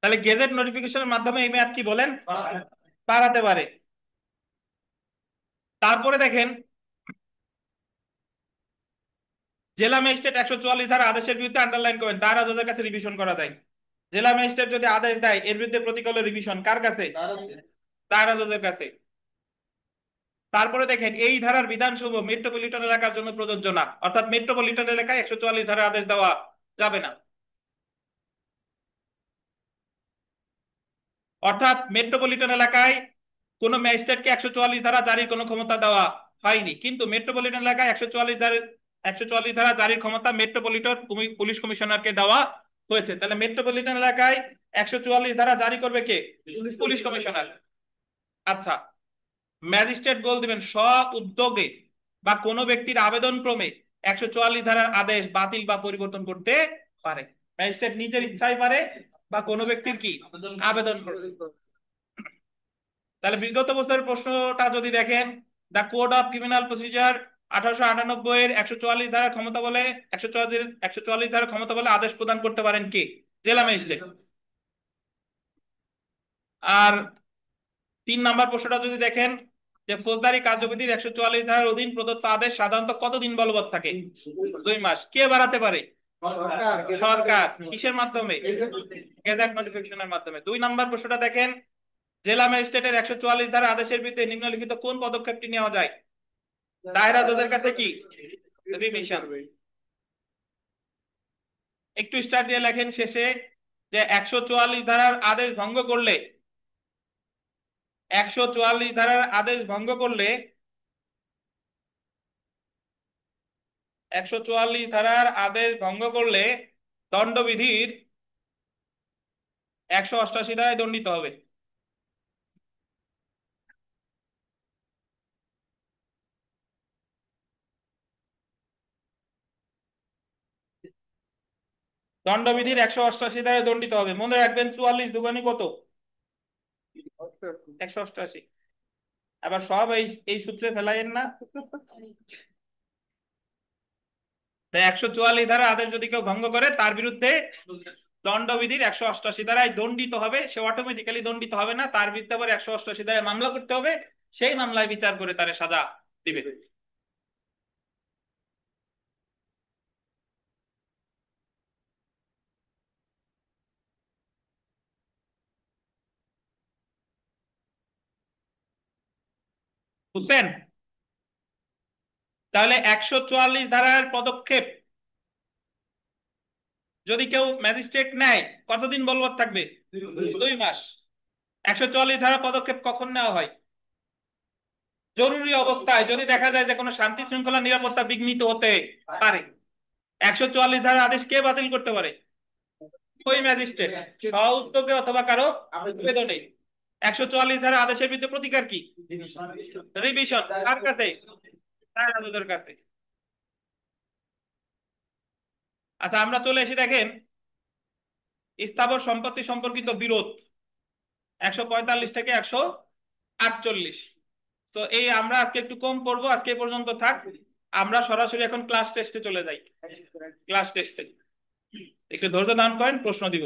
তাহলে গেজেট নোটিফিকেশনের মাধ্যমে এই মেয়াদ কি বলেন? বাড়াতে পারে। তারপরে দেখেন, জেলা ম্যাজিস্ট্রেট 144 ধারা আদেশের বিরুদ্ধে আন্ডারলাইন করেন, দায়রা জজের কাছে রিভিশন করা যায়। জেলা ম্যাজিস্ট্রেট যদি আদেশ দেয়, এর বিরুদ্ধে প্রতিকূল রিভিশন কার কাছে? দায়রা জজের কাছে। তারপরে দেখেন, এই ধারার বিধানসমূহ মেট্রোপলিটন এলাকার জন্য প্রযোজ্য না, অর্থাৎ মেট্রোপলিটন এলাকায় 144 ধারা আদেশ দেওয়া যাবে না। অর্থাৎ মেট্রোপলিটন এলাকায় কোন ম্যাজিস্ট্রেটকে 144 ধারা জারির কোনো ক্ষমতা দেওয়া হয়নি, কিন্তু মেট্রোপলিটন এলাকায় 144 ধারা জারির ক্ষমতা মেট্রোপলিটন পুলিশ কমিশনারকে দেওয়া হয়েছে। তাহলে মেট্রোপলিটন এলাকায় 144 ধারা জারি করবে কে? Police commissioner. আচ্ছা, ম্যাজিস্ট্রেট গোল দিবেন, সব উদ্যোগে বা কোনো ব্যক্তির আবেদন ক্রমে 144 ধারার আদেশ বাতিল বা পরিবর্তন করতে পারে। ম্যাজিস্ট্রেট নিজের ইচ্ছায় পারে বা কোনো ব্যক্তির কি আবেদন করতে। তাহলে বিগত বছরের প্রশ্নটা যদি দেখেন, the code of criminal procedure 1898 এর 144 ধারা ক্ষমতা বলে 144 ধারা ক্ষমতা বলে আদেশ প্রদান করতে পারেন কে? জেলা ম্যাজিস্ট্রেট। আর 3 নাম্বার প্রশ্নটা যদি দেখেন, যে ফৌজদারি কার্যবিধির 144 ধারার অধীন প্রদত্ত আদেশ সাধারণত কতদিন বলবৎ থাকে? 2 মাস। কে বাড়াতে পারে? সরকার। কিসের মাধ্যমে? গেজেট নোটিফিকেশনের মাধ্যমে। 2 নাম্বার প্রশ্নটা দেখেন, জেলা ম্যাজিস্ট্রেটের 144 ধারা আদেশের বিরুদ্ধে নিম্নলিখিত কোন পদক্ষেপটি নেওয়া যায়? দায়রা জজের কাছে কি রিভিশন। একটু স্টার দিয়ে লেখেন শেষে, যে 144 ধারার আদেশ ভঙ্গ করলে 144 ধারার আদেশ ভঙ্গ করলে 144 ধারার আদেশ ভঙ্গ করলে দণ্ডবিধির 188 ধারায় দণ্ডিত হবে। দণ্ডবিধির 188 ধারায় দণ্ডিত হবে। মনে রাখবেন, 44 দুগুণে কত? 188। আবার সব এই সূত্রে ফেলাইয়েন না। 144 ধারা আদেশ যদি কেউ ভঙ্গ করে, তার বিরুদ্ধে দণ্ডবিধির 188 ধারায় দণ্ডিত হবে। সে অটোমেটিক্যালি দণ্ডিত হবে না, তার বিরুদ্ধে আবার 188 ধারায় মামলা করতে হবে, সেই মামলায় বিচার করে তারে সাজা দিবে। বুঝছেন? তাহলে 144 ধারার পদক্ষেপ যদি কেউ ম্যাজিস্ট্রেট নেয় কতদিন বলবৎ থাকবে? 2 মাস। 144 ধারা পদক্ষেপ কখন নেওয়া হয়? জরুরি অবস্থায়, যদি দেখা যায় যে কোনো শান্তি শৃঙ্খলা নিরাপত্তা বিঘ্নিত হতে পারে। 144 ধারা আদেশ কে বাতিল করতে পারে? ওই ম্যাজিস্ট্রেট, স্ব উদ্যোগে অথবা কারো আবেদনে। 144 ধারা আদেশের বিরুদ্ধে প্রতিকার কি? রিভিশন। কার কাছে? আদালতের কাছে। আচ্ছা, আমরা চলে এসে দেখেন স্থাবর সম্পত্তি সম্পর্কিত বিরোধ 145 থেকে 148। তো এই আমরা আজকে একটু কম পড়বো, আজকে এ পর্যন্ত থাক। আমরা সরাসরি এখন ক্লাস টেস্টে চলে যাই। ক্লাস টেস্টে একটু ধৈর্য ধারণ করেন, প্রশ্ন দিব।